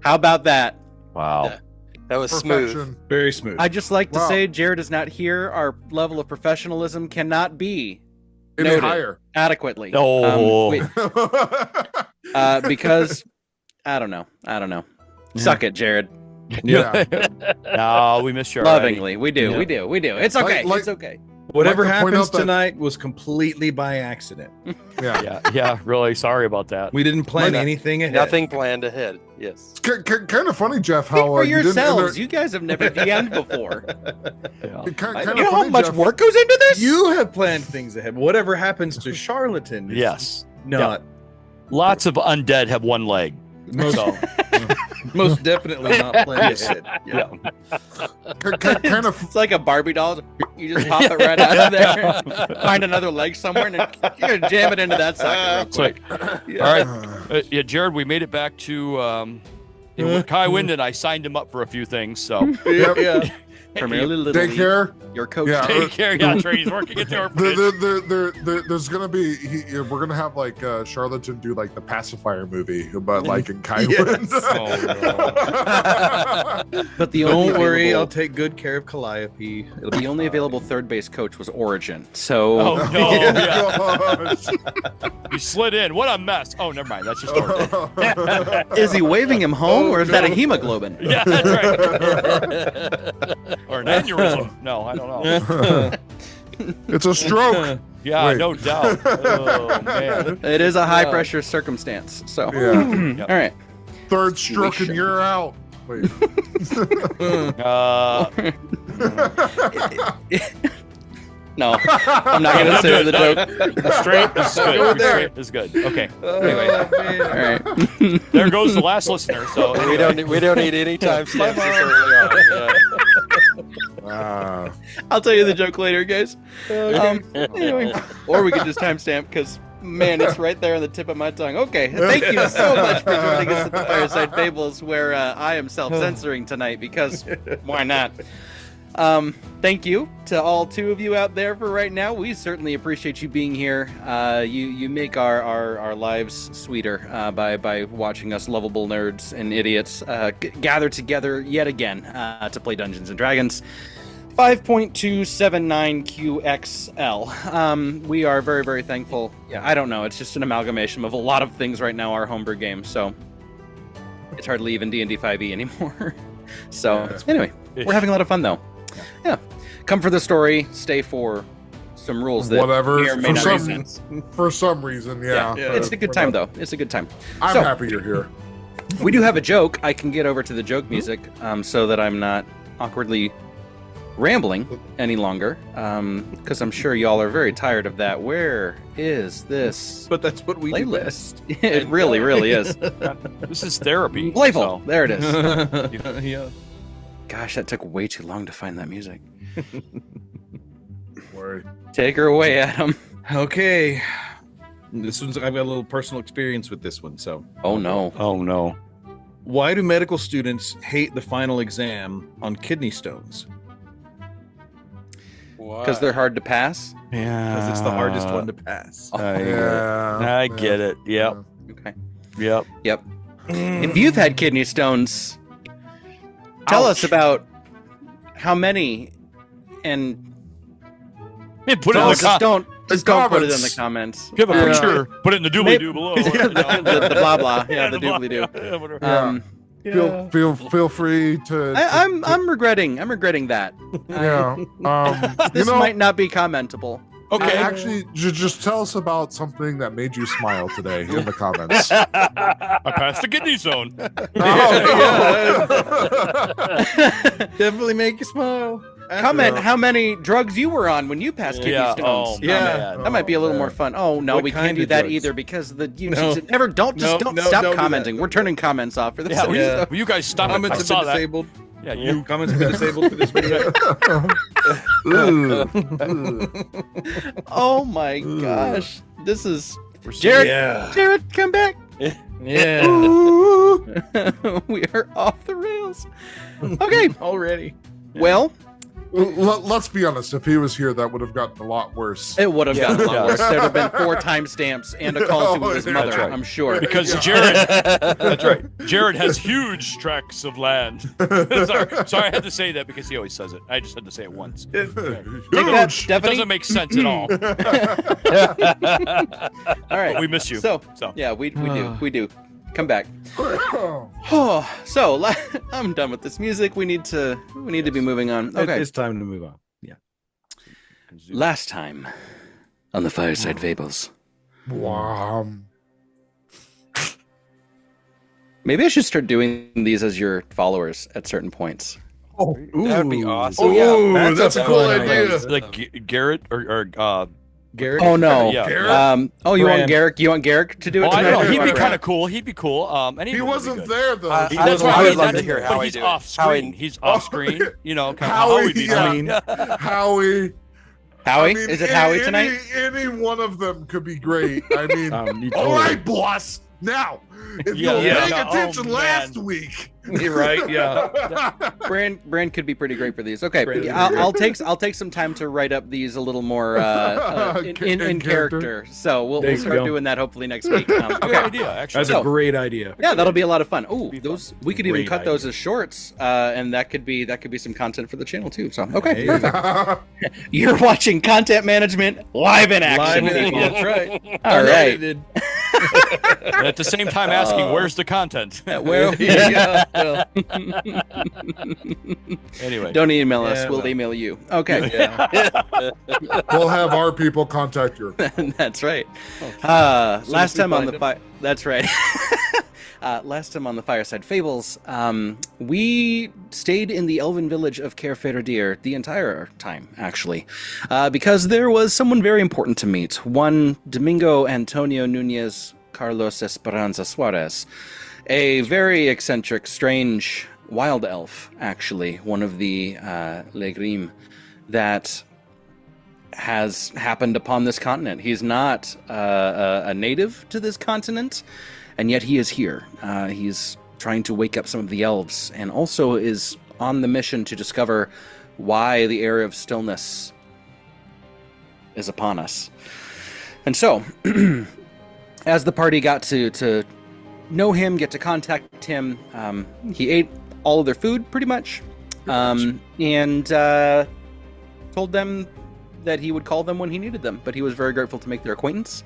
How about that? Wow. That was Perfection. smooth. Very smooth. I just like to say Jared is not here. Our level of professionalism cannot be Any noted higher. adequately. Oh. Because I don't know. Suck it, Jared. Yeah. No, we missed you. Lovingly, we do. Yeah. We do. It's okay. Like- it's okay. Whatever like to point happens out that- tonight was completely by accident. Yeah, really sorry about that. We didn't plan Like, anything ahead. Nothing planned ahead. Yes. It's kind of funny, Jeff, Speak how for you didn't yourselves. You guys have never DM'd before. Yeah. You know how much work goes into this? You have planned things ahead. Whatever happens to charlatan is Yes. not Lots of undead have one leg. most definitely not planned ahead. Yeah. kind of It's like a Barbie doll. You just pop it right out of there, find another leg somewhere, and you're gonna jam it into that sucker real quick. All right. Yeah, Jared, we made it back to Kywind, and I signed him up for a few things. So Yep. Primarily Little League. daycare. Your coach. Yeah. take care. Yeah, Trey, he's working at the orphanage. There's gonna be we're gonna have like Charlatan do like the pacifier movie, but like in Kywind. But the only Don't worry, I'll available, take good care of Calliope. It'll be the only available third base coach was Origin. So Oh no! Yeah. Gosh. He slid in. What a mess. Oh, never mind. That's just Origin. is he waving him home, or is that a hemoglobin? Yeah, that's right. Or an aneurysm. No, I don't know. It's a stroke. Yeah, Wait. no doubt. Oh man. It is a high pressure circumstance. So, Yeah. all right. Third stroke and you're out. Wait. No, I'm not gonna say the joke. Straight is good. Straight is good. Okay. Anyway, All right. there goes the last listener. So We don't need any time stamps this early on. I'll tell you the joke later, guys. Anyway, or we could just timestamp because man, it's right there on the tip of my tongue. Okay, thank you so much for joining us at the Fireside Fables, where I am self-censoring tonight because why not? Thank you to all two of you out there for right now. We certainly appreciate you being here. You make our lives sweeter by watching us lovable nerds and idiots gather together yet again to play Dungeons and Dragons 5.279 QXL. We are very, very thankful. Yeah, I don't know. It's just an amalgamation of a lot of things right now, our homebrew game. So it's hardly even D&D 5e anymore. So anyway, we're having a lot of fun though. Yeah. Come for the story, stay for some rules that Whatever. may or may not make sense. For some reason, yeah. It's a good time though. It's a good time. I'm So- happy you're here. We do have a joke. I can get over to the joke music so that I'm not awkwardly rambling any longer because I'm sure y'all are very tired of that. Where is this But that's what we do playlist? It really, really is. this is therapy. Playful. So. There it is. Yeah. Gosh, that took way too long to find that music. Don't worry. Take her away, Adam. Okay. This one's I've got a little personal experience with this one. So, Oh no. Oh no. why do medical students hate the final exam on kidney stones? Because they're hard to pass. Yeah. Because it's the hardest one to pass. I get it. Yep. Okay. Yep. Yep. If you've had kidney stones, tell us about how many, and Hey, put it no, in the just don't put it in comments. the comments. If you have a Uh, picture, put it in the doobly doo below. the blah blah. Yeah, the blah- doobly doo. yeah, whatever. Feel free to. I'm regretting that. Yeah. This you know, might not be commentable. Okay. Actually, just tell us about something that made you smile today in the comments. I passed the kidney zone. Oh, Definitely make you smile. comment how many drugs you were on when you passed kidney Yeah, stones. oh, Yeah. man. That might be a little man. more fun. Oh no, What we can't kind do of that drugs? either because the No. YouTube's never. Don't No, stop don't do commenting. that. We're turning comments off for this. Yeah, episode. you guys stop it. I Comments have saw been that. disabled. Yeah, you. Comments have been disabled for this video. Oh my gosh, this is Jared. Yeah. Jared, come back. Yeah. We are off the rails. Okay, Already. well, Let's be honest. If he was here, that would have gotten a lot worse. it would have gotten a lot Yeah. worse. There would have been 4 timestamps and a call to his Oh, mother. that's right. I'm sure. Because Yeah. Jared, that's right. Jared has huge tracts of land. sorry, I had to say that because he always says it. I just had to say it once. It Take that, Huge. Stephanie. doesn't make sense at all. All right. We miss you. So, So. yeah, we do. Come back. Oh, So I'm done with this music. We need to be moving on. Okay. It's time to move on. Yeah. Last time on the Fireside Fables. wow. Maybe I should start doing these as your followers at certain points. Oh, That would be Ooh. awesome. Ooh, Yeah. that's a cool idea. Like Garrett or Garrett. Oh no. Yeah. Garrett? Oh, you want Brand. Garrick? You want Garrick to do it? Oh, I tonight? don't know. He'd be Alright. kind of cool. He'd be cool. And He wasn't there. there though. I- He I- That's wasn't why I would he's love not- to hear but Howie he's do it. off screen. Howie- He's off screen. You know, kind of Howie, Howie be yeah. doing. Howie. Howie? I mean, Is it Howie tonight? Any one of them could be great. I mean, You all totally- right, boss. Now, if you were Yeah. paying Oh, attention man. last week, You're right. Yeah. Brand could be pretty great for these. Okay, Brand would be I'll take some time to write up these a little more in character. So we'll There you start go. doing that hopefully next week. Good Okay. idea, actually. That's So- a great idea. Yeah, that'll be a lot of fun. Oh, Be those we could even Great cut those idea. as shorts, and that could be some content for the channel too. So okay, Hey. perfect. You're watching content management live in action. Live in people. That's right. All right. Unedited. And at the same time, asking where's the content. Well, Yeah. Well, Anyway, don't email us. Yeah, We'll well. email you. Okay. yeah. we'll have our people contact you. That's right. as Last we time on find the That's right. Last time on the Fireside Fables, we stayed in the elven village of Fyresidefables the entire time, actually, because there was someone very important to meet. One Domingo Antonio Nunez Carlos Esperanza Suarez, a very eccentric, strange wild elf, actually, one of the Legrim that has happened upon this continent. He's not a native to this continent, and yet he is here. He's trying to wake up some of the elves, and also is on the mission to discover why the area of stillness is upon us. And so, as the party got to know him, get to contact him, he ate all of their food, pretty much, and told them that he would call them when he needed them, but he was very grateful to make their acquaintance,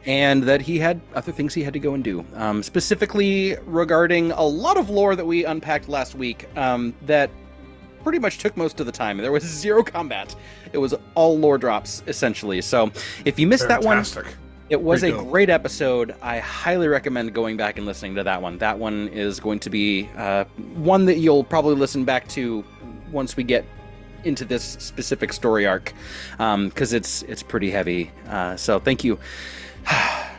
and that he had other things he had to go and do, specifically regarding a lot of lore that we unpacked last week, that pretty much took most of the time. There was 0 combat. It was all lore drops, essentially. So if you missed that one, Fantastic. it was a Pretty dope. great episode. I highly recommend going back and listening to that one. That one is going to be one that you'll probably listen back to once we get into this specific story arc, because it's pretty heavy. So thank you. I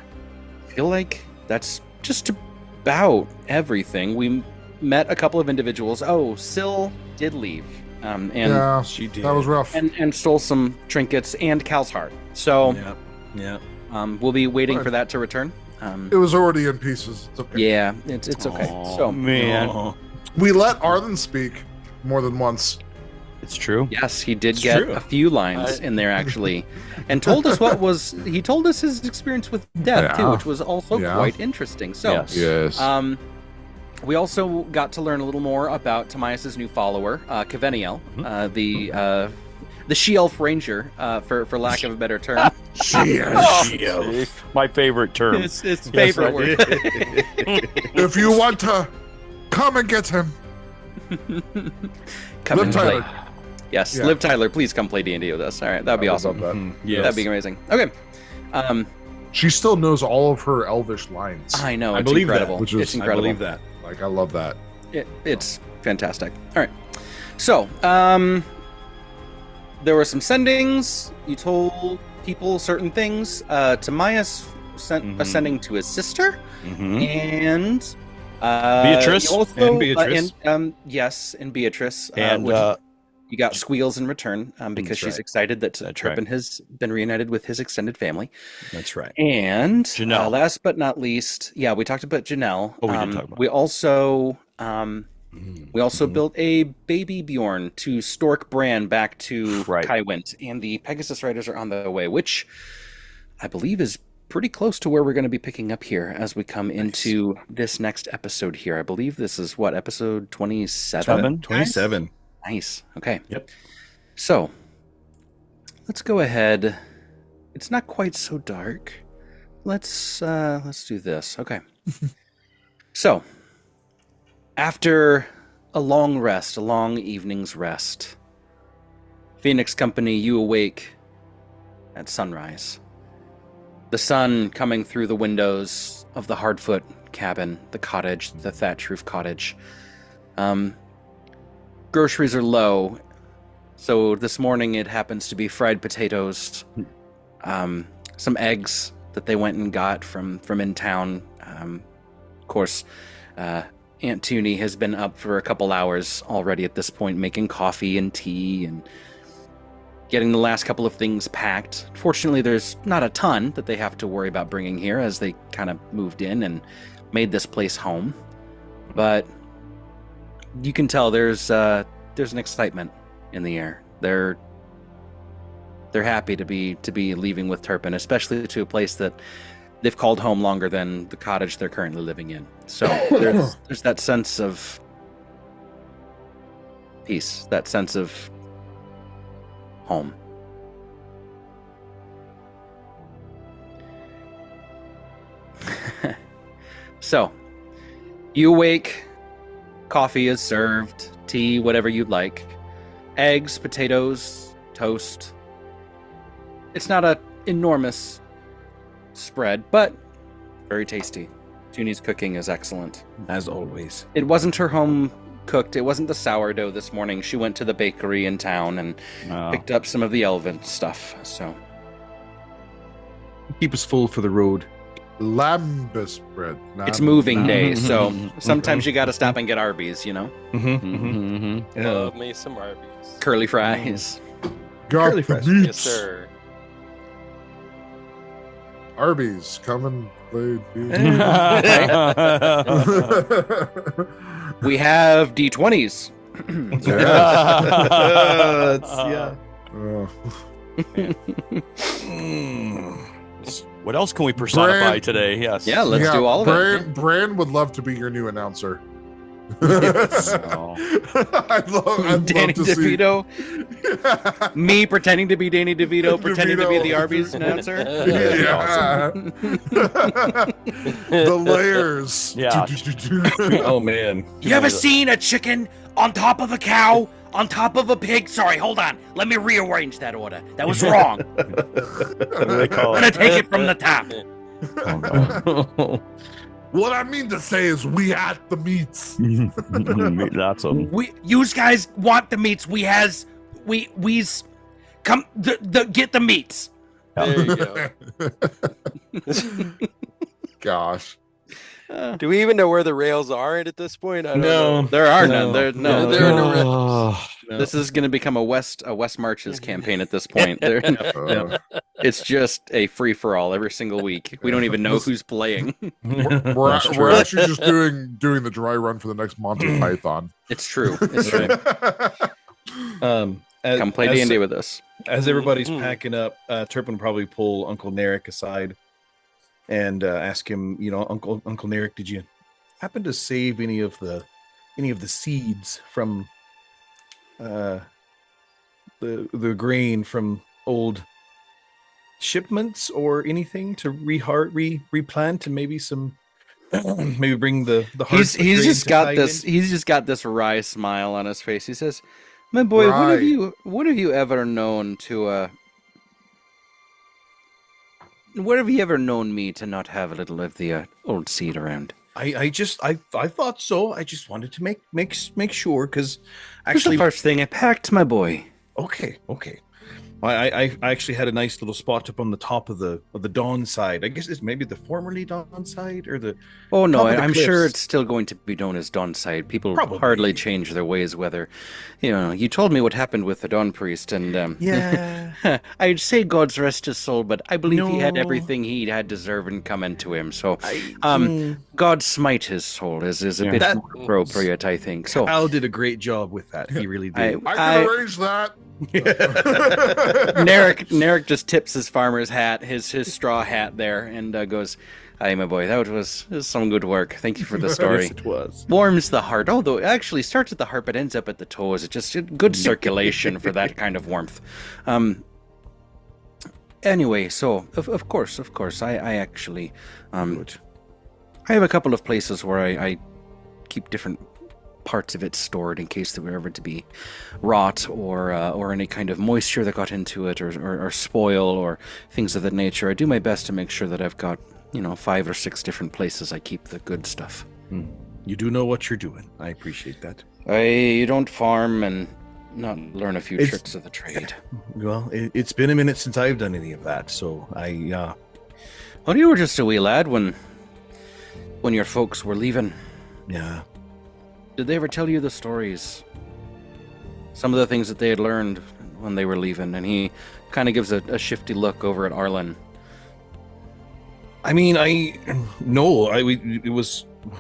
feel like that's just about everything. We met a couple of individuals. Oh, Syl did leave, and Yeah, She did. that was rough. and stole some trinkets and Cal's heart. So Yeah. Yeah. we'll be waiting Fine. for that to return. It was already in pieces. It's okay. Yeah, it's okay. Aw, So man, Oh. We let Arlen speak more than once. it's true. yes, he did It's get true. a few lines in there actually, and told us he told us his experience with death too, Yeah. which was also Yeah. quite interesting. So Yes. Yes. we also got to learn a little more about Tamias's new follower, Keveniel, the she-elf ranger, for lack of a better term. My favorite term. His favorite word. If you want to come and get him, Come Liv and play. Tyler. Yes, Yeah. Liv Tyler, please come play D&D with us. All right, that'd be I would awesome. love that. Mhm. Yes. That'd be amazing. Okay. She still knows all of her Elvish lines. I know, I it's believe incredible. that. Which is- It's incredible. I believe that. I love that. It's fantastic. All right. So, there were some sendings. You told people certain things. Tamias sent a sending to his sister, and Beatrice. Also, Beatrice. Yes, and Beatrice. And you got squeals in return because she's excited that Turpin right. has been reunited with his extended family. That's right. And Janelle. last but not least, we talked about Janelle. Oh, we did talk about we also built a baby Bjorn to stork Bran back to Kywind, and the Pegasus Riders are on the way, which I believe is pretty close to where we're going to be picking up here as we come into this next episode here. I believe this is what, episode 27? 27. Nice. Okay. Yep. So let's go ahead. It's not quite so dark. Let's do this. Okay. So after a long evening's rest, Phoenix Company, you awake at sunrise. The sun coming through the windows of the Hardfoot cabin, the cottage, the thatch roof cottage. Groceries are low, so this morning it happens to be fried potatoes, some eggs that they went and got from in town. Of course, Aunt Toonie has been up for a couple hours already at this point, making coffee and tea and getting the last couple of things packed. Fortunately, there's not a ton that they have to worry about bringing here, as they kind of moved in and made this place home. But you can tell there's an excitement in the air. They're happy to be leaving with Turpin, especially to a place that they've called home longer than the cottage they're currently living in. So there's that sense of peace, that sense of home. So you awake. Coffee is served, tea, whatever you'd like. Eggs, potatoes, toast. It's not an enormous spread, but very tasty. Toonie's cooking is excellent. As always. It wasn't her home cooked. It wasn't the sourdough this morning. She went to the bakery in town and picked up some of the elven stuff. So Keep us full for the road. Lambus bread. it's moving day, so sometimes you got to stop and get Arby's, you know? Love me some Arby's. Curly fries. Got Curly the fries. Yes, meats. sir. Arby's, come and play We have D20s. What else can we personify today? Yes. Yeah, let's do all of it. Bran would love to be your new announcer. Oh. I'd love Danny to see. DeVito. Me pretending to be Danny DeVito, pretending to be the Arby's announcer. Yeah. The layers. Yeah. Oh, man. You ever seen a chicken on top of a cow, on top of a pig? Sorry, hold on. Let me rearrange that order. That was wrong. They call I'm gonna take it from the top. What I mean to say is we had the meats. Lots of them. You guys want the meats? We's come get the meats. There you go. Gosh. Do we even know where the rails are at this point? I don't know. There are No. none. No, there are no rails. This is going to become a West Marches campaign at this point. It's just a free for all every single week. We don't even know who's playing. We're actually just doing the dry run for the next Monty Python. It's true. It's true. Come play D&D with us. As everybody's packing up, Turpin will probably pull Uncle Narek aside and ask him, Uncle Narek, did you happen to save any of the seeds from the grain from old shipments or anything to replant and maybe maybe bring the he's just got this wry smile on his face. He says, "My boy, Right. what have you ever known to what have you ever known me to not have a little of the old seed around?" I thought so. I just wanted to make sure because Actually, actually the first thing I packed, my boy. okay. I actually had a nice little spot up on the top of the Dawn side. I guess it's maybe the formerly Dawn side or the. Oh no, top of the I'm sure cliffs. it's still going to be known as Dawnside. People Probably. hardly change their ways. Whether, you told me what happened with the Dawn Priest, and Yeah. I'd say God's rest his soul, but I believe he had No. everything he had deserved and come into him. So, I, God smite his soul is a Yeah. bit That- more appropriate, I think. So, Al did a great job with that. He really did. I can arrange that. Narek just tips his farmer's hat, his straw hat there, and goes, "Aye, my boy, that was some good work. Thank you for the story." Yes, it was. Warms the heart, although it actually starts at the heart but ends up at the toes. It's just good circulation for that kind of warmth. Anyway, so of course, I actually I have a couple of places where I keep different parts of it stored in case they were ever to be rot or any kind of moisture that got into it or spoil or things of that nature. I do my best to make sure that I've got 5 or 6 different places I keep the good stuff. You do know what you're doing. I appreciate that. You don't farm and not learn a few It's- tricks of the trade. Well, it's been a minute since I've done any of that, so Well, you were just a wee lad when your folks were leaving. yeah. Did they ever tell you the stories? Some of the things that they had learned when they were leaving, and he kind of gives a shifty look over at Arlen. I mean,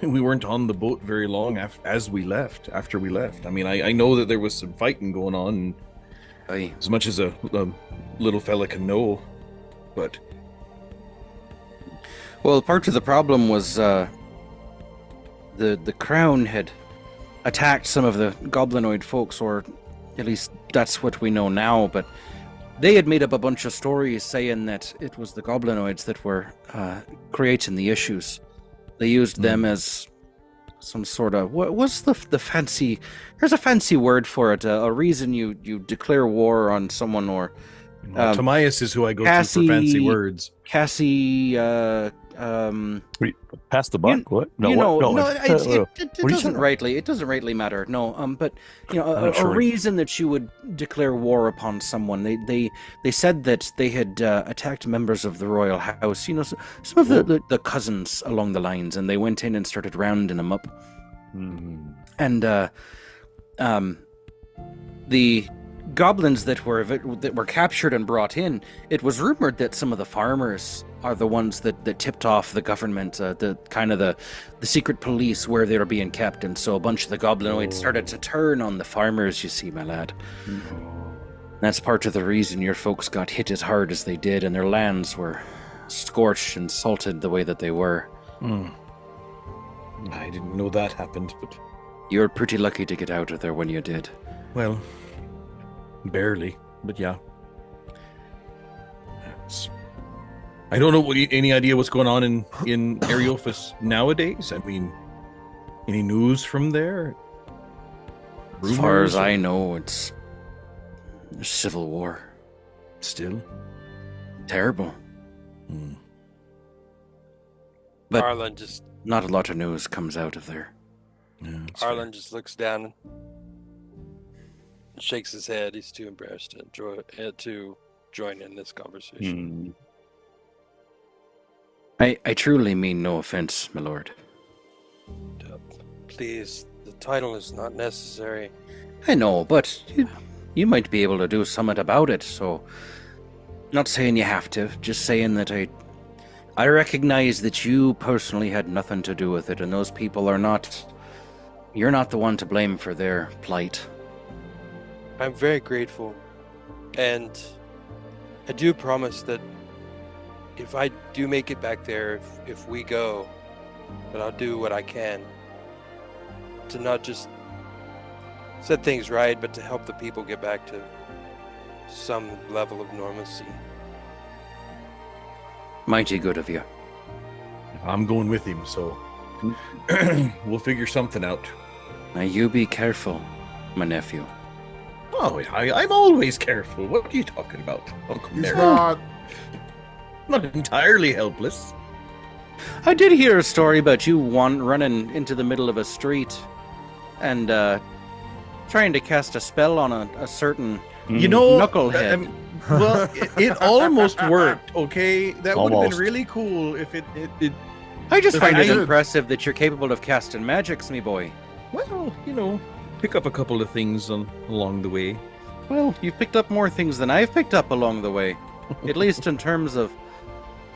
we weren't on the boat very long after we left. I mean, I know that there was some fighting going on, Aye. as much as a little fella can know, but Well, part of the problem was the crown had attacked some of the goblinoid folks, or at least that's what we know now, but they had made up a bunch of stories saying that it was the goblinoids that were creating the issues. They used them as some sort of... what's the fancy... There's a fancy word for it, a reason you declare war on someone, or... Tomias is who I go to for fancy words. Cassie... Pass the buck. What? No. It you doesn't talking rightly matter. No, but I'm a sure. reason that you would declare war upon someone. They said that they had attacked members of the royal house. Some of the cousins along the lines, and they went in and started rounding them up. And the goblins that were captured and brought in, it was rumored that some of the farmers are the ones that tipped off the government, the secret police where they were being kept, and so a bunch of the goblinoids started to turn on the farmers, you see, my lad. That's part of the reason your folks got hit as hard as they did, and their lands were scorched and salted the way that they were. I didn't know that happened, but You were pretty lucky to get out of there when you did. well, barely. But yeah. I don't know any idea what's going on in Areophis nowadays. I mean, any news from there? As far as Rumors? I know, it's civil war. Still. Terrible. But Arlen just not a lot of news comes out of there. Yeah, it's Arlen just looks down and shakes his head. He's too embarrassed to join in this conversation. I truly mean no offense, my lord. Please, the title is not necessary. I know, but you might be able to do something about it, so... Not saying you have to, just saying that I recognize that you personally had nothing to do with it, and those people are not... You're not the one to blame for their plight. I'm very grateful, and I do promise that if I do make it back there, if we go, that I'll do what I can to not just set things right, but to help the people get back to some level of normalcy. Mighty good of you. I'm going with him, so we'll figure something out. Now you be careful, my nephew. Oh, I'm always careful. What are you talking about, Uncle He's Mary? not. Not entirely helpless. I did hear a story about you running into the middle of a street and trying to cast a spell on a certain You know, knucklehead. Well, it almost worked. Okay, that would have Almost. been really cool if it. I just The find it thing is- impressive that you're capable of casting magics, me boy. Well, pick up a couple of things along the way. Well, you've picked up more things than I've picked up along the way. At least in terms of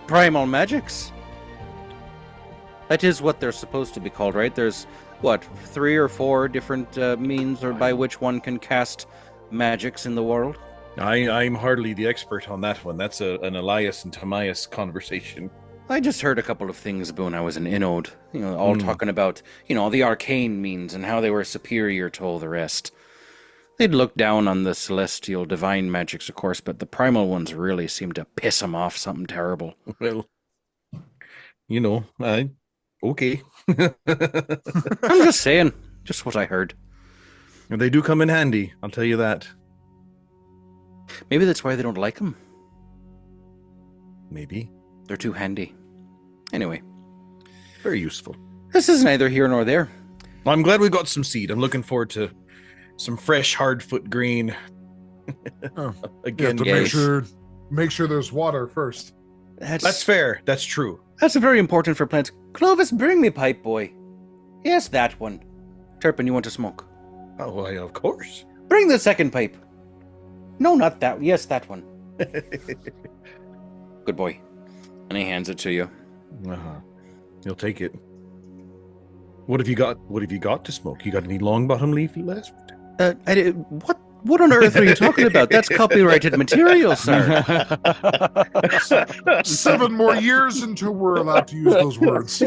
primal magics. That is what they're supposed to be called, right? There's, 3 or 4 different means or by which one can cast magics in the world? I'm hardly the expert on that one. That's an Elias and Timaeus conversation. I just heard a couple of things about when I was in Inode, all talking about, the arcane means and how they were superior to all the rest. They'd look down on the celestial divine magics, of course, but the primal ones really seemed to piss them off something terrible. Well, okay. I'm just saying, just what I heard. They do come in handy, I'll tell you that. Maybe that's why they don't like them. Maybe. They're too handy. Anyway, Very useful. this is neither here nor there. Well, I'm glad we got some seed. I'm looking forward to some fresh hardfoot grain. Oh, Again, to yes. make sure there's water first. That's fair. That's true. That's very important for plants. Clovis, bring me pipe, boy. Yes, that one. Turpin, you want to smoke? Oh, why, of course. Bring the second pipe. No, not that. Yes, that one. Good boy. And he hands it to you. Uh-huh. You'll take it. What have you got? What have you got to smoke? You got any long bottom leaf left? What on earth are you talking about? That's copyrighted material, sir. 7 more years until we're allowed to use those words.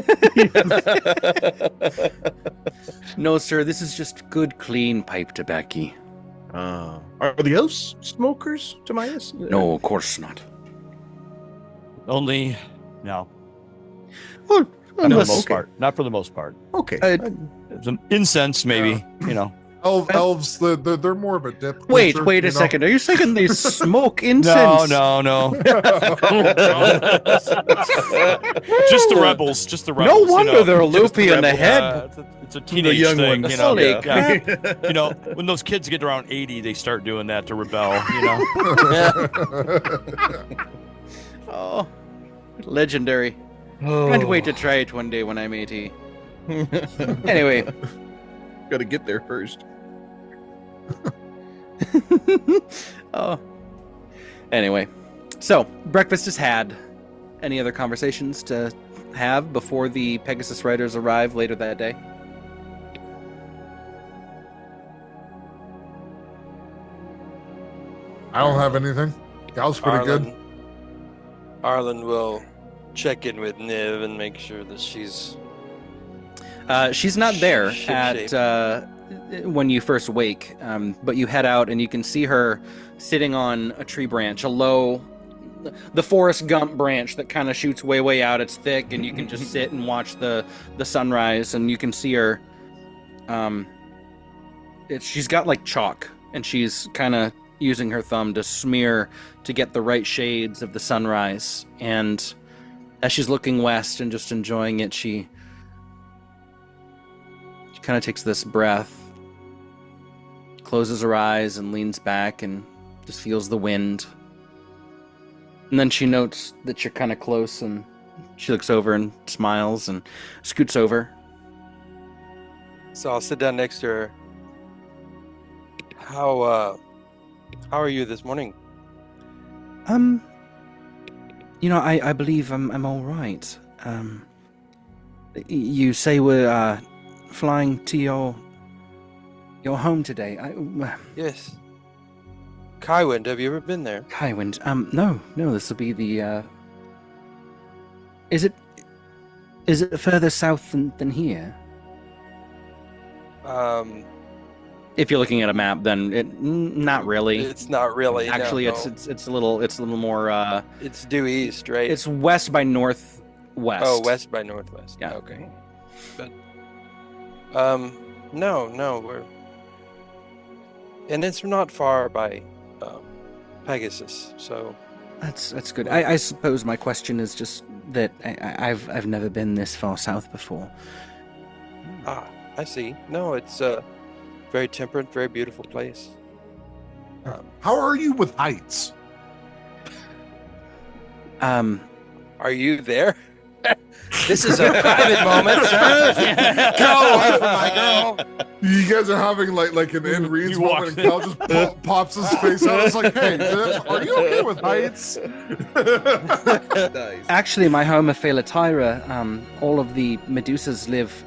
No, sir. This is just good, clean pipe tobacco. Are the elves smokers, Timaeus? No, of course not. Only no. Well, Not for the unless most part. Not for the most part. Okay. Some incense, maybe. Elves, they're more of a dip. Wait culture, a you know? second. Are you saying they smoke incense? No. Just the rebels. Just the No rebels. wonder they're loopy in the rebel- head. It's a teenage young thing, ones. Holy Yeah. crap. When those kids get around 80, they start doing that to rebel. Oh, legendary. Can't wait to try it one day when I'm 80. Anyway. Got to get there first. Oh. Anyway. So, breakfast is had. Any other conversations to have before the Pegasus Riders arrive later that day? I don't have anything. Gal's pretty good. Arlen will check in with Niv and make sure that she's She's not there Ship at when you first wake, but you head out and you can see her sitting on a tree branch, the Forrest Gump branch that kind of shoots way out. It's thick, and you can just sit and watch the sunrise, and you can see her. She's got like chalk, and she's kind of using her thumb to smear to get the right shades of the sunrise. And as she's looking west and just enjoying it, she kind of takes this breath, closes her eyes and leans back and just feels the wind. And then she notes that you're kind of close, and she looks over and smiles and scoots over. So I'll sit down next to her. How are you this morning? I believe I'm all right. You say we're flying to your home today. Yes. Kywind, have you ever been there? Kywind. No. This will be the. Is it further south than here? If you're looking at a map, then not really. It's not really. Actually, no. it's a little more. It's due east, right? It's west by northwest. Oh, west by northwest. Yeah. Okay. But no, and it's not far by Pegasus, so That's good. I suppose my question is just that I've never been this far south before. I see. No, it's a very temperate, very beautiful place. How are you with heights? Are you there? This is a private moment, sir. Go away from my girl. You guys are having like an end reads You moment, and Cal just pops his face out. It's like, hey, are you okay with heights? Nice. Actually, my home of Phylatyra, all of the Medusas live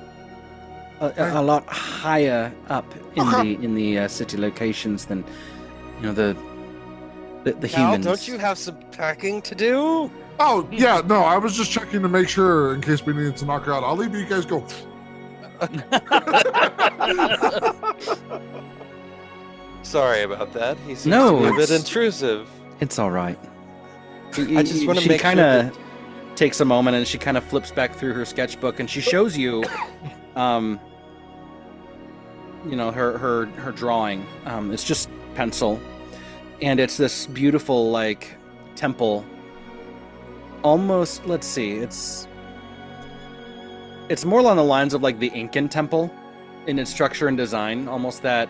a lot higher up in the city locations than the Cal, humans. don't you have some packing to do? Oh yeah, no, I was just checking to make sure in case we needed to knock her out. I'll leave you guys go. Sorry about that. He seems No, to be a bit it's- intrusive. It's all right. I just want to She make kind sure of takes a moment and she kind of flips back through her sketchbook and she shows you, her drawing. It's just pencil, and it's this beautiful like temple. Almost, let's see, it's more along the lines of like the Incan temple in its structure and design, almost that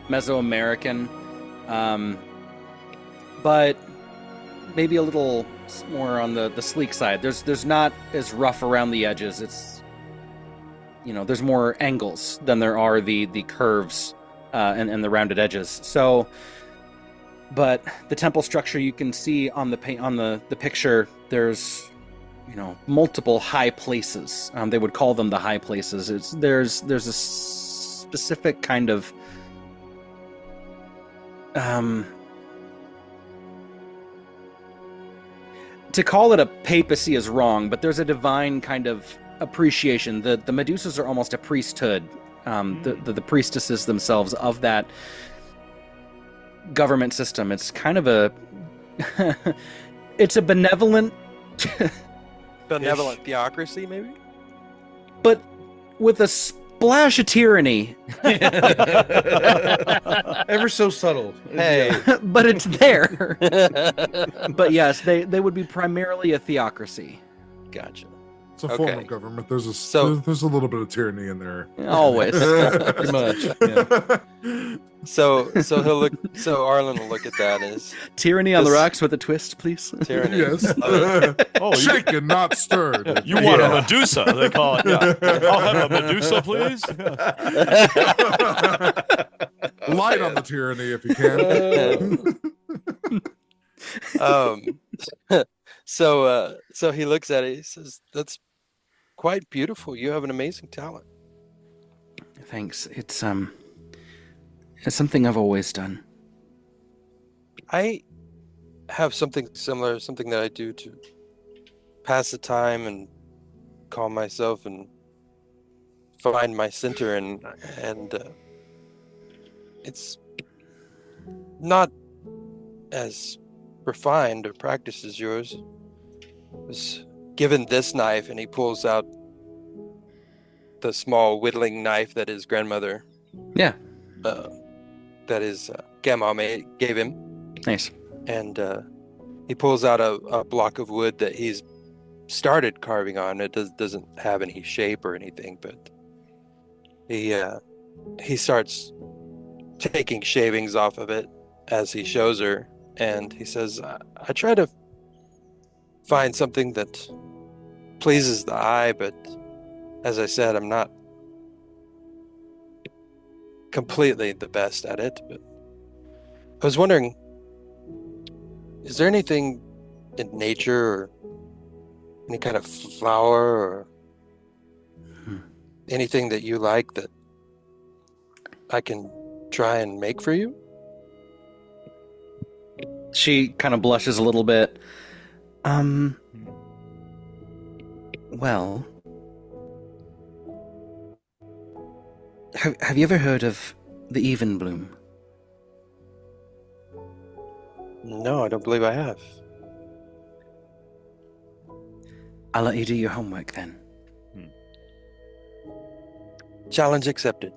Mesoamerican, but maybe a little more on the sleek side. There's not as rough around the edges. It's there's more angles than there are the curves and the rounded edges. So. But the temple structure you can see on the picture, there's multiple high places. They would call them the high places. There's a specific kind of to call it a papacy is wrong, but there's a divine kind of appreciation. The Medusas are almost a priesthood. The priestesses themselves of that government system. It's kind of it's a benevolent theocracy, maybe? but with a splash of tyranny. Ever so subtle. Hey. But it's there. But yes, they would be primarily a theocracy. Gotcha. It's a form Okay. of government. There's a So- there's a little bit of tyranny in there. Always. Pretty much. Yeah. So Arlen will look at that as Tyranny on the This- rocks with a twist, please. tyranny. Yes. Oh, Shaken, not stirred. you want a Medusa? They call it. Yeah. I'll have a Medusa, please. Light on the tyranny if you can. So he looks at it. He says, "That's quite beautiful. You have an amazing talent." Thanks. It's something I've always done. I have something similar, something that I do to pass the time and calm myself and find my center, and it's not as refined or practiced as yours. I was given this knife, and he pulls out the small whittling knife that his grandmother, Yeah. that his grandma gave him. Nice. And he pulls out a block of wood that he's started carving on. It doesn't have any shape or anything, but he starts taking shavings off of it as he shows her, and he says, I try to find something that pleases the eye, but as I said, I'm not completely the best at it. But I was wondering, is there anything in nature or any kind of flower or anything that you like that I can try and make for you? She kind of blushes a little bit. Well, have you ever heard of the even bloom? No, I don't believe I have. I'll let you do your homework then. Challenge accepted.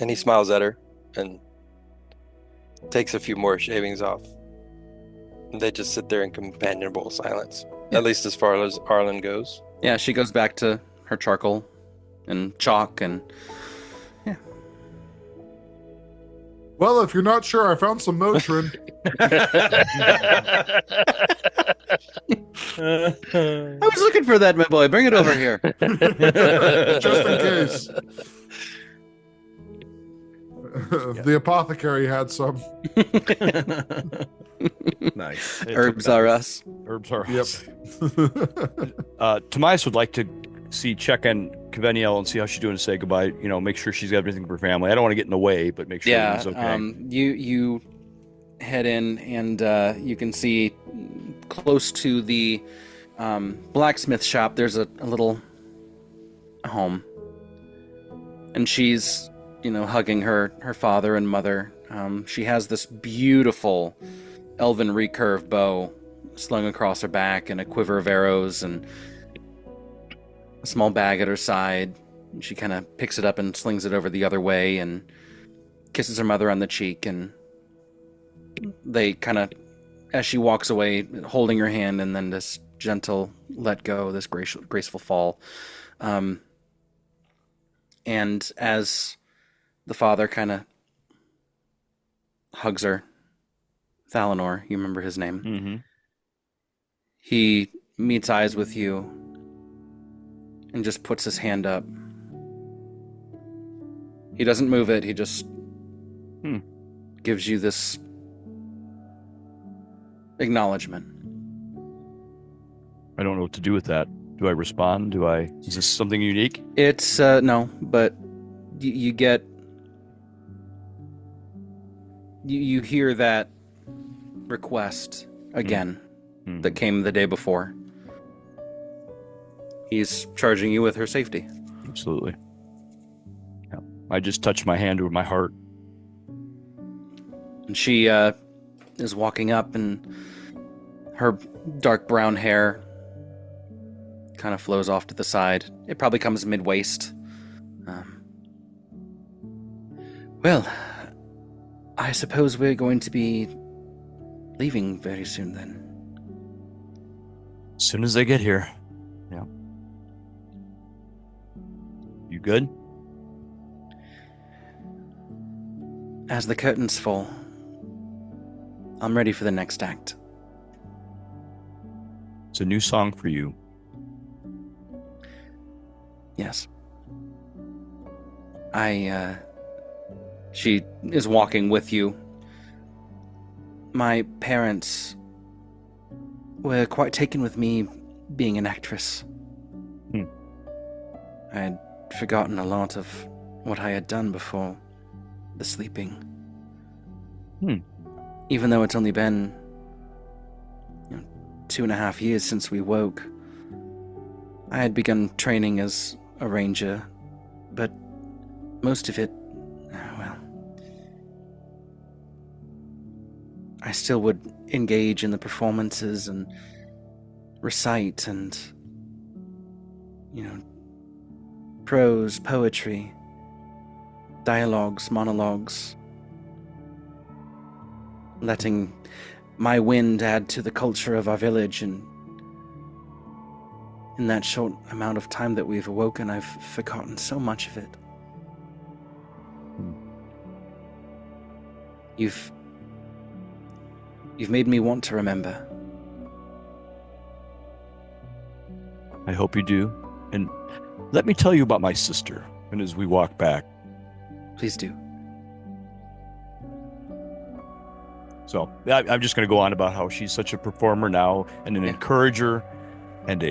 And he smiles at her and takes a few more shavings off. And they just sit there in companionable silence, Yeah. at least as far as Arlen goes. Yeah, she goes back to her charcoal and chalk and Well, if you're not sure, I found some Motrin. I was looking for that, my boy. Bring it over here. Just in case. The apothecary had some. Nice. Herbs are us. Herbs are Yep. us. Tomias would like to check on Kaveniel and see how she's doing and say goodbye. You know, make sure she's got everything for her family. I don't want to get in the way, but make sure Yeah. everything's okay. You head in and you can see close to the blacksmith shop. There's a little home, and she's hugging her father and mother. She has this beautiful elven recurve bow slung across her back and a quiver of arrows and a small bag at her side. She kind of picks it up and slings it over the other way and kisses her mother on the cheek, and they kind of, as she walks away, holding her hand, and then this gentle let go, this graceful fall. And as the father kind of hugs her, Thalanor, you remember his name? Mm-hmm. He meets eyes with you and just puts his hand up. He doesn't move it, he just gives you this acknowledgement. I don't know what to do with that. Do I respond? Is this something unique? It's, no, but you get... You hear that request again that came the day before. He's charging you with her safety. Absolutely. Yeah. I just touched my hand over my heart. And she is walking up, and her dark brown hair kind of flows off to the side. It probably comes mid-waist. Well, I suppose we're going to be leaving very soon then. As soon as they get here. Yeah. You good? As the curtains fall, I'm ready for the next act. It's a new song for you. Yes. She is walking with you. My parents were quite taken with me being an actress. I had forgotten a lot of what I had done before the sleeping. Even though it's only been 2.5 years since we woke, I had begun training as a ranger, but most of it, well, I still would engage in the performances and recite and, prose, poetry, dialogues, monologues, letting my wind add to the culture of our village. And in that short amount of time that we've awoken, I've forgotten so much of it. You've made me want to remember. I hope you do. And let me tell you about my sister. And as we walk back. Please do. So I'm just going to go on about how she's such a performer now and an encourager and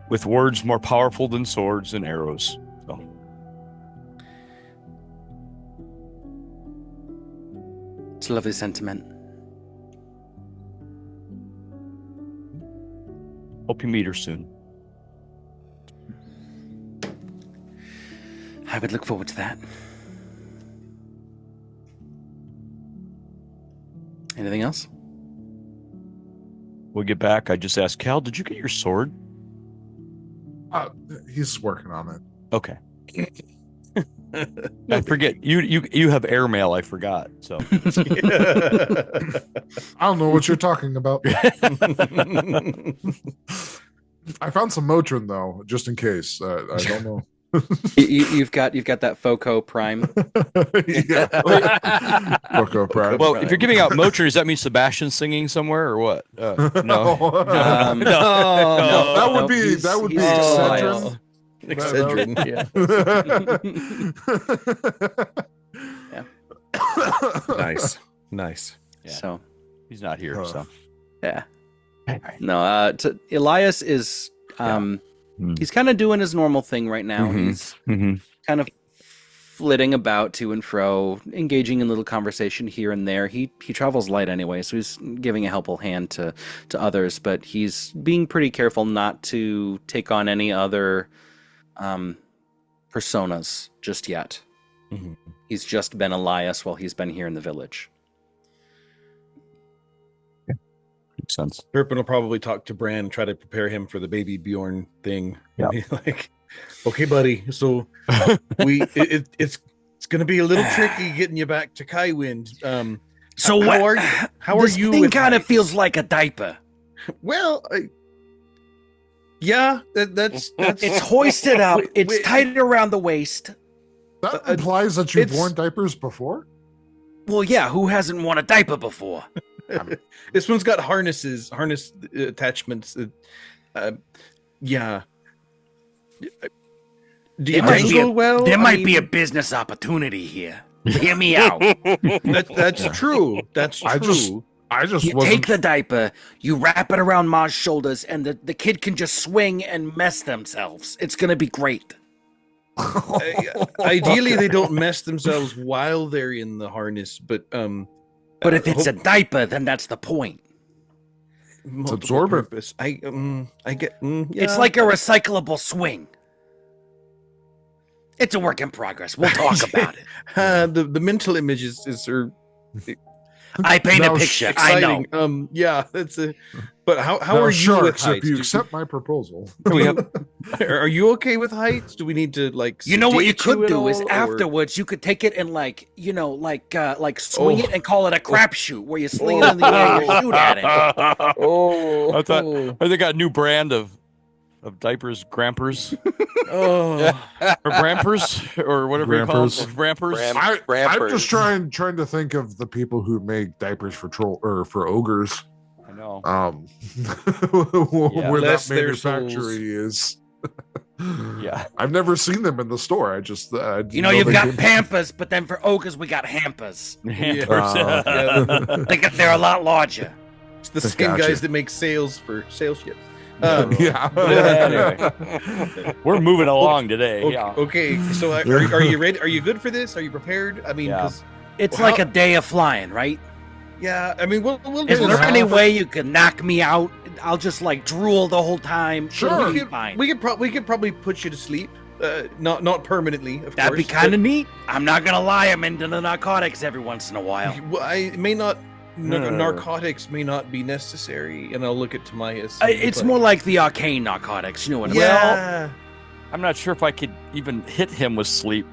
with words more powerful than swords and arrows. So. It's a lovely sentiment. Hope you meet her soon. I would look forward to that. Anything else? We'll get back. I just asked Cal, did you get your sword? He's working on it. Okay. I forget. You have airmail, I forgot. So I don't know what you're talking about. I found some Motrin though, just in case. I don't know. You've got that Foco Prime. Yeah. Foco Prime. Well, if you're giving out Motrin, does that mean Sebastian's singing somewhere or what? No. No. That would be he's Excedrin. Excedrin, yeah. Nice. Yeah. So He's not here, so. yeah. No, Elias is he's kind of doing his normal thing right now. He's kind of flitting about to and fro, engaging in little conversation here and there. He travels light anyway, so he's giving a helpful hand to others, but he's being pretty careful not to take on any other personas just yet. He's just been Elias while he's been here in the village. Makes sense. Turpin will probably talk to Bran and try to prepare him for the baby Bjorn thing. Yeah. Like, okay, buddy. So it's going to be a little tricky getting you back to Kywind. So how are you? How are this you? thing with kind of heights? feels like a diaper. Well, yeah. That's It's hoisted up. It's tied around the waist. That implies that you've it's- worn diapers before? Well, yeah. Who hasn't worn a diaper before? This one's got harness attachments. Yeah. Do you might be go well? There I might be a mean, business opportunity here. Hear me out. That's true. That's true. I just You wasn't. take the diaper, you wrap it around Ma's shoulders, and the kid can just swing and mess themselves. It's gonna be great. Ideally, they don't mess themselves while they're in the harness, but if it's a diaper, then that's the point. multiple absorbent. purpose. I get. Yeah. It's like a recyclable swing. It's a work in progress. We'll talk about it. The mental image is I paint a Now, picture. I know. exciting. Yeah, that's a. But how Now, are you with sharks, heights? if you accept my proproposal. Are you okay with heights? Do we need to like? You know what you sedate could at do is all, or- afterwards you could take it and like swing Oh. it and call it a crapshoot where you sling it in the air and you shoot at it. Oh, I thought they got a new brand of diapers, Grampers, oh. or Brampers, or whatever you call them. Bram- Brampers. I'm Rampers. just trying to think of the people who make diapers for for ogres. I know. Where Bless that their manufactory is. Yeah. I've never seen them in the store. I just didn't You know, you've they got came- Pampers, but then for ogres we got Hampers. Hampers. They're a lot larger. It's the skin Gotcha. guys that make sails for sail ships. Yeah. Anyway. We're moving along today. Okay, Yeah. okay, so are you ready? Are you good for this? Are you prepared? I mean, Yeah. 'cause- It's Well, like a day of flying, right? yeah. I mean, we'll Is do there this. any way you can knock me out? I'll just like drool the whole time. Sure. It'll we be could, fine. we could probably put you to sleep. Not permanently, of That'd be course. kind of neat. I'm not gonna lie. I'm into the narcotics every once in a while. Well, I may not. No. Narcotics may not be necessary, and I'll look at Timaeus. It's more like the arcane narcotics. You know what I mean? Yeah. I'm not sure if I could even hit him with sleep.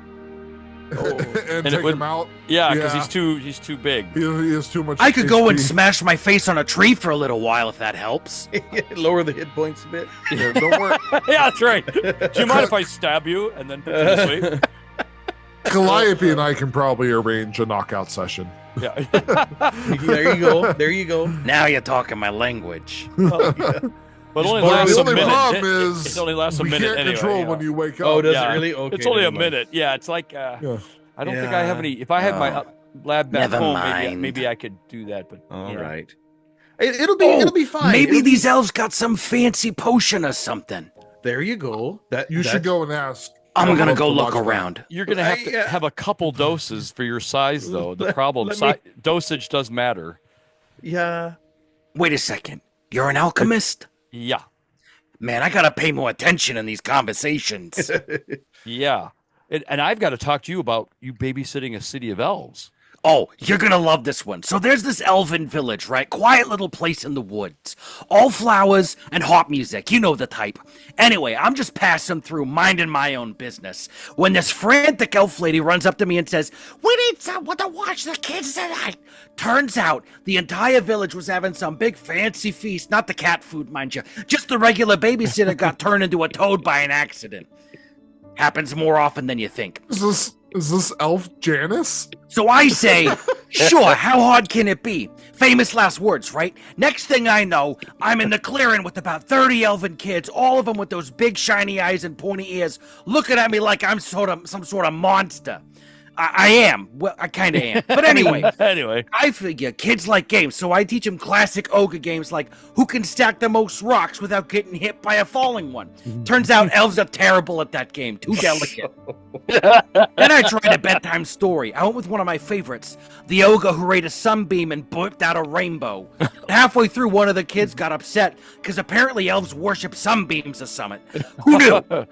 and it take would- him out. Yeah, because Yeah. he's too big. He has too much. I could go and HP. smash my face on a tree for a little while if that helps. Lower the hit points a bit. Yeah, don't worry. Yeah, that's right. Do you mind if I stab you and then put you to sleep? Calliope and I can probably arrange a knockout session. Yeah. There you go. There you go. Now you're talking my language. But only borrow lasts the a only minute. problem It- is it only lasts a we minute can't anyway. control you know. when you wake up. Oh, does Yeah. it really? Okay. It's only a never mind. minute. Yeah, it's like Yeah. I don't think I have Yeah. any. If I had my lab back Never home, mind. maybe I could do that. But All yeah. right. It'll be fine. Maybe It'll be- these elves got some fancy potion or something. There you go. You should go and ask. I'm I'd gonna love go to look watch that. around. You're gonna have to Yeah. have a couple doses for your size, though. The problem, let me- dosage does matter. Yeah. Wait a second. You're an alchemist? Yeah, Man, I gotta pay more attention in these conversations. yeah. And I've got to talk to you about you babysitting a city of elves. Oh, you're gonna love this one. So there's this elven village, right? Quiet little place in the woods. All flowers and hot music. You know the type. Anyway, I'm just passing through, minding my own business, when this frantic elf lady runs up to me and says, "We need someone to watch the kids tonight." Turns out the entire village was having some big fancy feast. Not the cat food, mind you. Just the regular babysitter got turned into a toad by an accident. Happens more often than you think. Is this Elf Janice? So I say, sure, how hard can it be? Famous last words, right? Next thing I know, I'm in the clearing with about 30 elven kids, all of them with those big shiny eyes and pointy ears, looking at me like I'm some sort of monster. I am. Well, I kind of am. But anyway, I figure kids like games, so I teach them classic ogre games like who can stack the most rocks without getting hit by a falling one. Turns out elves are terrible at that game. Too delicate. Then I tried a bedtime story. I went with one of my favorites, the ogre who ate a sunbeam and burped out a rainbow. Halfway through, one of the kids got upset because apparently elves worship sunbeams or something. Who knew?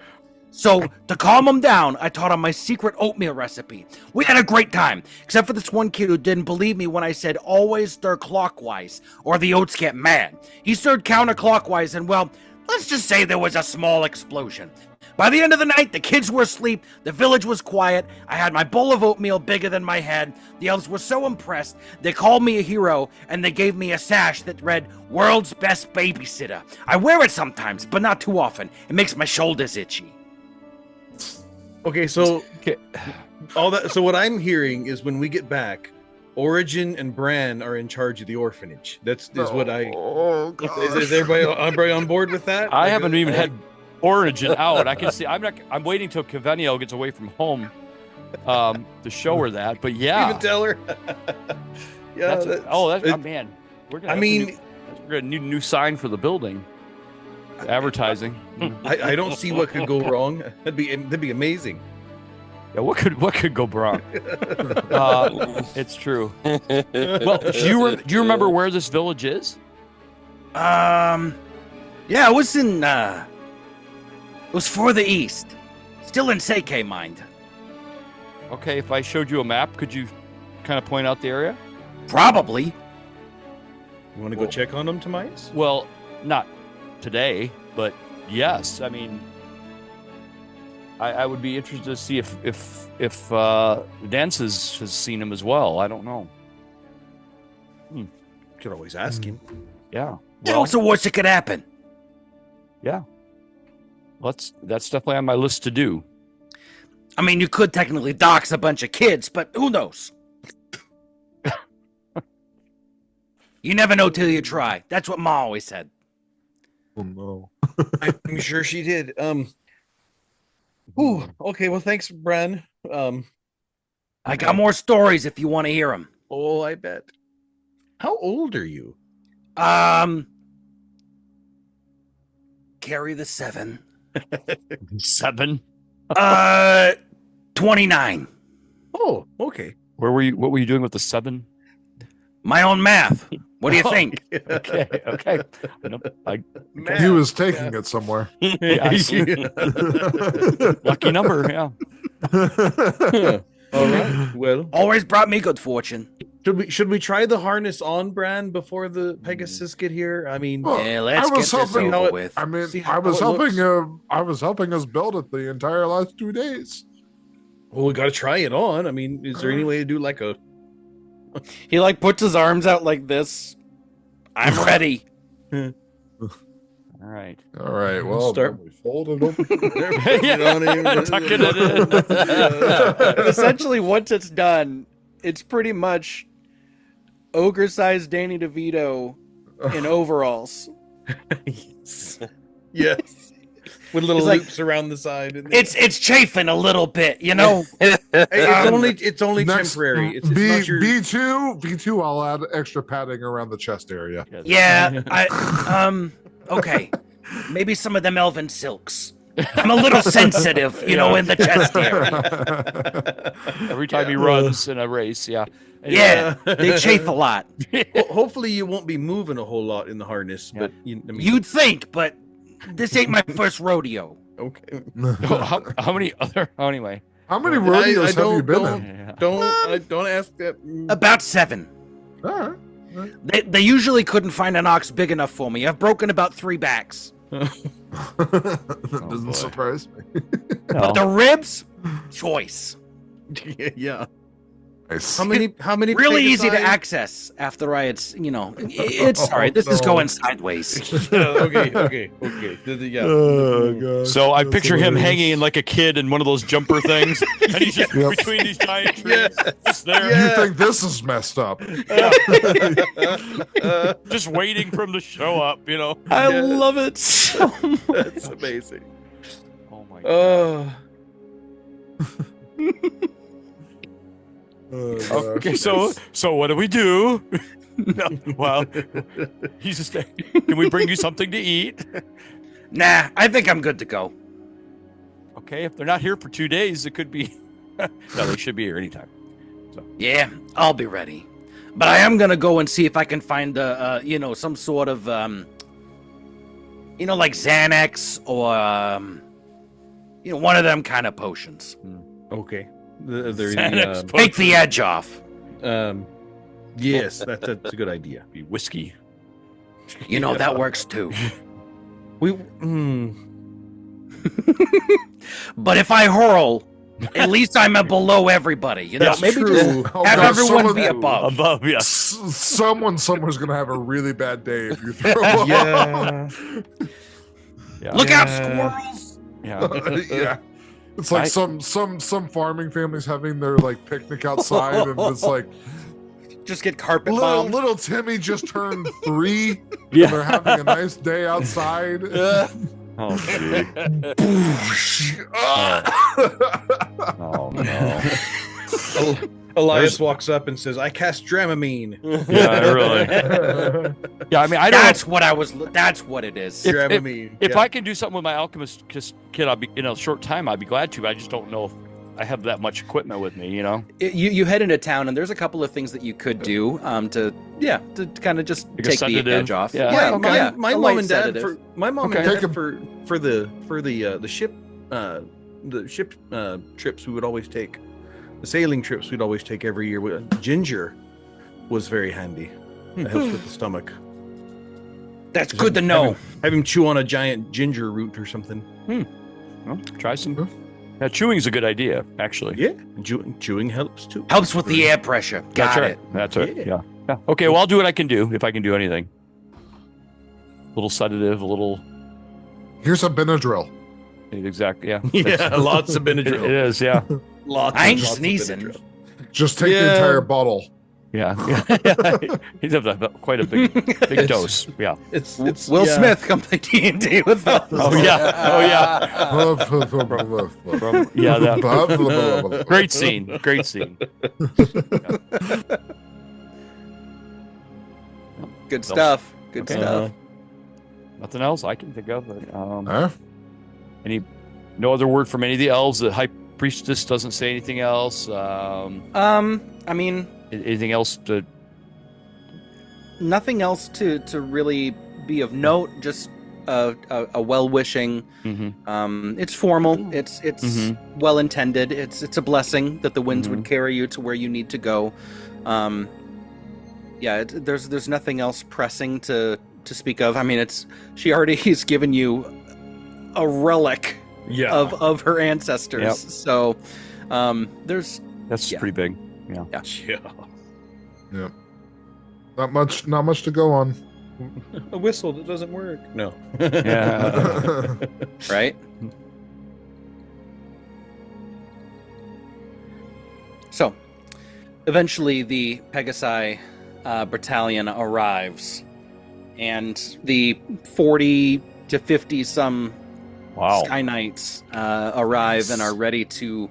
So, to calm him down, I taught him my secret oatmeal recipe. We had a great time, except for this one kid who didn't believe me when I said always stir clockwise, or the oats get mad. He stirred counterclockwise, and well, let's just say there was a small explosion. By the end of the night, the kids were asleep, the village was quiet, I had my bowl of oatmeal bigger than my head, the elves were so impressed, they called me a hero, and they gave me a sash that read, World's Best Babysitter. I wear it sometimes, but not too often. It makes my shoulders itchy. Okay, so all that. So what I'm hearing is when we get back, Origin and Bran are in charge of the orphanage. That's what I. Oh, Is everybody on board with that? I haven't even had Origin out. I can see. I'm waiting till Caveniel gets away from home, to show her that. But yeah, Even tell her. Yeah. Man. We're gonna need a new sign for the building. Advertising. I don't see what could go wrong. That'd be amazing. Yeah, what could go wrong? It's true. Well, do you remember where this village is? Yeah, it was in it was further east. Still in Seikei mind. Okay, if I showed you a map, could you kind of point out the area? Probably. You want to go check on them, Tomias? Well, not today, but yes. I mean, I would be interested to see if Dance has seen him as well. I don't know. Could always ask him. Yeah. Well, what's the worst that could happen? Yeah. That's definitely on my list to do. I mean, you could technically dox a bunch of kids, but who knows? You never know till you try. That's what Ma always said. Oh no. I'm sure she did. Ooh, okay, well thanks, Bran. I got more stories if you want to hear them. Oh, I bet. How old are you? Carry the 7. 7? 29. Oh, okay. What were you doing with the 7? My own math. What do you think? Okay. He was taking it somewhere. Yeah, I see. Lucky number, yeah. All right. Well, Always brought me good fortune. should we try the harness on Bran before the Pegasus get here? I mean, Well, Yeah, let's I get was this hoping- over with. I mean, See I how was it looks. helping us build it the entire last 2 days. well, we got to try it on. I mean, is there any way to do like a? He like puts his arms out like this. I'm ready. All right. All right. Well, Start- we fold it over. Tucking it in. Essentially, once it's done, it's pretty much ogre-sized Danny DeVito in overalls. yes. Yes. With little It's like- loops around the side. And It's chafing a little bit, you know. it's only Next, temporary. It's B, not your... B2. I'll add extra padding around the chest area. Yeah, okay. Maybe some of them elven silks. I'm a little sensitive, you know, in the chest area. Every time he runs in a race, yeah. Yeah, they chafe a lot. Hopefully, you won't be moving a whole lot in the harness. But I mean, You'd think, but this ain't my first rodeo. okay. How many other? Oh, anyway. How many rodeos have you been don't- in? Yeah. Don't ask that. About 7. All right. They usually couldn't find an ox big enough for me. I've broken about 3 backs. That doesn't boy. surprise me. But the ribs, choice. yeah. Nice. How many? Really easy to Pegasi- access after I had, it's sorry. This is no. going sideways. Okay. Yeah. Oh, gosh, So I that's picture him hilarious. hanging like a kid in one of those jumper things, and he's just Yep. between these giant trees, just there, You think this is messed up? just waiting for him to show up. I love it so much. That's amazing. Oh my god. Oh. Oh, gosh. Okay, so what do we do? No, well, he's just. Can we bring you something to eat? Nah, I think I'm good to go. Okay, if they're not here for 2 days, it could be. No, they should be here anytime. Yeah, I'll be ready. But I am gonna go and see if I can find some sort of like Xanax or one of them kind of potions. Okay. Xanax Take the edge off. Yes, that's a good idea. Be whiskey. That works too. We. But if I hurl, at least I'm below everybody. That's Maybe true. just Oh, have gosh, everyone someone- be above. Above, yeah. Someone somewhere's gonna have a really bad day if you throw off. Yeah. Yeah. Look out, Yeah. squirrels! Yeah. Yeah. It's like some farming families having their like picnic outside, and it's like Just get carpet little, bombed. little Timmy just turned 3. Yeah. And they're having a nice day outside. Oh, gee. Oh, no. Elias walks up and says, "I cast Dramamine." Yeah, really. Yeah, I mean, I don't That's what I was. That's what it is. If- Dramamine. If Yeah. I can do something with my alchemist kit, I'll be in a short time. I'd be glad to. I just don't know if I have that much equipment with me. You head into town, and there's a couple of things that you could do to kind of just Like a take the sedative? edge off. Yeah. Yeah, okay. my a mom light and dad sedative. for the ship trips we would always take, the sailing trips we'd always take every year. Ginger was very handy. It helps with the stomach. That's good to know. Have him chew on a giant ginger root or something. Well, try some. Yeah, chewing is a good idea, actually. Yeah, chewing helps too. Helps with the air pressure. That's Got right. it. That's right. Yeah. Yeah. Okay. Well, I'll do what I can do if I can do anything. A little sedative, a little. Here's a Benadryl. Exactly. Yeah. Yeah, lots of It Benadryl. is. Yeah. Lots. I ain't and lots of sneezing. Benadryl. Just take the Yeah. entire bottle. Yeah. He's quite a big dose. Yeah. It's Will yeah. Smith come to D&D with us. Oh yeah. Oh yeah. Yeah. That. Great scene. Great scene. Good stuff. Good Okay. stuff. Nothing else I can think of. But, Huh? no other word from any of the elves. The high priestess doesn't say anything else. I mean, Anything else to? nothing else to really be of note. Just a well-wishing. Mm-hmm. It's formal. It's Mhm. well intended. It's a blessing that the winds Mm-hmm. would carry you to where you need to go. There's nothing else pressing to speak of. I mean, she already has given you a relic Yeah. of her ancestors. Yep. So That's Yeah. pretty big. Yeah. Not much to go on. A whistle that doesn't work. No. Yeah. right. So eventually the Pegasi battalion arrives, and the 40 to 50 some Wow. Sky Knights arrive and are ready to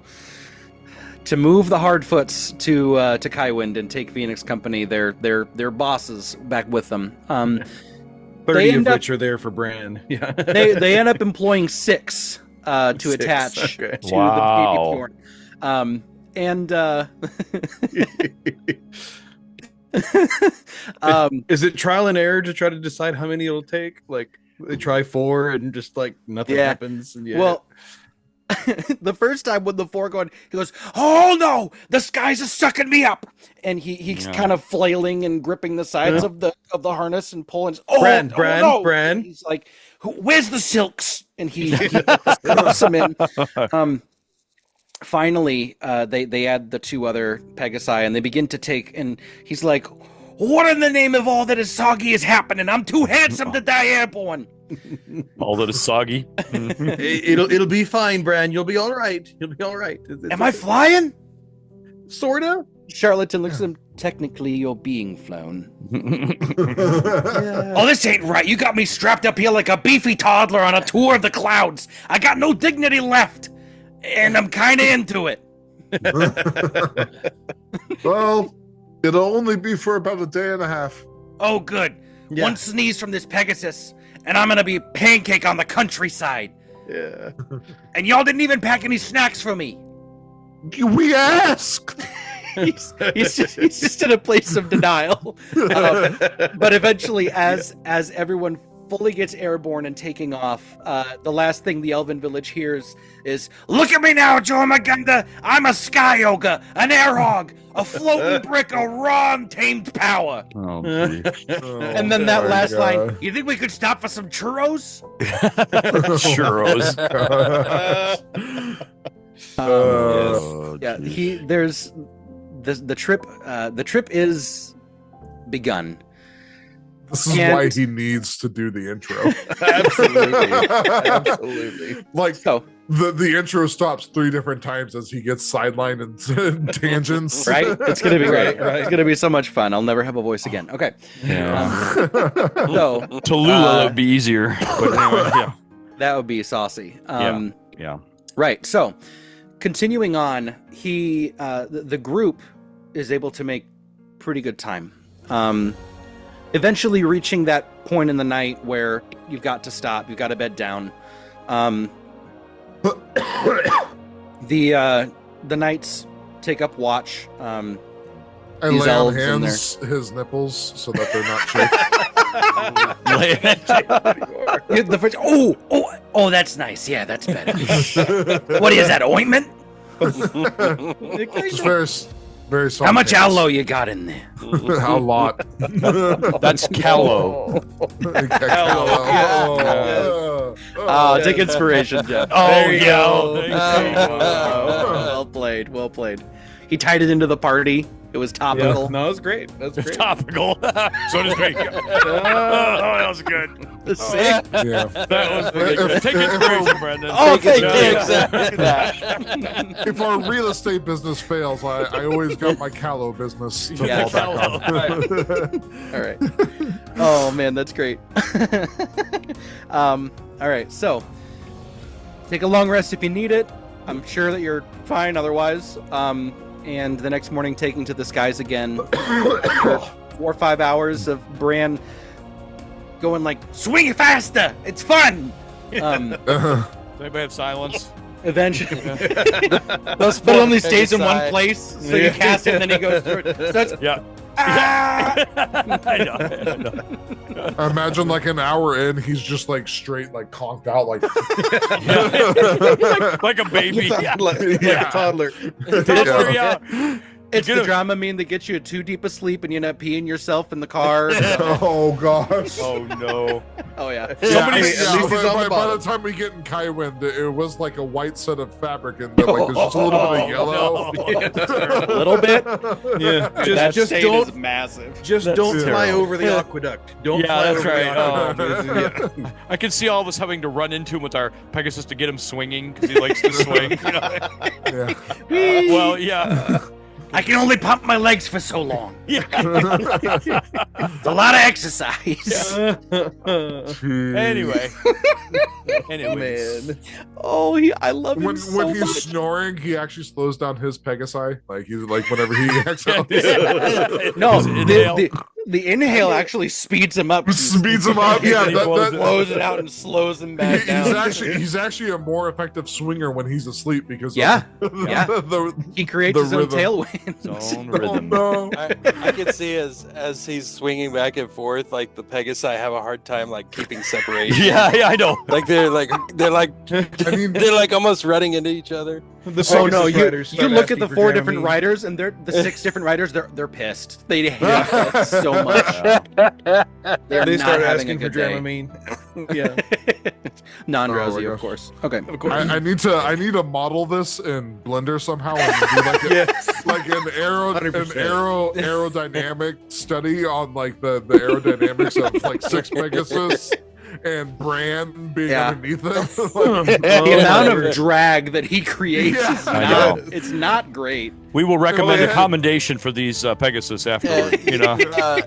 move the Hardfoots to Kywind and take Phoenix Company, their bosses, back with them. 30 of end up- which are there for Bran. Yeah. they end up employing 6 to 6, attach okay. to Wow. the baby Bjorn. Is it trial and error to try to decide how many it'll take? Like they try 4 and just like nothing Yeah. happens. And Well, the first time when the 4 going, he goes, "Oh no, the skies are sucking me up," and he's Yeah. kind of flailing and gripping the sides of the harness and pulling. Oh, Bran, oh, Bran, no. Bran. He's like, "Where's the silks?" And he cuffs him in. finally, they add the 2 other Pegasi, and they begin to take. And he's like, "What in the name of all that is soggy is happening? I'm too handsome to die airborne." All that is soggy. It'll be fine, Bran. You'll be all right. You'll be all right. Am I flying? Sorta. Charlatan looks at him. Technically, you're being flown. Yeah. Oh, this ain't right. You got me strapped up here like a beefy toddler on a tour of the clouds. I got no dignity left, and I'm kind of into it. Well, it'll only be for about a day and a half. Oh, good. Yeah. One sneeze from this Pegasus, and I'm gonna be a pancake on the countryside. Yeah. And y'all didn't even pack any snacks for me. We asked. He's just in a place of denial. But eventually, as everyone fully gets airborne and taking off, the last thing the Elven village hears is, "Look at me now, Jormungandr! I'm a sky ogre, an air hog, a floating brick of raw and tamed power." Oh, gee. And then that last line, "You think we could stop for some churros?" Churros. Oh, Yeah, geez. there's the trip. The trip is begun. This is And- why he needs to do the intro. Absolutely. Like So, the intro stops 3 different times as he gets sidelined and tangents. right? It's gonna be great. Right. It's gonna be so much fun. I'll never have a voice again. Okay. Yeah. So Tallulah would be easier. But anyway, yeah. that would be saucy. Yeah. Right. So, continuing on, the group is able to make pretty good time. Eventually reaching that point in the night where you've got to stop, you've got to bed down. The knights take up watch. I These lay on elves in his nipples so that they're not shaking. The first, oh, that's nice. Yeah, that's better. What is that, ointment? It's very soft. How much hands. aloe you got in there? A lot. That's callow. Take inspiration, Jeff. Oh, There you yeah. go. Thank you. Well played. Well played. He tied it into the party. It was topical. Yeah. No, it's great. That's It's great. topical. So to speak. Oh, that was good. Sick. Yeah. That was really good. Take inspiration, Brendan. Oh, thank Yeah. you. Exactly that. If our real estate business fails, I always got my callow business to Yeah, fall back on. All right. Oh man, that's great. All right. So take a long rest if you need it. I'm sure that you're fine otherwise. And the next morning, taking to the skies again. After 4 or 5 hours of Bran going like, "Swing faster! It's fun." Does anybody have silence? Eventually, Those but it only poor stays in one Pegasi. place. So you cast it, and then he goes through it. So it's, Yeah. ah! I know. Imagine like an hour in, he's just like straight, like conked out, like Like a baby. Like a toddler. Toddler, yeah. It's Get the him. Dramamine that gets you too deep a sleep and you end up peeing yourself in the car. oh gosh. Oh, no. Oh yeah. Somebody- at least he's on the by bottom. the time we get in Kywind, it was like a white set of fabric, and then, like there's just a little bit of yellow. A little bit. Yeah. That Just stain don't is massive. don't Yeah. fly over the aqueduct. Don't Yeah, fly that's over right. the aqueduct. Yeah. I can see all of us having to run into him with our Pegasus to get him swinging because he likes to swing. You know? Yeah. Well, yeah. I can only pump my legs for so long. Yeah. It's a lot of exercise. Anyway. Anyways. Man. Oh, I love him When so he's much. snoring, he actually slows down his Pegasi. Like he's like whenever he exhales, No, His inhale. the inhale actually speeds him up. speeds him up. Yeah, He that, Blows it out and slows him back down. he's actually a more effective swinger when he's asleep because Yeah, of yeah. He creates the his own rhythm. tailwind. His own Oh, rhythm. no. I can see as he's swinging back and forth, like the Pegasi have a hard time like keeping separation. Yeah, I know. Like they're like I mean, they're like almost running into each other. The Oh no! Pegasus riders You start look at asking the for 4 different Dramamine. riders, and they're the 6 different riders. They're pissed. They hate it so much. They're They not start having a asking for good day. Dramamine. Yeah. Non-drowsy, Oh my of course. Okay. Of course. I need to model this in Blender somehow and do like Yes. like an 100%. aerodynamic study on like the aerodynamics of like 6 Pegasus and Bran being Yeah. underneath them. The amount of drag that he creates Yeah. is I not, know. it's not great. We will recommend Well, a commendation for these Pegasus afterward. You know,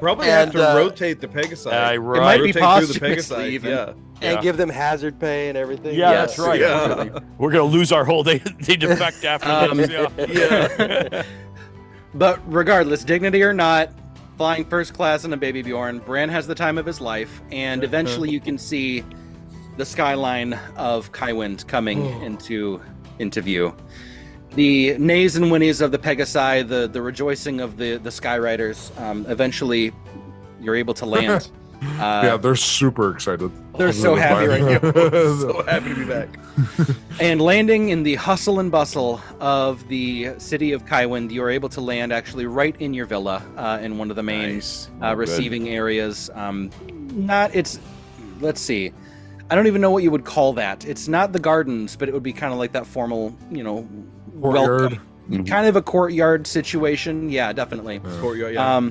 Probably and, have to rotate the Pegasi. I It right. might be Rotate through the posthumously Pegasi, even. yeah. and Yeah. give them hazard pay and everything. Yeah, Yes. that's right. Yeah. We're gonna lose our whole. They defect after this. Yeah. But regardless, dignity or not, flying first class in a Baby Bjorn, Bran has the time of his life, and eventually you can see the skyline of Kywind coming into view. The neighs and whinnies of the Pegasi, the rejoicing of the Skyriders. Eventually, you're able to land. Yeah, they're super excited. They're so happy right now. So happy to be back. And landing in the hustle and bustle of the city of Kywind, you are able to land actually right in your villa in one of the main Nice. receiving areas. Let's see. I don't even know what you would call that. It's not the gardens, but it would be kind of like that formal, Courtyard. welcome. Kind of a courtyard situation. Yeah, definitely. Courtyard, yeah.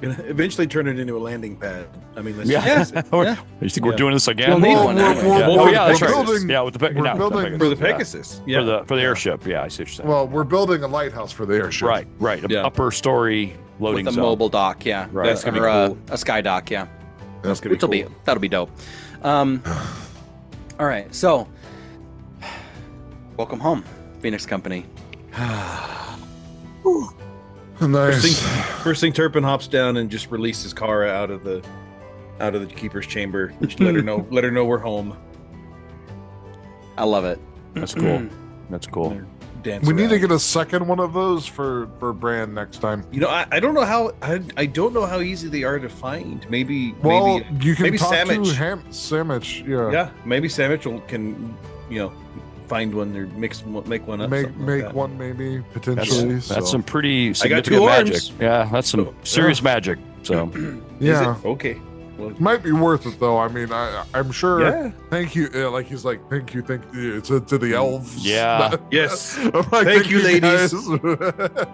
Gonna eventually turn it into a landing pad. I mean, let's Yeah. just face it. You Yeah. think we're doing this again? You'll need Well, one we're- anyway. we're- Yeah. we're- Oh yeah, that's we're right. building- Yeah, with the we're building- For the yeah. Pegasus. For the airship. Yeah, I see what you're saying. Well, we're building a lighthouse for the airship. Right. Yeah. Upper story loading With a zone. mobile dock, yeah. Right. That's gonna be Or cool. a sky dock, yeah. That's gonna be cool. That'll be dope. All right, so welcome home, Phoenix Company. Nice. First thing, Turpin hops down and just releases Kara out of the keeper's chamber. Just let her know we're home. I love it. That's cool. That's cool. Dance We need to around. get a second one of those for Bran next time. You know, I don't know how I don't know how easy they are to find. Maybe Well, you can maybe talk Sandwich. to Sandwich. Yeah. yeah, maybe Sandwich can find one or make one up. Make something like that. one maybe potentially. That's some pretty I got significant two magic. arms. Yeah, that's some So, serious magic. So Yeah. Is it? Okay. Well, Might be worth it though. I mean, I'm sure. yeah. Thank you. Like he's like, thank you to the elves. Yeah. Yes. I'm like, Thank you, ladies." guys."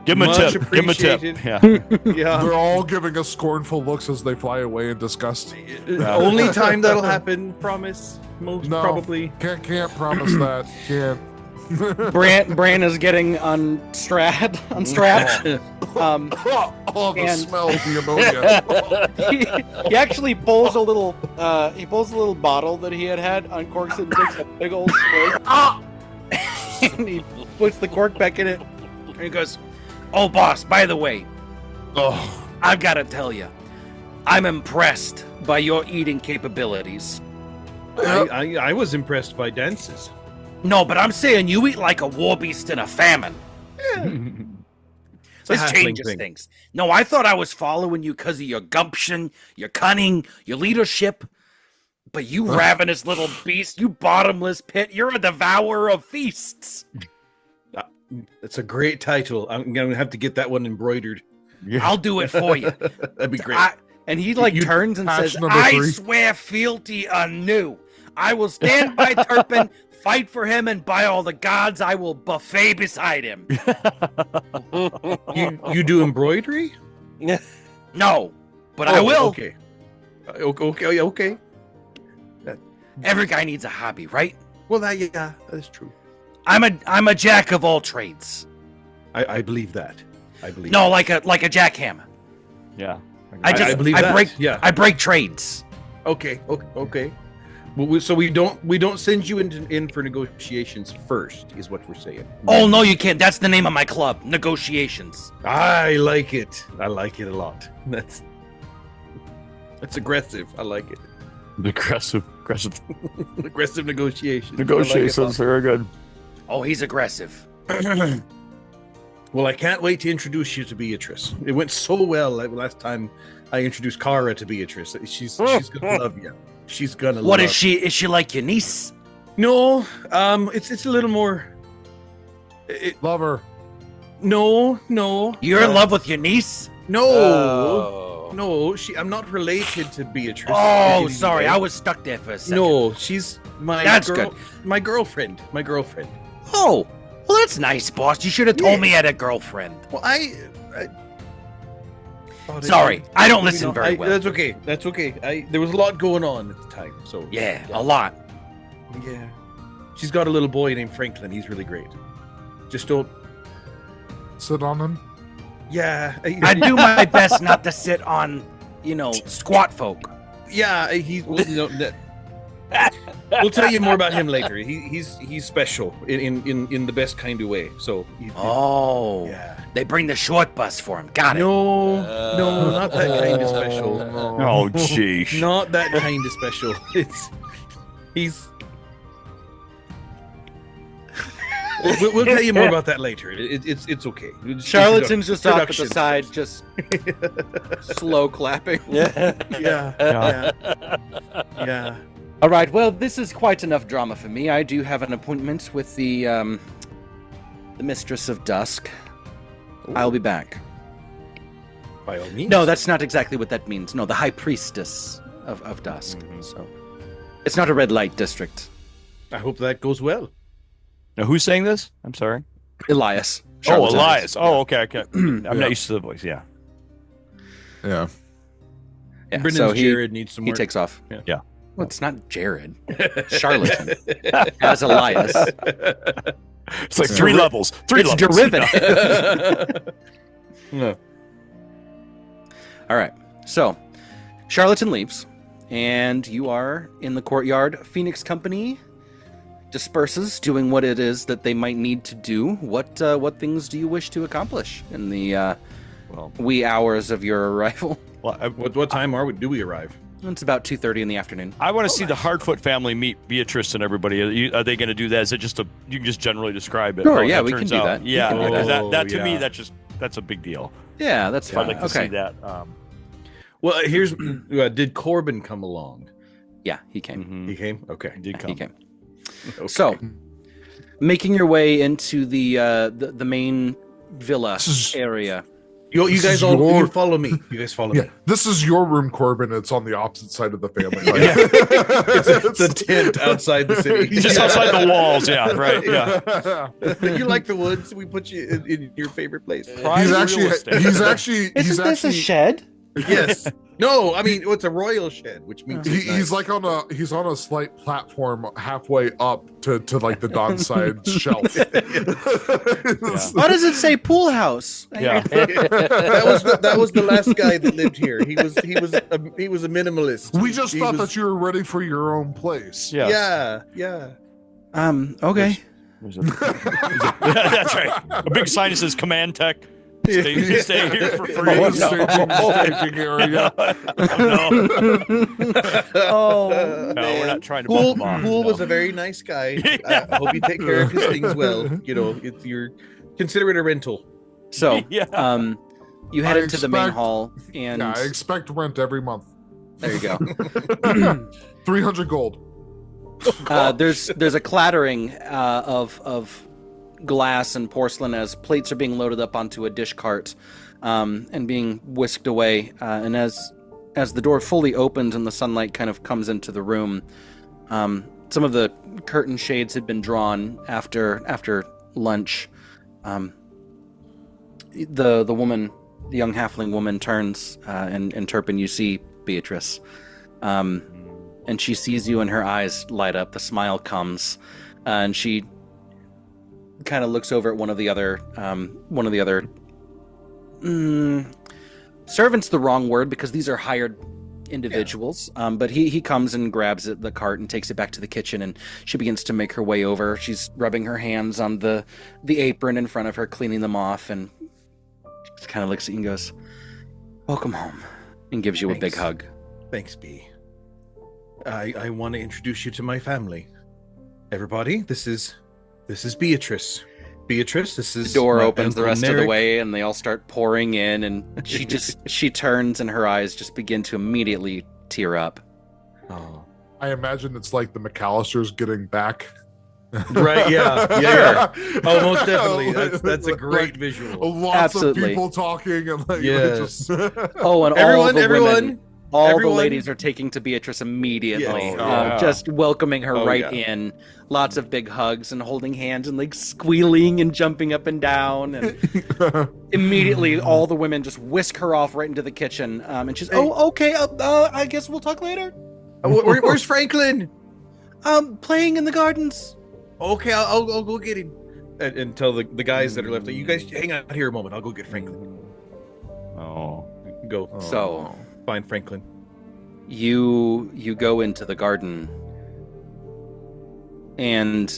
give him a Much tip. Give him a tip. appreciated. Yeah. Yeah. They're all giving us scornful looks as they fly away in disgust. Only time that'll happen. Promise. Most No. probably. Can't promise that. Can't. Bran is getting unstrapped. Oh, the And- smell of the ammonia. He actually pulls a little bottle that he had, uncorks it, and takes a big old swig. And he puts the cork back in it, and he goes, "Oh, boss, by the way, Oh, I've got to tell you, I'm impressed by your eating capabilities. I was impressed by dances. No, but I'm saying you eat like a war beast in a famine. It's a This halfling changes thing. things. No, I thought I was following you because of your gumption, your cunning, your leadership. But you ravenous little beast, you bottomless pit, you're a devourer of feasts. It's a great title. I'm gonna have to get that one embroidered. I'll do it for you. That'd be great. And he like You- turns and patch says, number I 3. swear fealty anew. I will stand by Turpin, fight for him, and by all the gods, I will buffet beside him. You do embroidery? No, but I will. Okay. Okay. Every guy needs a hobby, right? Well, that is true. I'm a jack of all trades. I believe that. I believe. No, like a jackhammer. Yeah. I believe that. break Yeah. I break trades. Okay. Well, so we don't send you in for negotiations first, is what we're saying. Oh no, you can't. That's the name of my club. Negotiations. I like it. I like it a lot. That's aggressive. I like it. Aggressive Aggressive negotiations. negotiations. I like it. Very good. Oh, he's aggressive. Well, I can't wait to introduce you to Beatrice. It went so well last time I introduced Kara to Beatrice. She's gonna love you. She's gonna. What love is she? Is she like your niece? No, it's a little more. lover. No, You're in love with your niece? no. Oh. No, I'm not related to Beatrice. Oh, sorry, I was stuck there for a second. No, she's my That's good. My girlfriend. My girlfriend. Oh, well, that's nice, boss. You should have told me you had a girlfriend. Well, I Sorry, I don't listen very well. That's okay. That's okay. There was a lot going on at the time, so Yeah, a lot. yeah. She's got a little boy named Franklin. He's really great. Just don't. Sit on him. Yeah. I do my best not to sit on, squat folk. Yeah. We'll tell you more about him later. He's special in the best kind of way. So. Yeah. They bring the short bus for him. Got it. No, not that kind of special. Oh, jeez. Not that kind of special. He's. We'll tell you more about that later. It's okay. Charlatans just off at the Production. side, just slow clapping. Yeah. All right. Well, this is quite enough drama for me. I do have an appointment with the Mistress of Dusk. I'll be back. By all means. No, that's not exactly what that means. No, the High Priestess of Dusk. So it's not a red light district. I hope that goes well. Now, who's saying this? I'm sorry. Elias. Oh, Charlatan. Elias. Oh, okay. I'm not used to the voice. Yeah. Yeah. Yeah, Brennan's so Jared needs some he work. takes off. Yeah. Well, it's not Jared. Charlatan. As Elias. It's like three levels. It's derivative. No. All right. So, Charlatan leaves, and you are in the courtyard. Phoenix Company disperses, doing what it is that they might need to do. What things do you wish to accomplish in the wee hours of your arrival? Well, What time do we arrive? It's about 2:30 in the afternoon. I want to see the Hardfoot family meet Beatrice and everybody. Are they going to do that? Is it just you can just generally describe it? Sure, how yeah, that we can turns do out? that. We Yeah, can do because that to yeah. me that's a big deal. Yeah, that's I'd fine. like to see that. Well, here's did Corbin come along? Yeah, he came. He came. Okay. He did come. He came. Okay. So, making your way into the main villa This is- area. You This guys is all your- you follow me. You guys follow Yeah, me. this is your room, Corbin. It's on the opposite side of the family. It's a tent outside the city. Just outside the walls. Yeah, right. Yeah. You like the woods? We put you in your favorite place. Prime He's real actually, estate. he's actually, he's Isn't this a actually, shed? Yes. No, I mean it's a royal shed, which means it's he's nice. like he's on a slight platform halfway up to like the downside shelf. Why does it say pool house? Yeah. that was the last guy that lived here. He was a minimalist. We just He thought was- that you were ready for your own place. Yes. Yeah. Okay. That's right. A big sign that says Command Tech. Stay here for free. Oh, staging area. Oh, No, we're not trying to Pool, bump them off, Pool no. was a very nice guy. I hope you take care of his things well. You know, consider it a rental. So, Yeah. you head I into the main expect- hall, and Yeah, I expect rent every month. there you go. 300 gold. There's a clattering of glass and porcelain as plates are being loaded up onto a dish cart and being whisked away. And as the door fully opens and the sunlight kind of comes into the room, some of the curtain shades had been drawn after lunch. The woman, the young halfling woman, turns and Turpin, you see Beatrice. And she sees you and her eyes light up. The smile comes, and she kind of looks over at one of the other servants. The wrong word, because these are hired individuals. But he comes and grabs the cart and takes it back to the kitchen, and she begins to make her way over. She's rubbing her hands on the apron in front of her, cleaning them off, and she just kind of looks at you and goes, "Welcome home," and gives you a big Thanks. hug. Thanks, B. I want to introduce you to my family. Everybody, this is Beatrice. Beatrice, this is The door my opens the Uncle rest of the Narek. way, and they all start pouring in, and she turns, and her eyes just begin to immediately tear up. Oh. I imagine it's like the McAllisters getting back Right? Yeah. Oh, most definitely. That's a great visual. Lots Absolutely. of people talking and like Yes. just Oh, and Everyone, all the everyone, women, all everyone. the ladies are taking to Beatrice immediately, Yes. Yeah. just welcoming her Oh, right yeah. in. Lots of big hugs and holding hands and like squealing and jumping up and down. And immediately, all the women just whisk her off right into the kitchen. And she's, oh, okay. I guess we'll talk later. Where's Franklin? Playing in the gardens. Okay, I'll go get him. And tell the guys that are left, you guys hang out here a moment. I'll go get Franklin. Oh. Go So find Franklin. you go into the garden, and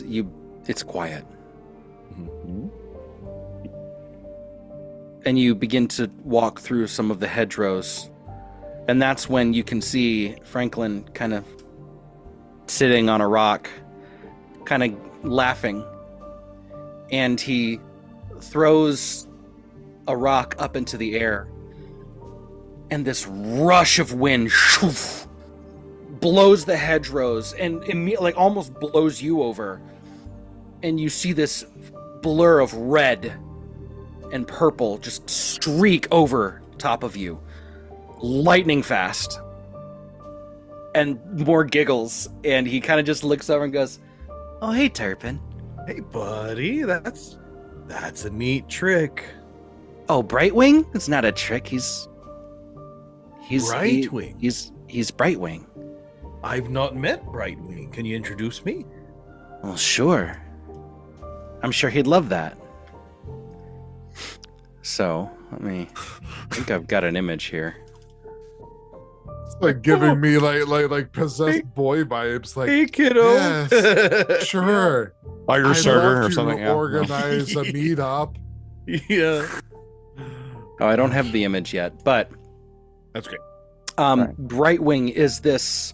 it's quiet. And you begin to walk through some of the hedgerows, and that's when you can see Franklin kind of sitting on a rock, kind of laughing, and he throws a rock up into the air, and this rush of wind blows the hedgerows and like almost blows you over, and you see this blur of red and purple just streak over top of you, lightning fast, and more giggles, and he kind of just looks over and goes, "Oh, hey, Turpin." Hey, buddy, that's a neat trick. "Oh, Brightwing? It's not a trick. He's Brightwing. He's Brightwing." I've not met Brightwing. Can you introduce me? "Well, sure. I'm sure he'd love that." So, I think I've got an image here. it's like giving me like possessed boy vibes. Like, Hey, kiddo. yes, sure. Fire I'd starter love or to something. Yeah. organize a meetup. Yeah. Oh, I don't have the image yet, but That's great. Brightwing is this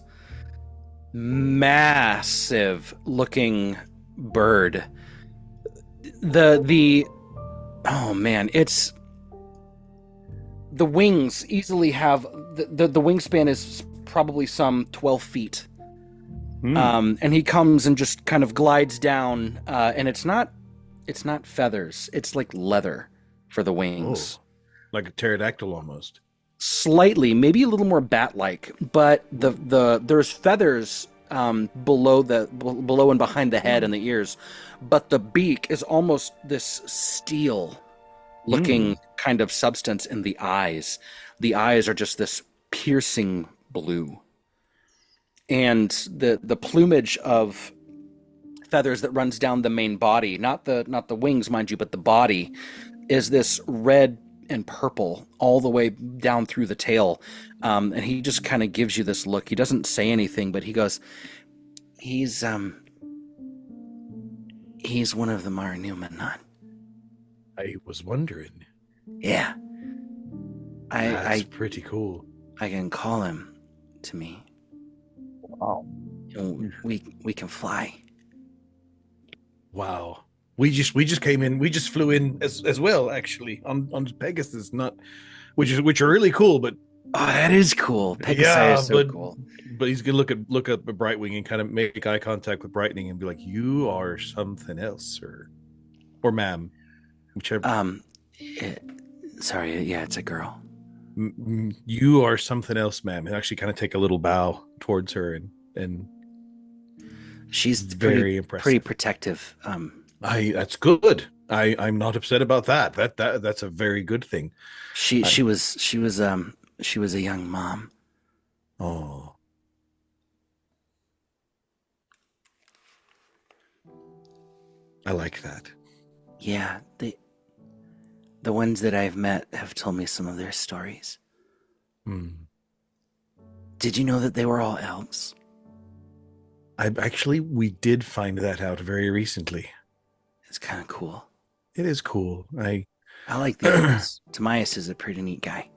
massive looking bird. Oh man, it's the wings easily have the wingspan is probably some 12 feet. And he comes and just kind of glides down, and it's not feathers, it's like leather for the wings. Oh, like a pterodactyl almost. Slightly, maybe a little more bat-like, but there's feathers below and behind the head and the ears, but the beak is almost this steel-looking kind of substance in the eyes. The eyes are just this piercing blue, and the plumage of feathers that runs down the main body, not the wings, mind you, but the body, is this red and purple all the way down through the tail. And he just kind of gives you this look. He doesn't say anything, but he goes, he's one of the Marnumanon. I was wondering. Yeah. That's pretty cool. I can call him to me. Wow. We can fly. Wow. We just came in. We just flew in as well, actually, on Pegasus. Which are really cool, but Oh, that is cool. Pegasus is so but cool. but he's gonna look at Brightwing and kind of make eye contact with Brightwing and be like, "You are something else, sir, or ma'am, whichever." Sorry, yeah, it's a girl. You are something else, ma'am. And actually, kind of take a little bow towards her and She's very pretty, impressive. pretty protective. That's good. I'm not upset about that. That's a very good thing. She was a young mom. Oh. I like that. Yeah, the ones that I've met have told me some of their stories. Did you know that they were all elves? We did find that out very recently. It's kind of cool. It is cool. I like the elves. Timaeus is a pretty neat guy.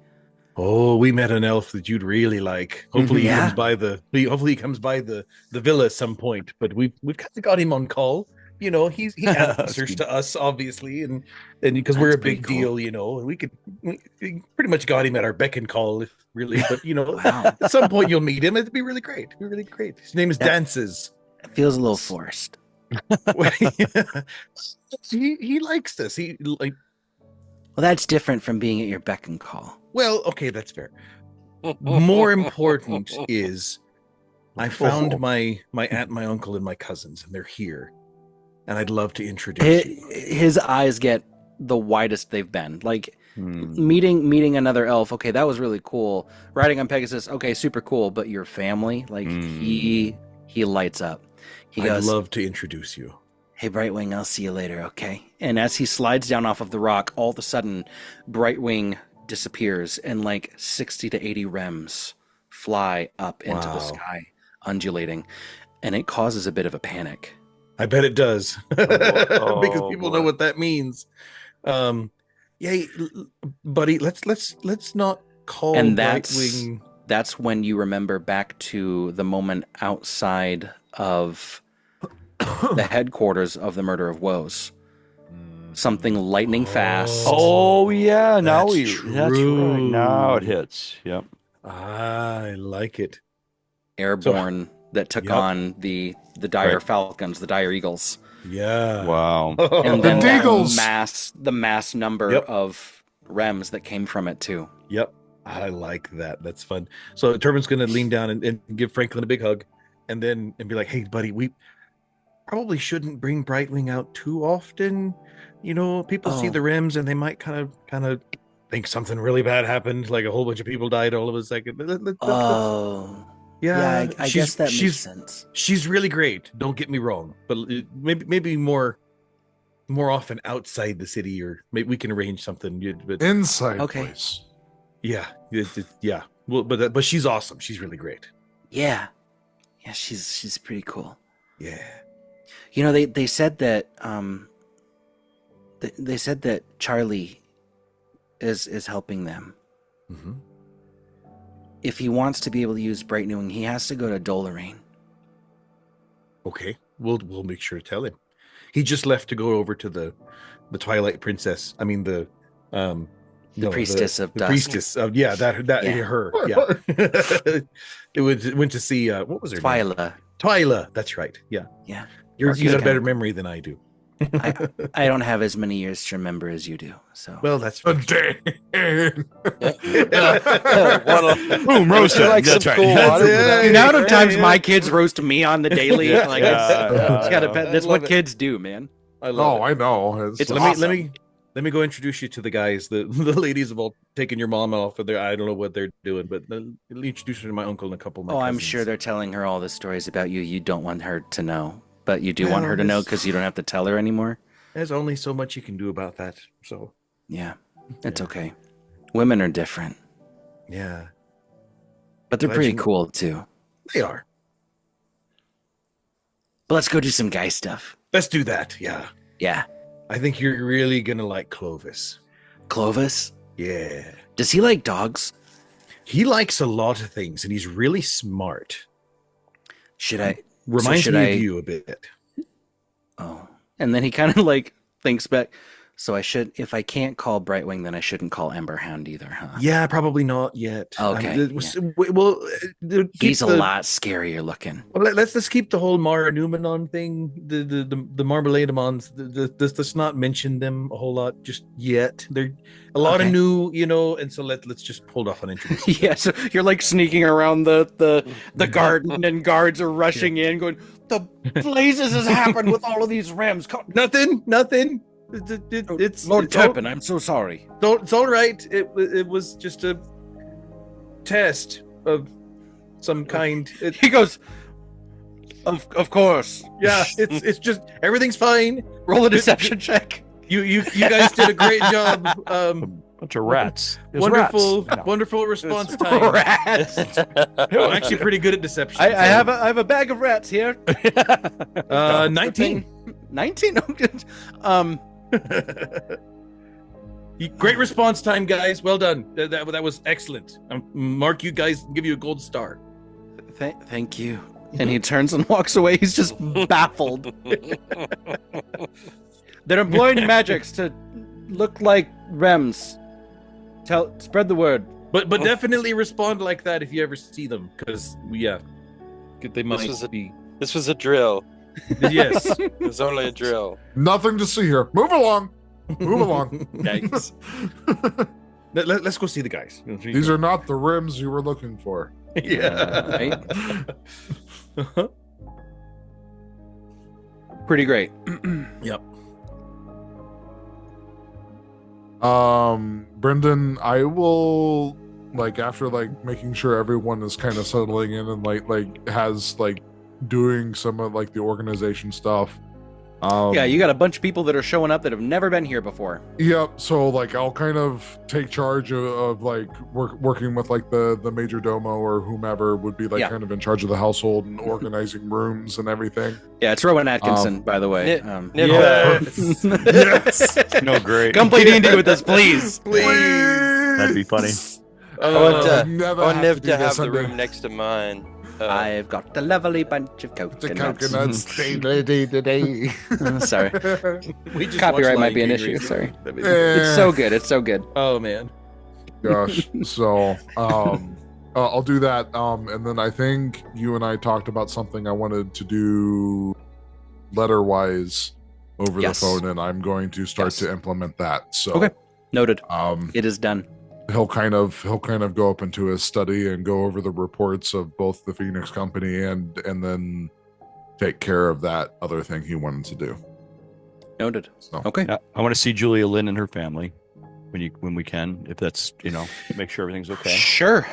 Oh, we met an elf that you'd really like. Hopefully Yeah. he comes by the villa at some point. But we've kind of got him on call. You know, he answers to us, obviously, and because we're a That's pretty big cool. deal, you know, and we pretty much got him at our beck and call, really. But you know, Wow. at some point you'll meet him. It'd be really great. His name is That- Dances. It feels a little forced. he likes this. He like. Well, that's different from being at your beck and call. Well, okay, that's fair. More important is I found my aunt, and my uncle, and my cousins, and they're here, and I'd love to introduce you. His eyes get the widest they've been. Like meeting another elf. Okay, that was really cool. Riding on Pegasus. Okay, super cool. But your family, like he lights up. He goes, I'd love to introduce you. Hey, Brightwing, I'll see you later. Okay. And as he slides down off of the rock, all of a sudden, Brightwing disappears, and like 60 to 80 rems fly up into the sky, undulating, and it causes a bit of a panic. I bet it does, because people know what that means. Yeah, buddy, let's not call And Brightwing. that's when you remember back to the moment outside of the headquarters of the Murder of Woes. Something lightning fast. Oh yeah, That's that's right. Now it hits. Yep. I like it. Airborne that took on the dire falcons, the dire eagles. Yeah. Wow. And then Deagles. the mass number of rems that came from it too. Yep. I like that. That's fun. So Turbin's going to lean down and give Franklin a big hug, and be like, "Hey, buddy, we probably shouldn't bring Brightwing out too often. You know, people see the rims and they might kind of think something really bad happened, like a whole bunch of people died all of a second." Yeah, I guess that makes sense. She's really great. Don't get me wrong, but maybe more often outside the city, or maybe we can arrange something. But Inside Okay. place. yeah, yeah. Well, but she's awesome. She's really great. Yeah, she's pretty cool. Yeah. You know, they said that they said that Charlie is helping them. Mm-hmm. If he wants to be able to use Brightwing, he has to go to Dolarain. Okay, we'll make sure to tell him. He just left to go over to the Twilight Princess. I mean the Priestess of the Dusk. Priestess of her. Yeah. It went to see what was her name? Twyla. That's right. Yeah. Yeah. You She's got a better kinda- memory than I do. I don't have as many years to remember as you do. So Well, that's A day. Boom, roasted. Like That's some right. cool water. it. the amount of times Yeah. my kids roast me on the daily, like it's gotta be, that's I what love it. kids do, man. I love Oh, it. I know. It's let awesome. me go introduce you to the guys. The ladies have all taken your mom off, and I don't know what they're doing, but let me introduce you to my uncle and a couple of my I'm cousins. sure they're telling her all the stories about you. You don't want her to know, but you do Well, want her to know this- because you don't have to tell her anymore. There's only so much you can do about that. So Yeah, it's okay. Women are different, yeah, but they're pretty Legend. cool too. they are. But let's go do some guy stuff. Let's do that. Yeah, Yeah, I think you're really gonna like Clovis. Clovis. Yeah, Does he like dogs? he likes a lot of things, and he's really smart. Should I? Reminds should me I- of you a bit. Oh, and then he kind of like thinks back. So I should, if I can't call Brightwing, then I shouldn't call Emberhound either, huh? Yeah, probably not yet. Okay, Well, keep He's a the- lot scarier looking. Well, let's keep the whole Mara Numenon thing, the Marmalademons. Let's not mention them a whole lot just yet. They're a lot of Okay. new, and so let's just hold off on introducing. them. Yeah, so you're like sneaking around the garden, and guards are rushing in, going, "The blazes has happened with all of these rams." Nothing. It's Lord it's all- Turpin, I'm so sorry. It's all right. It was just a test of some kind. He goes, "Of course." Yeah, it's just everything's fine. Roll a deception check. You guys did a great job. Bunch of rats. There's Wonderful, rats. wonderful response time. Rats. I'm actually pretty good at deception. I have a bag of rats here. 19. 19. Great response time, guys. Well done. That was excellent. Mark, you guys, give you a gold star. Thank you. And he turns and walks away. He's just baffled. They're employing magics to look like rems. Spread the word. But definitely respond like that if you ever see them, because they might was a- be. This was a drill. Yes. It's only a drill. Nothing to see here. Move along. Move along. Yikes. Let's go see the guys. These are not the rims you were looking for. Yeah. Right? Pretty great. Yep. Brendan, I will after making sure everyone is kind of settling in and has doing some of the organization stuff. Yeah, you got a bunch of people that are showing up that have never been here before. Yep. So I'll kind of take charge of working with the major domo or whomever would be Yeah. kind of in charge of the household and organizing rooms and everything. Yeah, it's Rowan Atkinson, by the way. Yes. Yes. No, great. Come play D&D with us, please. That'd be funny. I want never Nev to have the room next to mine. I've got a lovely bunch of coconuts. Today. Sorry. We just Copyright watched might be an Lion King issue, recently. sorry. That'd be- It's so good. It's so good. Oh man. Gosh. So I'll do that. And then I think you and I talked about something I wanted to do letter-wise over Yes. the phone, and I'm going to start Yes. to implement that. So Okay. Noted. um It is done. he'll kind of go up into his study and go over the reports of both the Phoenix Company and then take care of that other thing he wanted to do. Noted. So Okay. Yeah, I want to see Julia Lynn and her family when we can, if that's make sure everything's okay. Sure.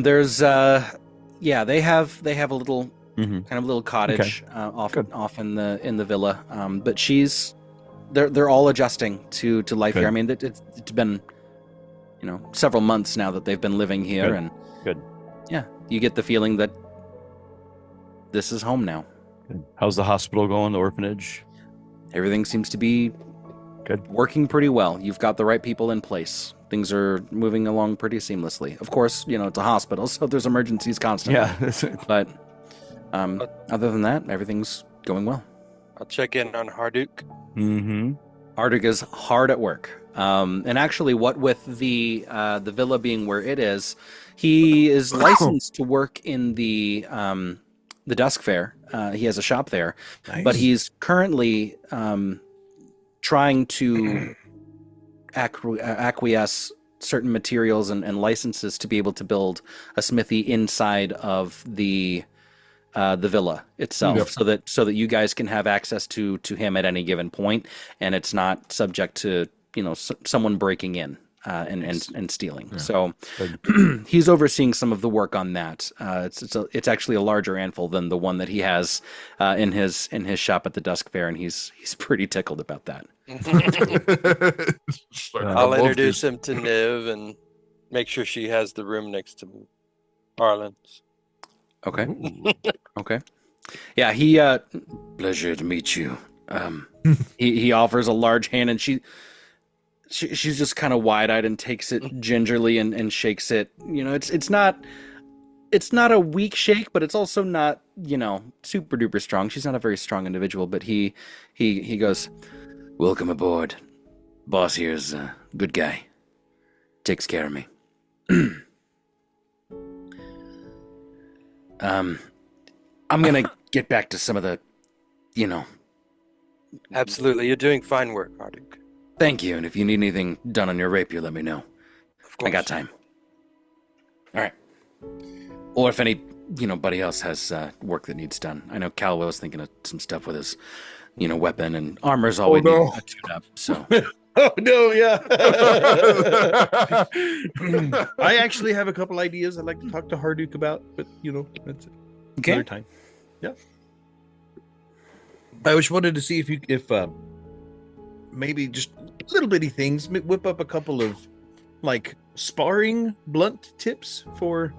There's they have a little Mhm. kind of little cottage off Good. in the villa. But they're all adjusting to life Good. here. I mean, it's been several months now that they've been living here, Good. and Good. yeah, you get the feeling that this is home now. Good. How's the hospital going? The orphanage? Everything seems to be Good. working pretty well. You've got the right people in place. Things are moving along pretty seamlessly. Of course, it's a hospital, so there's emergencies constantly. Yeah. But other than that, everything's going well. I'll check in on Harduk. Mm-hmm. Arctic is hard at work. And actually, what with the villa being where it is, he is licensed to work in the Dusk Fair. He has a shop there, but he's currently trying to acquiesce certain materials and licenses to be able to build a smithy inside of the villa itself, Yep. so that you guys can have access to him at any given point, and it's not subject to someone breaking in and stealing. Yeah. So he's overseeing some of the work on that. It's actually a larger handful than the one that he has in his shop at the Dusk Fair, and he's pretty tickled about that. I'll introduce him to Niv and make sure she has the room next to Arlen's. Okay. Okay. Yeah, he pleasure to meet you. He offers a large hand, and she's just kind of wide-eyed and takes it gingerly and shakes it. It's not a weak shake, but it's also not, super duper strong. She's not a very strong individual, but he goes, "Welcome aboard. Boss here's a good guy. Takes care of me." I'm gonna get back to some of the, Absolutely. You're doing fine work, Harduk. Thank you, and if you need anything done on your rapier, let me know. Of course. I got time. All right. Or if anybody else has work that needs done. I know Cal was thinking of some stuff with his, weapon and armor's all we no. need to tune up. So Oh no, yeah. I actually have a couple ideas I'd like to talk to Harduk about, but that's another time. Yeah. I just wanted to see if maybe just little bitty things, whip up a couple of sparring blunt tips for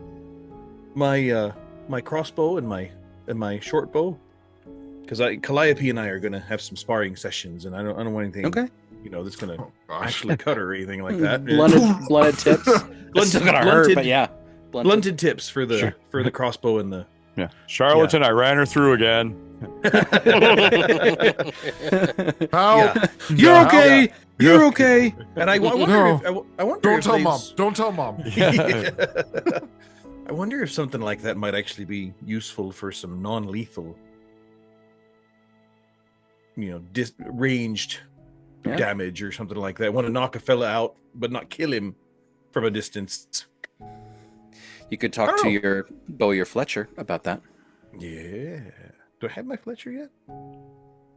my my crossbow and my short bow, because Calliope and I are gonna have some sparring sessions, and I don't want anything that's gonna actually cut or anything like that. blunted tips. It's still gonna hurt, but yeah. Blunted tips for the crossbow and the Yeah. Charlatan, I ran her through again. How? Yeah. You're okay. You're okay. And I wonder No. I wonder Don't if tell they've- mom. Don't tell mom. I wonder if something like that might actually be useful for some non-lethal ranged damage or something like that. I want to knock a fella out, but not kill him from a distance. You could talk to your Bowyer Fletcher about that. Yeah. Do I have my Fletcher yet?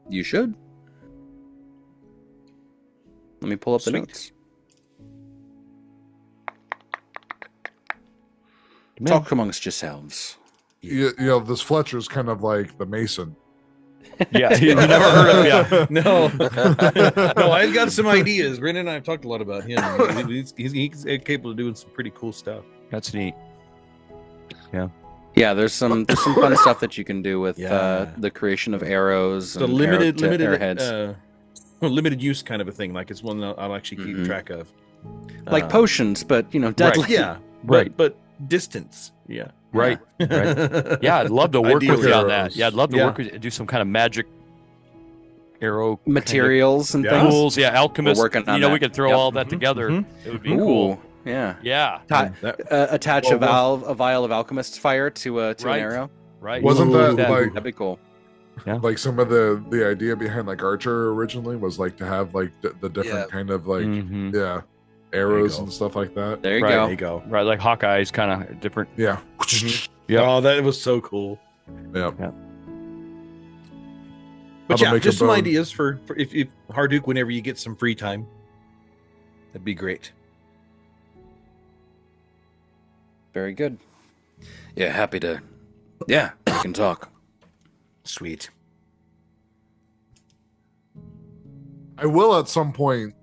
You should. Let me pull up the notes. Talk amongst yourselves. This Fletcher's kind of like the Mason. Yeah, you never heard of No, I've got some ideas. Brendan and I have talked a lot about him. He's capable of doing some pretty cool stuff. That's neat. Yeah, there's some fun stuff that you can do with the creation of arrows. The and limited use kind of a thing. Like it's one that I'll actually keep track of. Like potions, but deadly. Right, yeah, but distance. Yeah. Right. Yeah, I'd love to work with you on that. Yeah, I'd love to work with you, do some kind of magic arrow materials and things. Tools. Yeah, alchemists. We're working on that. We could throw all that together. It would be cool. Yeah. Yeah. Attach a vial of alchemist's fire to an arrow. Right. Wasn't that like that'd be cool? Yeah. Like some of the idea behind like Archer originally was like to have like the different kind of like arrows and stuff like that. There you go. There you go. Right, like Hawkeye's kind of different. Yeah. Yeah. Oh, that was so cool. Yeah. But just some ideas for if Hardook, whenever you get some free time, that'd be great. Very good. Yeah, happy to. Yeah, we can talk. Sweet. I will at some point.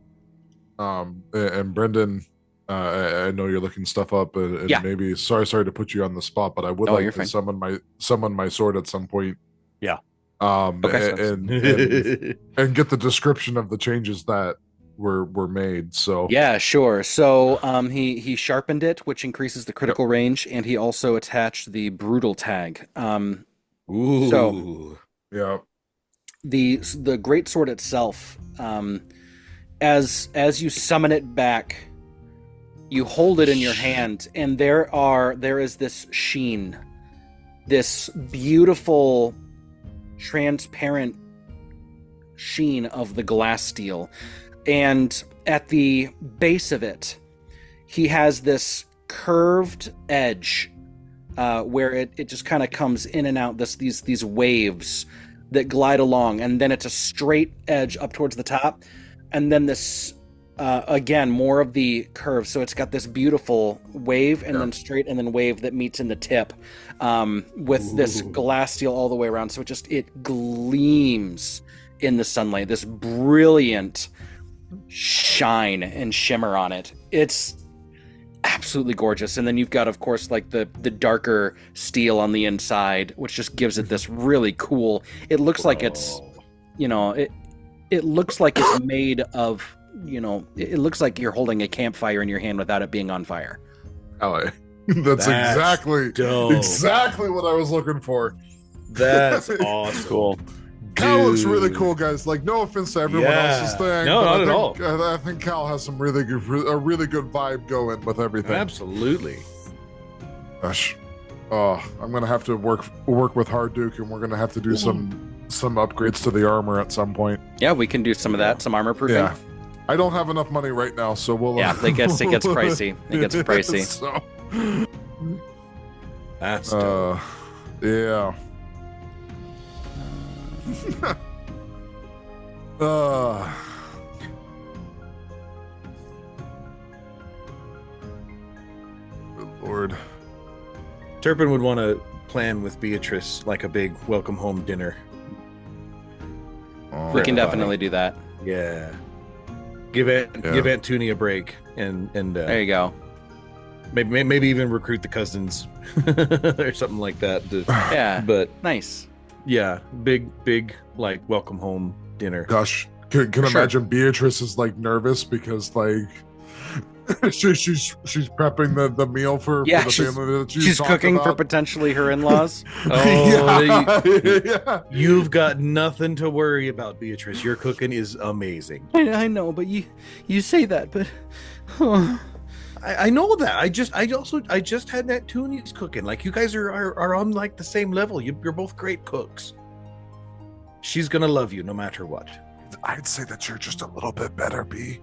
And Brendan, I know you're looking stuff up, and maybe sorry to put you on the spot, but I would like to summon my sword at some point. Yeah. Okay. And get the description of the changes that were made. So yeah, sure. So he sharpened it, which increases the critical range, and he also attached the brutal tag. Ooh. So the greatsword itself, as you summon it back, you hold it in your hand, and there is this sheen, this beautiful transparent sheen of the glass steel. And at the base of it, he has this curved edge where it just kind of comes in and out, these waves that glide along, and then it's a straight edge up towards the top, and then this again more of the curve. So it's got this beautiful wave and then straight and then wave that meets in the tip with this glass steel all the way around. So it gleams in the sunlight, this brilliant shine and shimmer on it. It's absolutely gorgeous. And then you've got, of course, like the darker steel on the inside, which just gives it this really cool, it looks like it's it looks like it's made of, it looks like you're holding a campfire in your hand without it being on fire. Oh, that's exactly what I was looking for. That's awesome. Cool. Cal looks really cool, guys. Like, no offense to everyone else's thing. No, not at all. I think Cal has some really good vibe going with everything. Absolutely. Gosh, I'm gonna have to work with Hardook, and we're gonna have to do some upgrades to the armor at some point. Yeah, we can do some of that, some armor proofing. Yeah, I don't have enough money right now, so we'll. Yeah, it gets pricey. It gets pricey. So, that's dope. Yeah. Good Lord. Turpin would want to plan with Beatrice like a big welcome home dinner. We can definitely do that. Yeah. Give Aunt Toonie a break and there you go. Maybe even recruit the cousins or something like that. Yeah. But nice. Yeah, big like welcome home dinner. Gosh, can imagine Beatrice is like nervous because like she's prepping the meal for the family that she's cooking about. For potentially her in-laws. You've got nothing to worry about, Beatrice. Your cooking is amazing. I know, but you say that, but I know that. I just had that Toonie's cooking. Like, you guys are on like the same level. You're both great cooks. she's gonna love you no matter what. I'd say that you're just a little bit better, B.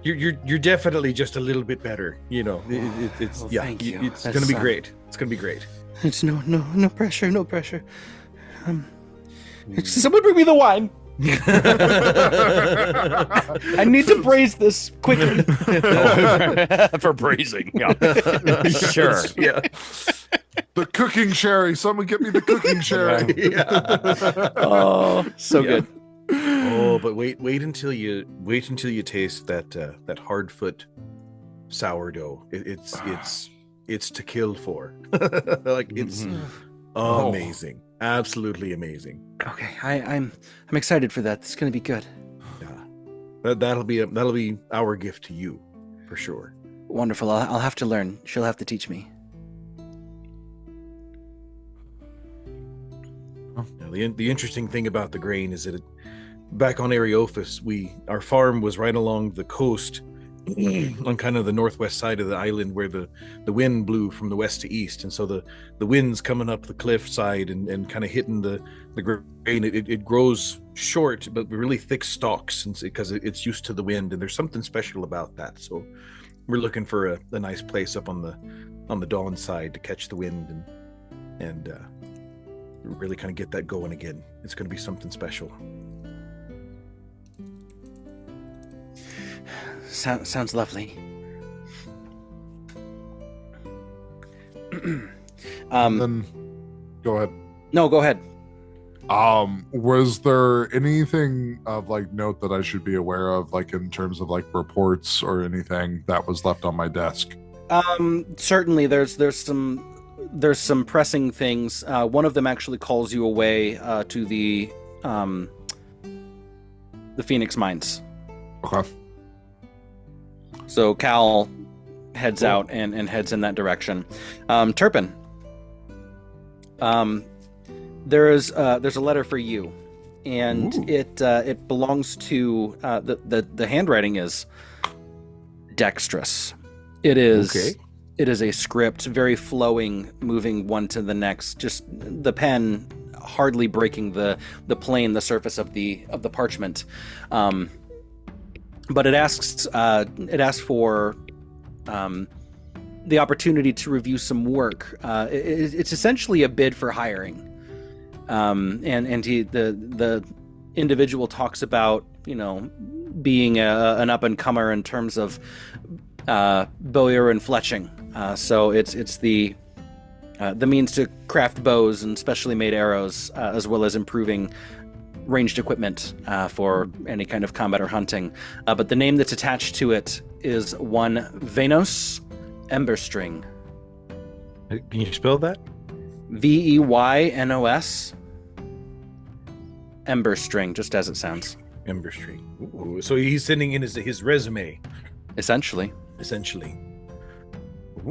You're definitely just a little bit better. It's well, yeah. thank you. It's gonna be great. It's gonna be great. It's no pressure, no pressure. Someone bring me the wine. I need to braise this quickly. For braising. Yeah. Sure. Yeah. The cooking sherry. Someone get me the cooking sherry. Yeah. Oh, so good. Oh, but wait until you taste that hardfoot sourdough. It's to kill for. Like it's amazing, absolutely amazing. Okay, I'm excited for that. It's gonna be good. Yeah, that'll be our gift to you, for sure. Wonderful. I'll have to learn. She'll have to teach me. Now, the interesting thing about the grain is that back on Areophis, our farm was right along the coast, on kind of the northwest side of the island, where the wind blew from the west to east, and so the wind's coming up the cliff side and kind of hitting the grain. It grows short but really thick stalks, because it's used to the wind, and there's something special about that. So we're looking for a nice place up on the dawn side to catch the wind and really kind of get that going again. It's going to be something special. Sounds lovely. Then go ahead. No, go ahead. Was there anything of like note that I should be aware of, like in terms of like reports or anything that was left on my desk? Certainly there's some pressing things. One of them actually calls you away to the Phoenix Mines. Okay. So Cal heads out and heads in that direction. Turpin, there's a letter for you, and it belongs to the handwriting is dexterous. It is It is a script, very flowing, moving one to the next. Just the pen hardly breaking the surface of the parchment. But it asks for the opportunity to review some work. It's essentially a bid for hiring, and the individual talks about being an up and comer in terms of bowyer and fletching. So it's the means to craft bows and specially made arrows, as well as improving ranged equipment for any kind of combat or hunting. But the name that's attached to it is one Venos Emberstring. Can you spell that? Veynos Emberstring, just as it sounds. Emberstring. Ooh, so he's sending in his resume. Essentially.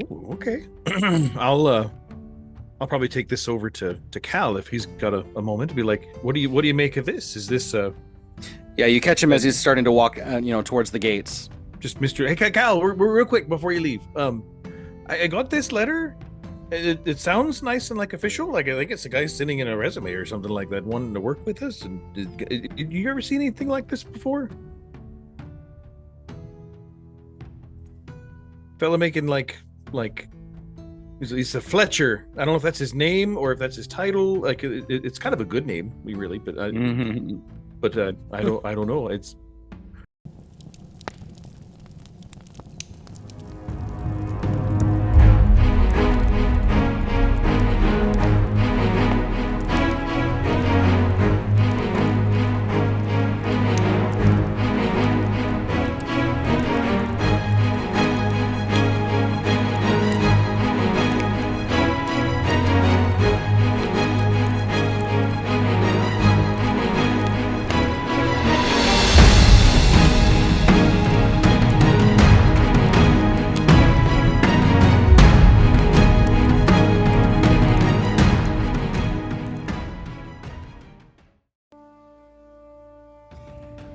Ooh, okay. I'll probably take this over to Cal if he's got a moment to be like, what do you make of this? Is this Yeah, you catch him as he's starting to walk towards the gates. Just Mr. Hey Cal, we're real quick before you leave. I got this letter. It sounds nice and like official. Like I think it's a guy sending in a resume or something like that, wanting to work with us. And did you ever see anything like this before? Fella making like he's a Fletcher. I don't know if that's his name or if that's his title. Like it's kind of a good name, but I don't know. It's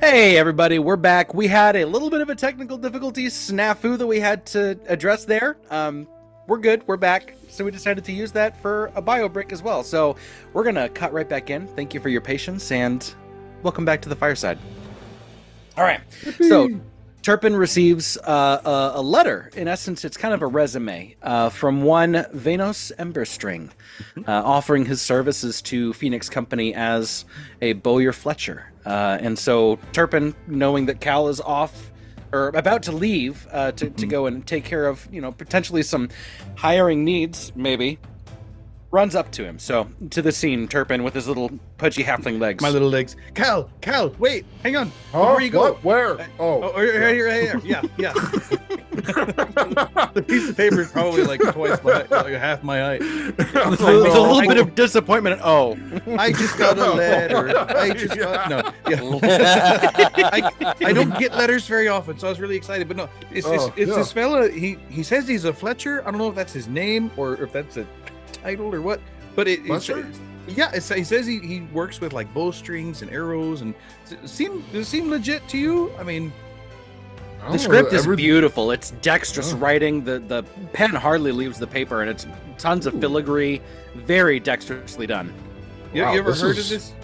Hey everybody, we're back. We had a little bit of a technical difficulty snafu that we had to address there. we're good. We're back. So we decided to use that for a bio brick as well. So we're going to cut right back in. Thank you for your patience, and welcome back to the fireside. All right. So Turpin receives a letter. In essence, it's kind of a resume from one Venos Emberstring, offering his services to Phoenix Company as a bowyer fletcher. And so Turpin, knowing that Cal is off or about to leave to go and take care of, potentially some hiring needs, maybe, runs up to him. So to the scene, Turpin with his little pudgy halfling legs. My little legs. Cal, wait, hang on. Where you go? Where? Right here. Yeah. The piece of paper is probably like twice half my height. It's a little bit of disappointment. Oh, I just got a letter. I don't get letters very often, so I was really excited. But no, it's this fella. He says he's a Fletcher. I don't know if that's his name or if that's a title or what. But he says he works with like bowstrings and arrows. And does it seem legit to you? I mean. The script is beautiful. It's dexterous writing. The pen hardly leaves the paper, and it's tons of filigree, very dexterously done. You ever heard of this? You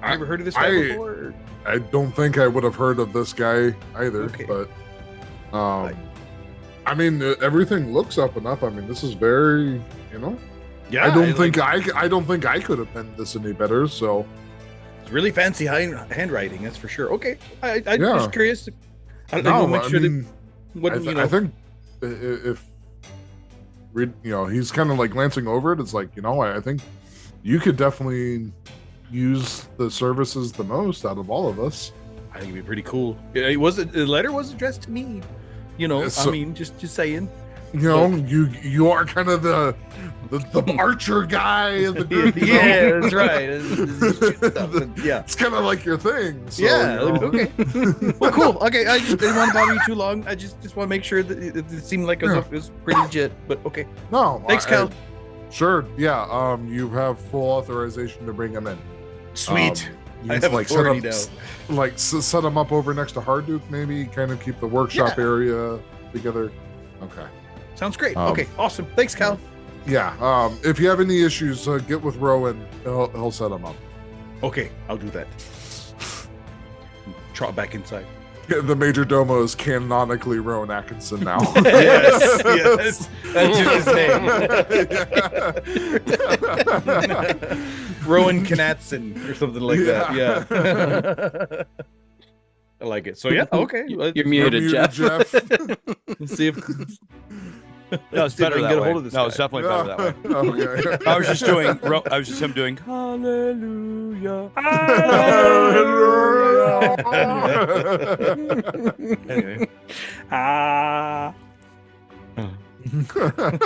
ever heard of this guy before? I don't think I would have heard of this guy either. Okay. But, I mean, everything looks up and up. I mean, this is very, Yeah. I don't think I could have penned this any better. So it's really fancy handwriting, that's for sure. Okay, I'm just curious. I think if he's kind of like glancing over it, it's like, I think you could definitely use the services the most out of all of us. I think it'd be pretty cool. The letter was addressed to me. Just saying. You are kind of the archer guy in the group. Yeah, that's right. It's kind of like your thing. So, okay. Well, cool. Okay, I just didn't want to bother you too long. I just want to make sure that it seemed like it was pretty legit. But okay. No. Thanks, Cal. Sure. Yeah. You have full authorization to bring him in. Sweet. You can set him up over next to Harduke, maybe. Kind of keep the workshop area together. Okay. Sounds great. Okay, awesome. Thanks, Cal. Yeah. If you have any issues, get with Rowan. He'll set them up. Okay, I'll do that. Trot back inside. Yeah, the major domo is canonically Rowan Atkinson now. yes. That's his name. Rowan Knatson or something like that. Yeah. I like it. So yeah, okay. You're muted, Jeff. Let's see if no, it's better that way. No, it's definitely better that way. Okay. I was just him doing hallelujah. Anyway.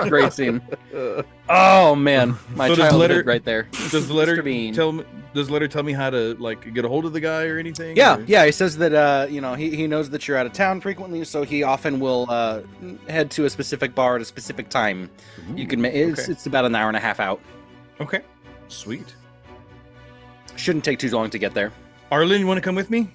Great scene. Oh man, my childhood right there. Does the letter tell me how to get a hold of the guy or anything? Yeah. He says that he knows that you're out of town frequently, so he often will head to a specific bar at a specific time. You can it's about an hour and a half out. Okay, sweet. Shouldn't take too long to get there. Arlen, you want to come with me?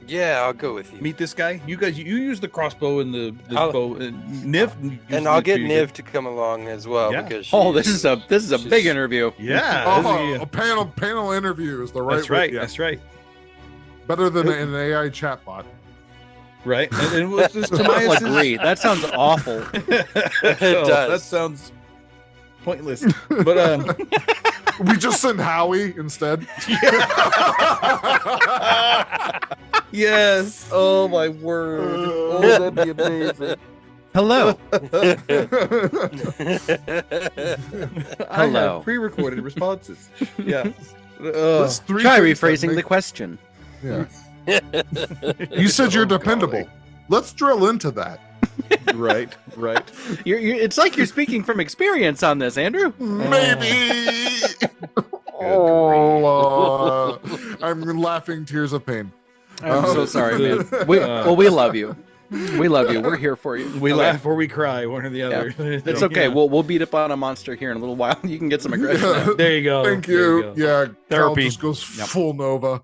Yeah, I'll go with you. Meet this guy. You guys, you use the crossbow and the bow. Niv, and I'll get Niv to come along as well because. This is a big interview. Yeah, a panel interview is the right. That's right. Yeah. That's right. Better than an AI chatbot. Right. And what's this? Tobias agree. That sounds awful. It does. That sounds pointless. But we just send Howie instead. Yes. Oh my word. Oh, that'd be amazing. Hello. I have pre-recorded responses. Yeah. Try rephrasing the question. Yeah. You said you're dependable. Let's drill into that. Right. It's like you're speaking from experience on this, Andrew. Maybe. I'm laughing tears of pain. I'm so sorry, man. We love you. We love you. We're here for you. We laugh or we cry, one or the other. Yeah. It's okay. Yeah. We'll beat up on a monster here in a little while. You can get some aggression out. There you go. Thank you. Yeah, therapy just goes full Nova.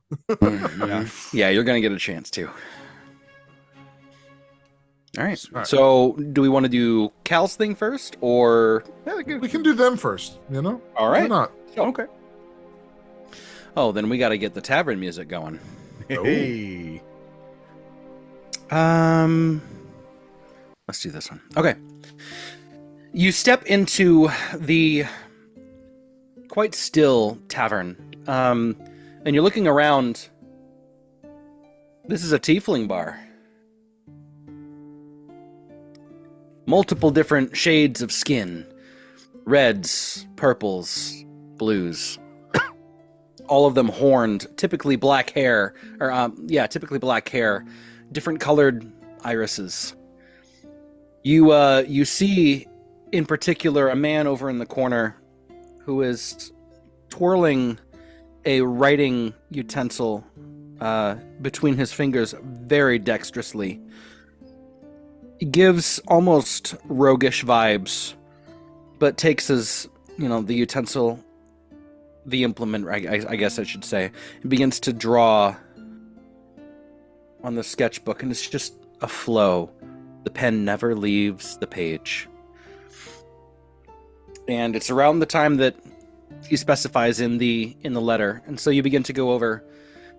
Yeah, you're gonna get a chance to. All right. So, do we want to do Cal's thing first, or we can do them first? You know. All right. Why not? Okay. Oh, then we got to get the tavern music going. Hey. Let's do this one. Okay. You step into the quite still tavern, and you're looking around. This is a tiefling bar. Multiple different shades of skin. Reds, purples, blues. All of them horned, typically black hair. Typically black hair. Different colored irises. You see, in particular, a man over in the corner who is twirling a writing utensil between his fingers very dexterously. He gives almost roguish vibes, but takes his, the utensil, the implement, I guess I should say, and begins to draw on the sketchbook, and it's just a flow. The pen never leaves the page. And it's around the time that he specifies in the letter, and so you begin to go over.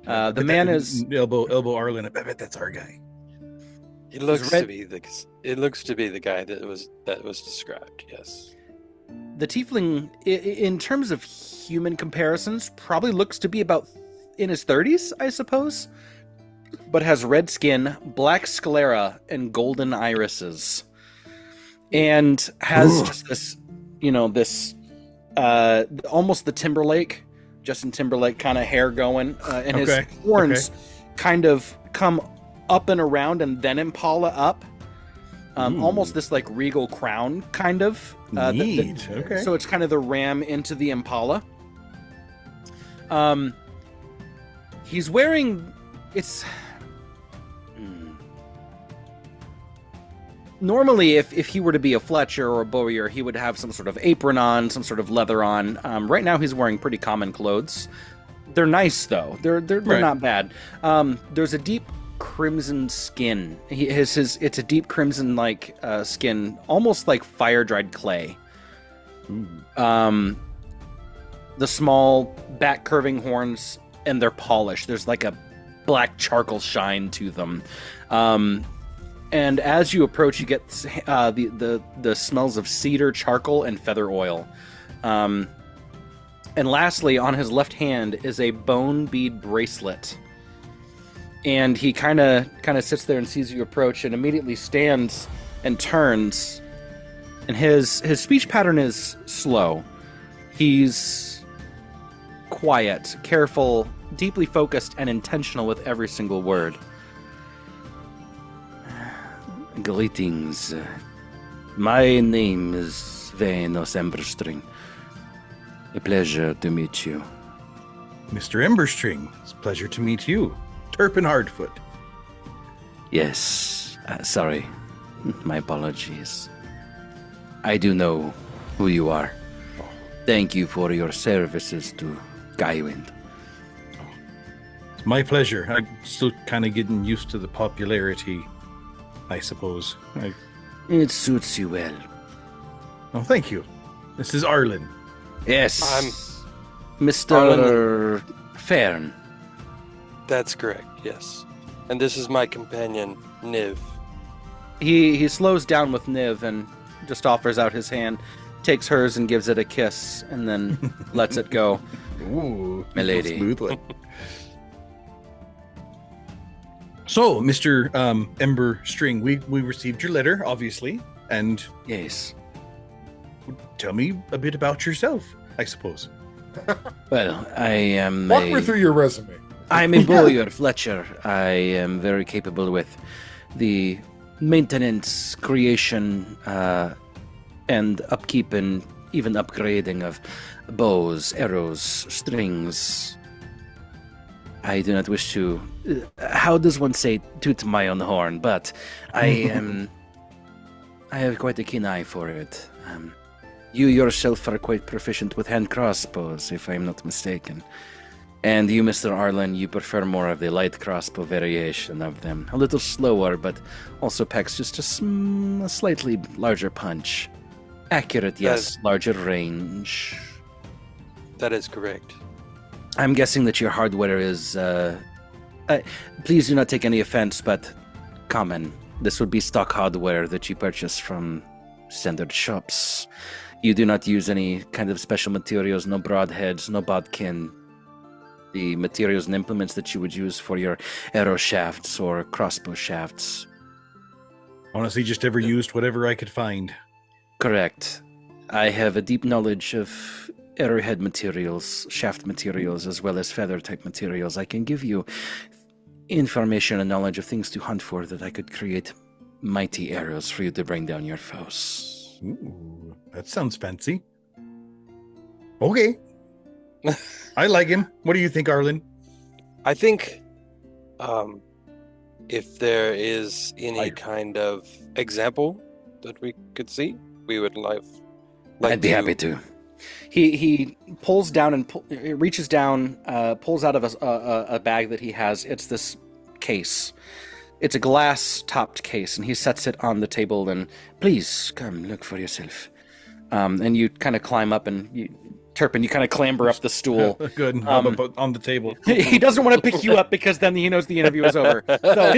The man is elbow Arlen. I bet that's our guy. It looks to be the guy that was described. Yes. The tiefling, in terms of human comparisons, probably looks to be about in his 30s, I suppose, but has red skin, black sclera, and golden irises, and has just this, almost the Timberlake, Justin Timberlake kind of hair going, and his horns kind of come up and around and then impala up. Almost this like regal crown kind of. Neat. So it's kind of the ram into the impala. He's wearing normally if he were to be a Fletcher or a Bowyer, he would have some sort of apron on, some sort of leather on. Right now he's wearing pretty common clothes. They're nice though. They're not bad. There's a deep crimson skin. It's a deep crimson like skin, almost like fire dried clay. The small back curving horns, and they're polished. There's like a black charcoal shine to them. And as you approach, you get the smells of cedar, charcoal, and feather oil. And lastly, on his left hand is a bone bead bracelet. And he kind of sits there and sees you approach, and immediately stands and turns. And his speech pattern is slow. He's quiet, careful, deeply focused, and intentional with every single word. Greetings. My name is Svein Emberstring. A pleasure to meet you. Mr. Emberstring, it's a pleasure to meet you. Turpin Hardfoot. Yes. Sorry. My apologies. I do know who you are. Thank you for your services to Kywind. It's my pleasure. I'm still kind of getting used to the popularity, I suppose. It suits you well. Oh, thank you. This is Arlen. Yes. I'm Mr. Fern. That's correct, yes. And this is my companion, Niv. He slows down with Niv and just offers out his hand, takes hers and gives it a kiss, and then lets it go. Ooh, milady. Smooth one. So, Mr. Emberstring, we received your letter, obviously, and yes. Tell me a bit about yourself, I suppose. Well, I am Walk me through your resume. I'm a Bowyer Fletcher. I am very capable with the maintenance, creation, and upkeep and even upgrading of bows, arrows, strings. I do not wish to, how does one say, toot my own horn, but I have quite a keen eye for it. You yourself are quite proficient with hand crossbows, if I'm not mistaken. And you, Mr. Arlen, you prefer more of the light crossbow variation of them. A little slower, but also packs just a slightly larger punch. Accurate, yes. Larger range. That is correct. I'm guessing that your hardware is... please do not take any offense, but common. This would be stock hardware that you purchase from standard shops. You do not use any kind of special materials, no broadheads, no bodkin. The materials and implements that you would use for your arrow shafts or crossbow shafts. Honestly, just ever used whatever I could find. Correct. I have a deep knowledge of arrowhead materials, shaft materials, as well as feather-type materials. I can give you information and knowledge of things to hunt for that I could create mighty arrows for you to bring down your foes. Ooh, that sounds fancy. Okay. I like him. What do you think, Arlen? I think if there is any kind of example that we could see, we would like I'd be happy to. He pulls down and reaches down, pulls out of a bag that he has. It's this case. It's a glass-topped case, and he sets it on the table. And please come look for yourself. And you kind of climb up, and Turpin, you kind of clamber up the stool. Good. On the table. He doesn't want to pick you up because then he knows the interview is over. So,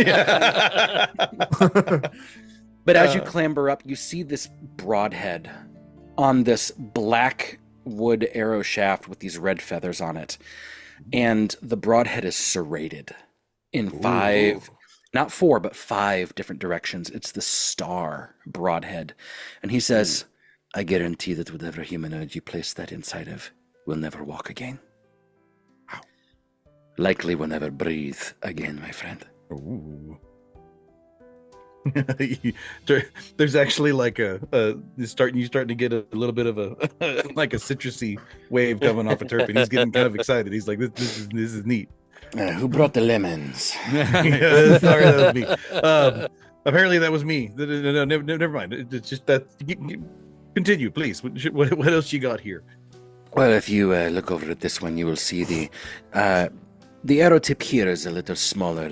but as you clamber up, you see this broadhead on this black wood arrow shaft with these red feathers on it. And the broadhead is serrated in five, not four, but five different directions. It's the star broadhead. And he says, I guarantee that whatever humanoid you place that inside of will never walk again. Wow. Likely will never breathe again, my friend. Ooh. There's actually like you're starting to get a little bit of a like a citrusy wave coming off of Turpin. He's getting kind of excited. He's like, this is neat. Who brought the lemons? Yeah, sorry, that was me. Apparently that was me. No, never mind. It's just that. Continue, please. What else you got here? Well, if you look over at this one, you will see the arrow tip here is a little smaller,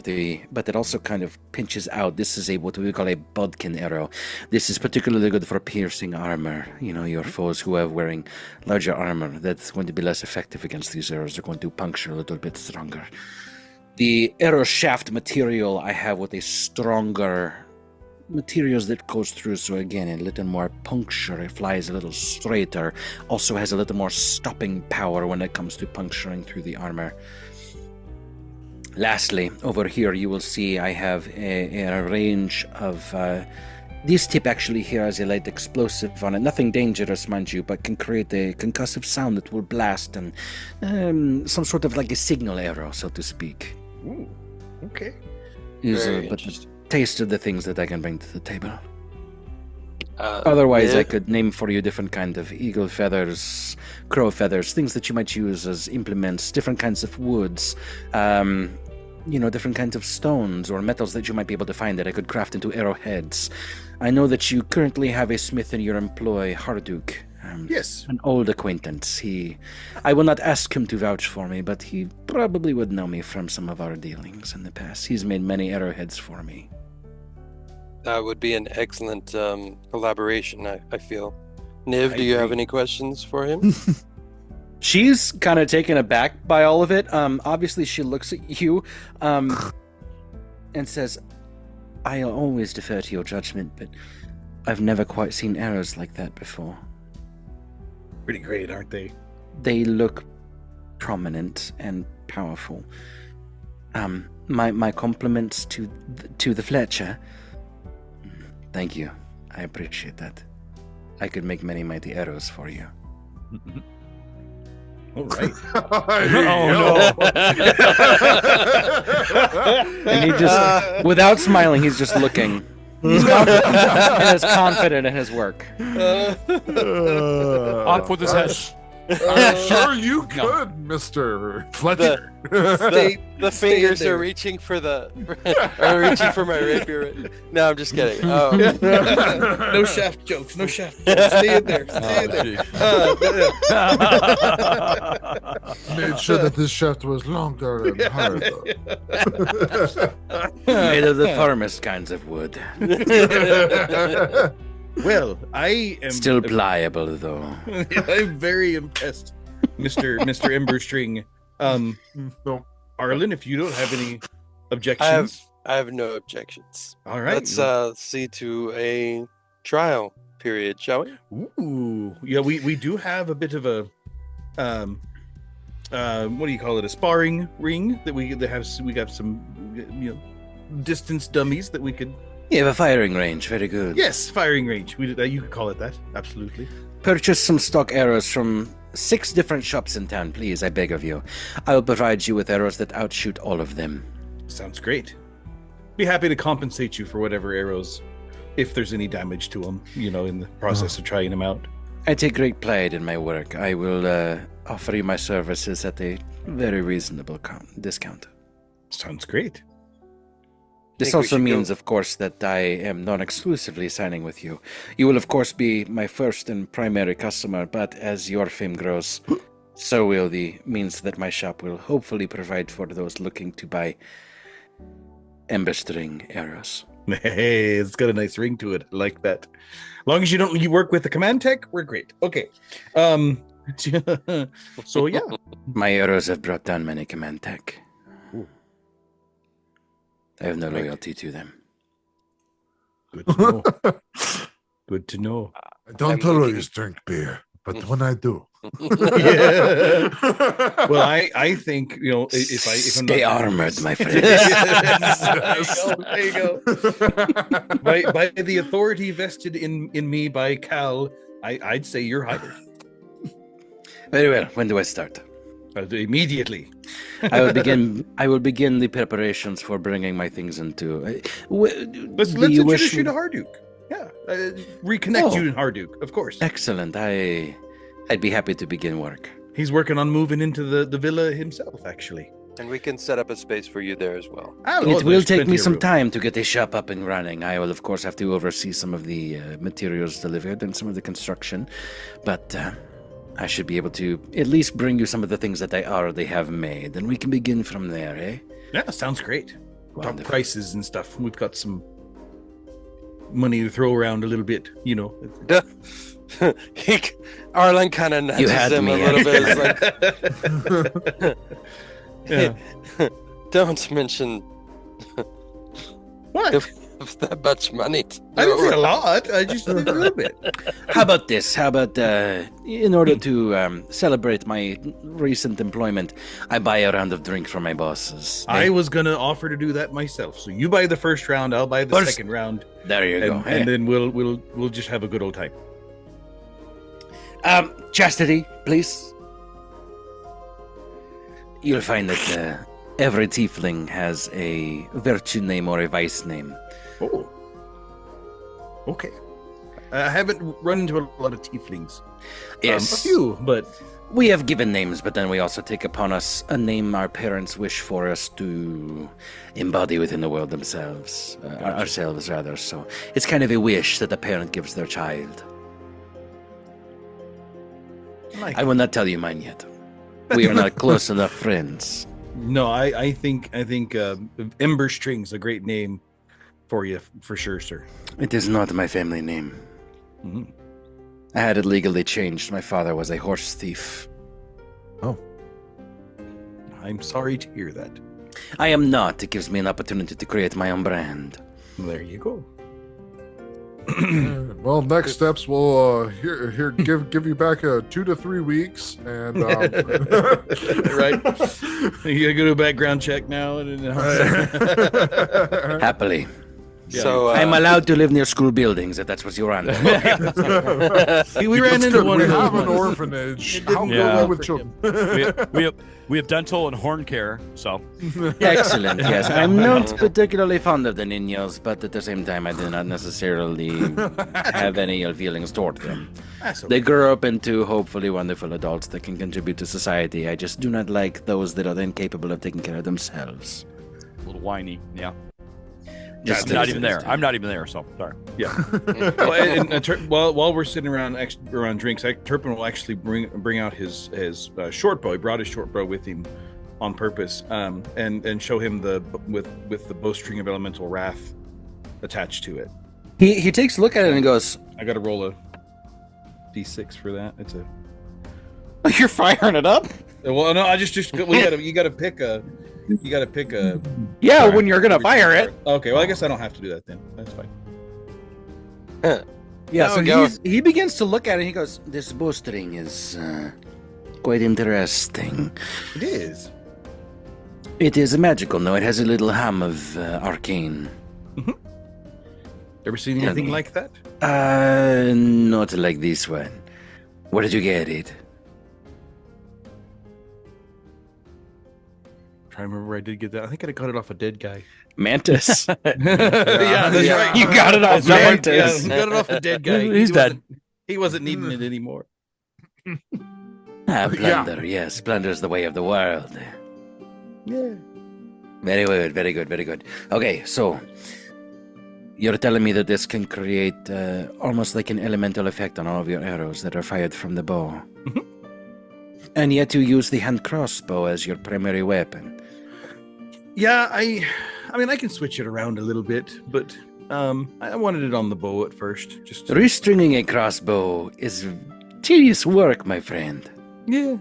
but it also kind of pinches out. This is what we call a bodkin arrow. This is particularly good for piercing armor. You know, your foes who are wearing larger armor, that's going to be less effective against these arrows. They're going to puncture a little bit stronger. The arrow shaft material I have with a stronger materials that goes through, so again, a little more puncture. It flies a little straighter. Also has a little more stopping power when it comes to puncturing through the armor. Lastly, over here you will see I have a range of... this tip actually here has a light explosive on it. Nothing dangerous, mind you, but can create a concussive sound that will blast and some sort of like a signal arrow, so to speak. Ooh, okay. But the taste of the things that I can bring to the table. Otherwise, I could name for you different kind of eagle feathers, crow feathers, things that you might use as implements, different kinds of woods, different kinds of stones or metals that you might be able to find that I could craft into arrowheads. I know that you currently have a smith in your employ, Harduk. Yes. An old acquaintance. I will not ask him to vouch for me, but he probably would know me from some of our dealings in the past. He's made many arrowheads for me. That would be an excellent collaboration, I feel. Niv, do you have any questions for him? She's kind of taken aback by all of it. Obviously, she looks at you and says, I always defer to your judgment, but I've never quite seen arrows like that before. Pretty great, aren't they? They look prominent and powerful. My compliments to the Fletcher. Thank you. I appreciate that. I could make many mighty arrows for you. All right. Oh no! And he just, without smiling, he's just looking. He's confident, and is confident in his work. Off with his head. I'm sure you could, Mr. Fletcher. The fingers are reaching for reaching for my rapier. No, I'm just kidding. Oh. No shaft jokes. No shaft jokes. Stay in there. Stay in there. Made sure that this shaft was longer and harder. Made of the firmest kinds of wood. Well, I am still pliable, though. I'm very impressed, Mr. Emberstring. No. Arlen, if you don't have any objections, I have no objections. All right, let's see to a trial period, shall we? Ooh, yeah, we do have a bit of a what do you call it? A sparring ring that we got some distance dummies that we could. You have a firing range. Very good. Yes, firing range. You could call it that. Absolutely. Purchase some stock arrows from 6 different shops in town, please. I beg of you. I will provide you with arrows that outshoot all of them. Sounds great. Be happy to compensate you for whatever arrows, if there's any damage to them, in the process of trying them out. I take great pride in my work. I will offer you my services at a very reasonable discount. Sounds great. This also means, of course, that I am non-exclusively signing with you. You will, of course, be my first and primary customer, but as your fame grows, so will the means that my shop will hopefully provide for those looking to buy Emberstring arrows. Hey, it's got a nice ring to it. I like that. As long as you work with the command tech, we're great. Okay. So, yeah. My arrows have brought down many command tech. I have no loyalty to them. Good to know. Good to know. I don't always drink beer, but when I do. Yeah. Well, I think, if I'm Stay armored, my friend. There you go. By the authority vested in me by Cal, I'd say you're hired. Very well. When do I start? Immediately. I will begin the preparations for bringing my things into. Let's introduce you to Harduk. Yeah, reconnect you to Harduk, of course. Excellent. I'd be happy to begin work. He's working on moving into the villa himself, actually. And we can set up a space for you there as well. It will take me some time to get the shop up and running. I will, of course, have to oversee some of the materials delivered and some of the construction, but I should be able to at least bring you some of the things that I already have made, and we can begin from there, eh? Yeah, sounds great. Wonderful. Talk prices and stuff. We've got some money to throw around a little bit, Arlen kind of nudges him a little bit. It's like, don't mention what? That much money. I didn't say a lot. I just did a little bit. How about this? How about in order to celebrate my recent employment, I buy a round of drink for my bosses. I was gonna offer to do that myself. So you buy the first round, I'll buy the second round. There you go. And then we'll just have a good old time. Chastity, please. You'll find that every tiefling has a virtue name or a vice name. Oh. Okay. I haven't run into a lot of tieflings. Yes. A few, but... We have given names, but then we also take upon us a name our parents wish for us to embody within the world themselves. Ourselves, rather. So it's kind of a wish that a parent gives their child. I will not tell you mine yet. We are not close enough friends. No, I think Emberstring's a great name for you, for sure, sir. It is not my family name. Mm-hmm. I had it legally changed. My father was a horse thief. Oh. I'm sorry to hear that. I am not. It gives me an opportunity to create my own brand. There you go. Well, next steps will give you back 2 to 3 weeks, and right. You gotta go to a background check now. Happily. So I'm allowed to live near school buildings if that's what you're on. We ran into one we of those have an ones. orphanage. It didn't How go go well with for children? We have dental and horn care, so Excellent, yes. I'm not particularly fond of the niños, but at the same time, I do not necessarily have any ill feelings toward them. They grow up into hopefully wonderful adults that can contribute to society. I just do not like those that are incapable of taking care of themselves. a little whiny. Yeah. Just I'm not even there. I'm not even there, so sorry. Yeah. While we're sitting around drinks, Turpin will actually bring out his short bow. He brought his short bow with him on purpose, and show him with the bowstring of elemental wrath attached to it. He takes a look at it and goes, I got to roll a d6 for that. It's a. "You're firing it up?" Well, no, you got to pick a. You got to pick a. Yeah, Sorry, when you're gonna fire it. Okay, well, I guess I don't have to do that then. That's fine. Yeah, There so we go. he begins to look at it and he goes, "This bowstring is quite interesting. It is. It is magical, no? It has a little hum of arcane. Ever seen Tell anything me. like that? Not like this one. Where did you get it?" Trying to remember where I did get that. I think I got it off a dead guy. Mantis. Yeah, that's right. You got it off That's right. Mantis. Yeah, got it off a dead guy. He's dead. He wasn't needing it anymore. Plunder, yes. Plunder is the way of the world. Yeah. Very good, very good, very good. Okay, so you're telling me that this can create almost like an elemental effect on all of your arrows that are fired from the bow. Mhm. And yet you use the hand crossbow as your primary weapon. Yeah, I mean, I can switch it around a little bit, but I wanted it on the bow at first. Just Restringing a crossbow is tedious work, my friend. yeah.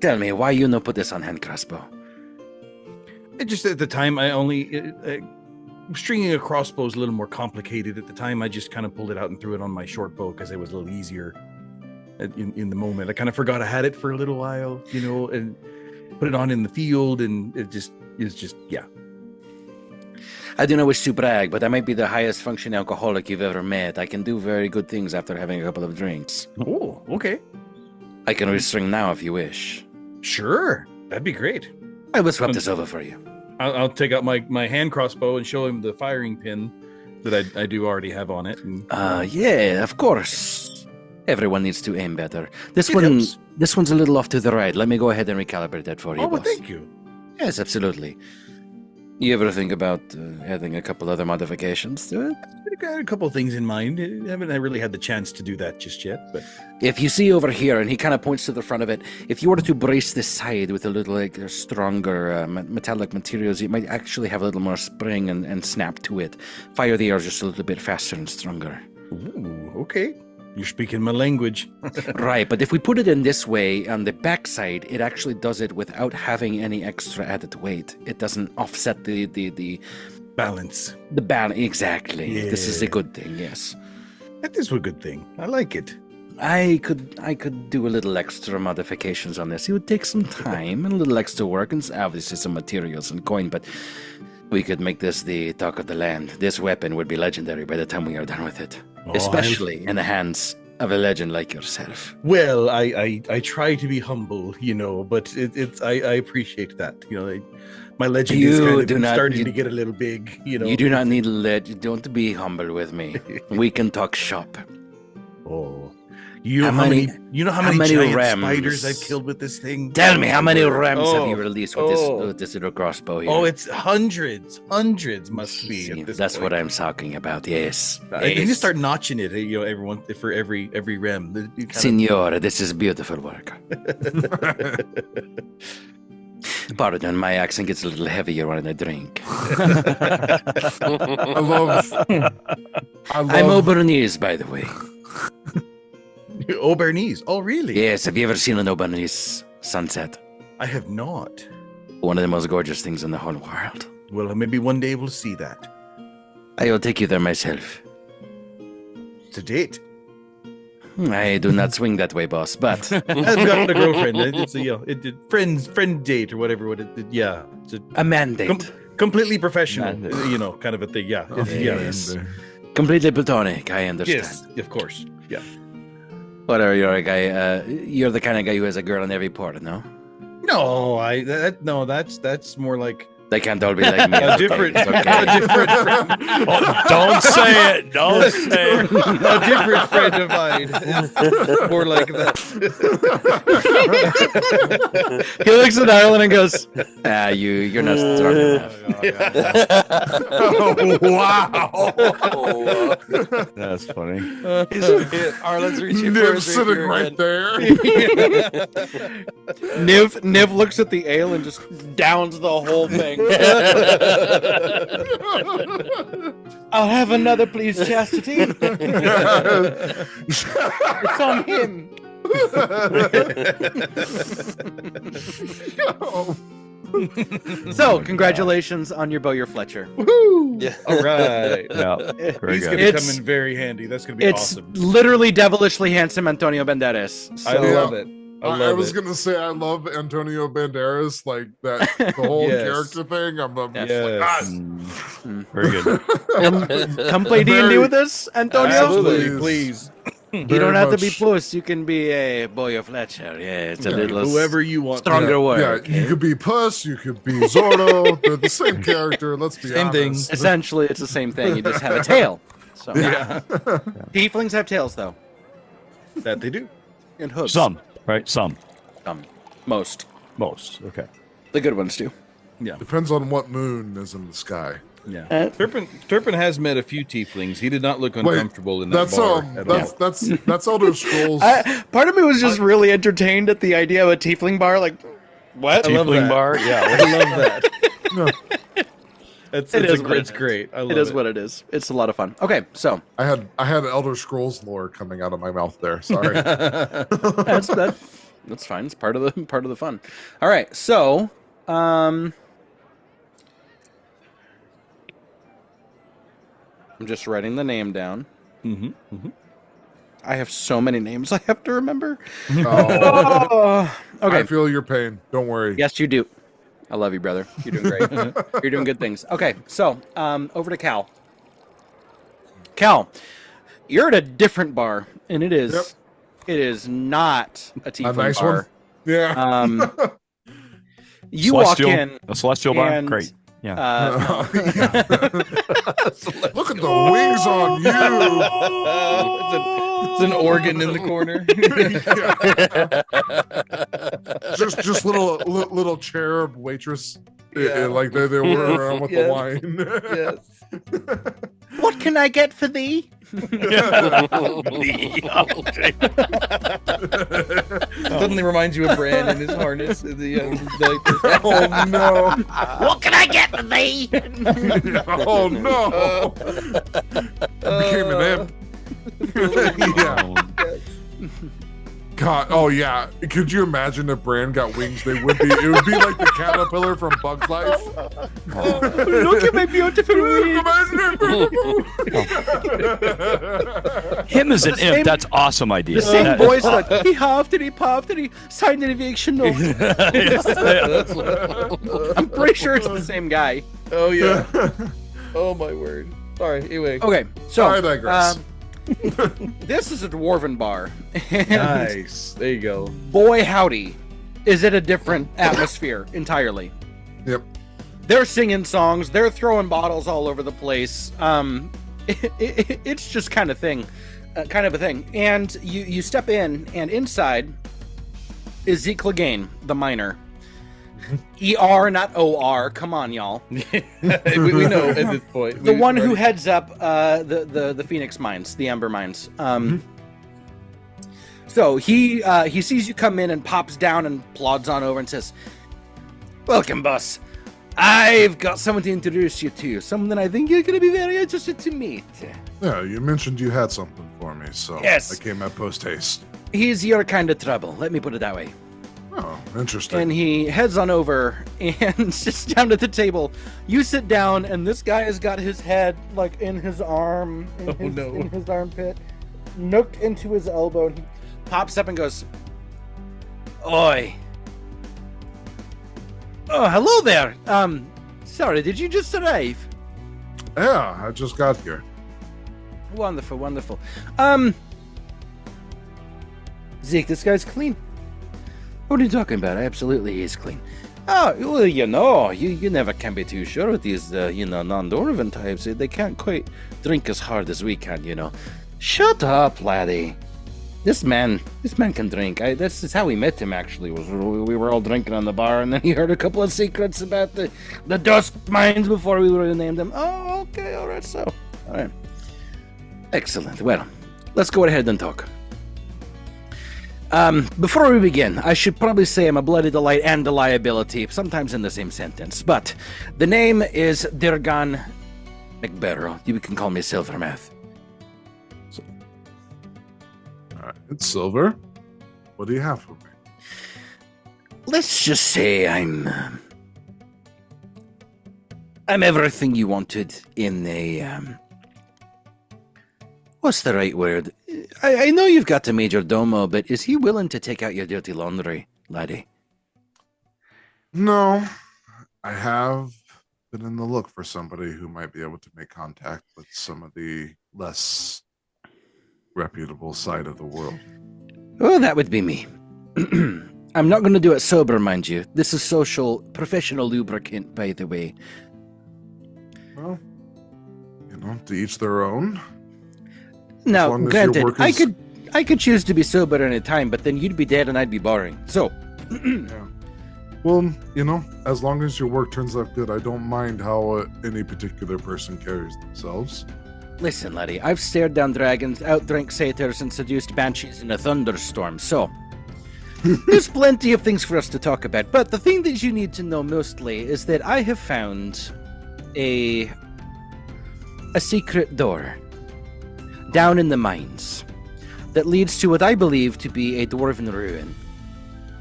Tell me, why you no put this on hand crossbow? It just at the time, I only stringing a crossbow is a little more complicated. At the time, I just kind of pulled it out and threw it on my short bow because it was a little easier in the moment. I kind of forgot I had it for a little while, and put it on in the field, and it's just yeah. I do not wish to brag, but I might be the highest functioning alcoholic you've ever met. I can do very good things after having a couple of drinks. Oh, okay, I can restring now if you wish. sure, that'd be great. I will swap this over for you. I'll take out my hand crossbow and show him the firing pin that I do already have on it. And, Yeah, of course. Everyone needs to aim better. This It one, helps. this one's a little off to the right. Let me go ahead and recalibrate that for you, oh, well, boss. thank you. Yes, absolutely. You ever think about adding a couple other modifications to it? I got a couple of things in mind. I haven't really had the chance to do that just yet, but If you see over here, and he kind of points to the front of it, if you were to brace this side with a little stronger metallic materials, it might actually have a little more spring and snap to it. Fire the arrows just a little bit faster and stronger. ooh, okay. You're speaking my language. Right, but if we put it in this way, on the backside, it actually does it without having any extra added weight. It doesn't offset the Balance. balance. Exactly. This is a Yeah. good thing, yes. That is a good thing. I like it. I could do a little extra modifications on this. It would take some time and a little extra work and obviously some materials and coin, but we could make this the talk of the land. This weapon would be legendary by the time we are done with it. Oh, Especially in the hands of a legend like yourself. Well, I try to be humble, but I appreciate that. My legend is You kind do of not- starting you- to get a little big. You do not need don't be humble with me. We can talk shop. Oh, you know How how many- many? You know how how many many giant rams? spiders I've killed with this thing? Tell me, how many rams have you Oh, released with this little crossbow here? Oh, it's hundreds must be. See, At this that's point. what I'm talking about, yes. I need to Yes. start notching it. Everyone for every rem. You kinda- Signor, this is beautiful work. Pardon, my accent gets a little heavier when I drink. I love. I'm Aubernese, by the way. Aubernese. Oh, really? Yes, have you ever seen an Aubernese sunset? I have not. One of the most gorgeous things in the whole world. Well, maybe one day we'll see that. I will take you there myself. To date. I do not swing that way, boss, but I've got a girlfriend. It's a friend date or whatever. Yeah. It's a mandate. completely professional, kind of a thing. Yeah. Yes. Completely platonic. I understand. Yes, of course. Yeah. Whatever, you're a guy. You're the kind of guy who has a girl in every port, no? No, that's more like they can't all be like me. a different. Okay. A different friend. Oh, don't say it. Don't say it. A different friend of mine. It's more like that. He looks at Ireland and goes, you're not strong enough. Wow. That's funny. Arlen's reaching Niv for his sitting rapier right again. there. Niv looks at the ale and just downs the whole thing. I'll have another, please, Chastity. It's on him. So, congratulations on your Bowyer Fletcher. Woohoo! Yeah. All right. Yeah, very He's good. going to come in very handy. That's going to be It's awesome. literally devilishly handsome Antonio Banderas. So, I love it. I was gonna say I love Antonio Banderas, like that the whole Yes. character thing. I'm just Yes. Very good. come play D&D with us, Antonio. Absolutely, please. You Very don't have to be much. puss. You can be a Bowyer Fletcher. Yeah, it's a little Whoever you want. stronger word. Yeah, you could be Puss, you could be Zordo. They're the same character. Let's be Same thing. honest. Essentially, it's the same thing. You just have a tail. So Yeah, tieflings have tails, though, that they do. and hooves. Some, right? Some. Most. Most. Okay. The good ones do. Depends on what moon is in the sky. Yeah. Turpin has met a few tieflings. He did not look uncomfortable in that That's bar at all. that's Elder Scrolls. Part of me was just really entertained at the idea of a tiefling bar. Like, what? I love Tiefling that. bar. Yeah. I love that. No, It's It's great. I love It is what it is. It's a lot of fun. Okay, so I had Elder Scrolls lore coming out of my mouth there. Sorry. that's fine. It's part of the fun. All right, so I'm just writing the name down. I have so many names I have to remember. Oh, Okay. I feel your pain. Don't worry. Yes, you do. I love you, brother. You're doing great. You're doing good things. Okay, so over to Cal. Cal, you're at a different bar, and it is not a tiefling nice bar. one? Yeah. You walk Celestial. in. A celestial bar. and, Great. Yeah. Look at the wings on you. It's an organ in the corner. just little cherub waitress, like they were around with the wine. Yes. What can I get for thee? Suddenly reminds you of Bran and his harness. Oh no! What can I get for thee? Oh no! Became an imp. Yeah. God, oh yeah. Could you imagine if Bran got wings? It would be like the caterpillar from Bug's Life. Look at my beautiful wings. Him as an imp. That's awesome idea. The same That- voice like he huffed and he puffed and he signed an eviction note. I'm pretty sure it's the same guy. Oh yeah. Oh my word. Sorry. Anyway. Okay, so I digress. this is a dwarven bar. And Nice. There you go. boy howdy, is it a different atmosphere entirely. Yep. They're singing songs, they're throwing bottles all over the place. It's just kind of a thing. And you step in, and inside is Zeke Clegane, the miner. ER, not OR. Come on, y'all. we know at this point. The one who heads up the Phoenix mines, the Ember mines. So he sees you come in and pops down and plods on over and says, "Welcome, boss. I've got someone to introduce you to. Someone that I think you're going to be very interested to meet." Yeah, you mentioned you had something for me, so Yes. I came at post haste. He's your kind of trouble. Let me put it that way. Oh, interesting. And he heads on over and sits down at the table. You sit down, and this guy has got his head like in his arm, in his armpit, nooked into his elbow. And he pops up and goes, "Oi! Oh, hello there. Sorry, did you just arrive? Yeah, I just got here. Wonderful, wonderful. Zeke, this guy's clean. What are you talking about? Absolutely, he's clean. Oh, well, you never can be too sure with these, non-Dwarven types. They can't quite drink as hard as we can, Shut up, laddie. This man can drink. This is how we met him, actually. We were all drinking on the bar, and then he heard a couple of secrets about the Dusk Mines before we would have named them. Oh, okay, all right, so. All right. Excellent. Well, let's go ahead and talk. Before we begin, I should probably say I'm a bloody delight and a liability, sometimes in the same sentence. But the name is Dirgan McBarrow. You can call me Silvermouth. All right, it's Silver. What do you have for me? Let's just say I'm everything you wanted in a what's the right word? I know you've got a major domo, but is he willing to take out your dirty laundry, laddie? No, I have been in the look for somebody who might be able to make contact with some of the less reputable side of the world. Oh, that would be me. I'm not going to do it sober, mind you. This is professional lubricant, by the way. Well, to each their own. Now, granted, I could choose to be sober any time, but then you'd be dead and I'd be boring. So, yeah. Well, as long as your work turns out good, I don't mind how any particular person carries themselves. Listen, laddie, I've stared down dragons, outdrank satyrs, and seduced banshees in a thunderstorm, so there's plenty of things for us to talk about. But the thing that you need to know mostly is that I have found a secret door down in the mines that leads to what I believe to be a dwarven ruin,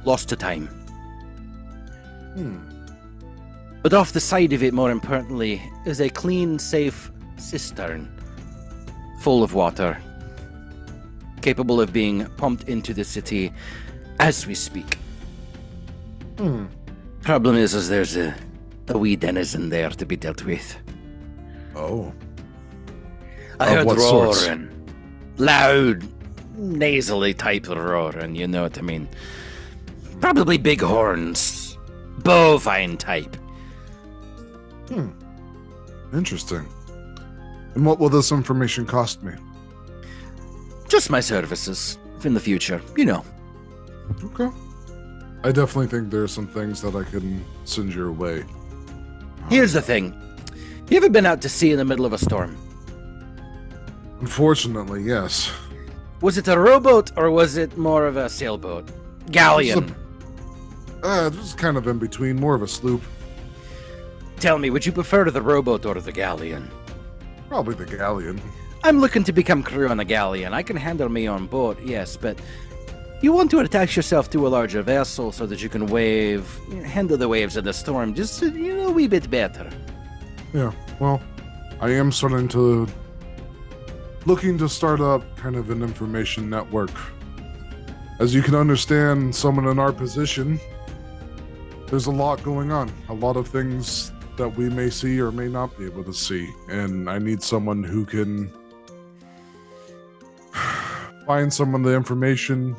lost to time. But off the side of it, more importantly, is a clean, safe cistern full of water, capable of being pumped into the city as we speak. Problem is there's a wee denizen there to be dealt with. Oh. I heard what roaring. sorts? Loud, nasally type of roaring, you know what I mean? Probably big horns. Bovine type. Interesting. And what will this information cost me? Just my services in the future, Okay. I definitely think there's some things that I can send your way. Here's the thing. You ever been out to sea in the middle of a storm? Unfortunately, yes. Was it a rowboat or was it more of a sailboat? Galleon? Just kind of in between, more of a sloop. Tell me, would you prefer the rowboat or the galleon? Probably the galleon. I'm looking to become crew on a galleon. I can handle me on board, yes, but you want to attach yourself to a larger vessel so that you can handle the waves of the storm just a wee bit better. Yeah, well, I am looking to start up kind of an information network. As you can understand, someone in our position, there's a lot going on. A lot of things that we may see or may not be able to see. And I need someone who can find some of the information,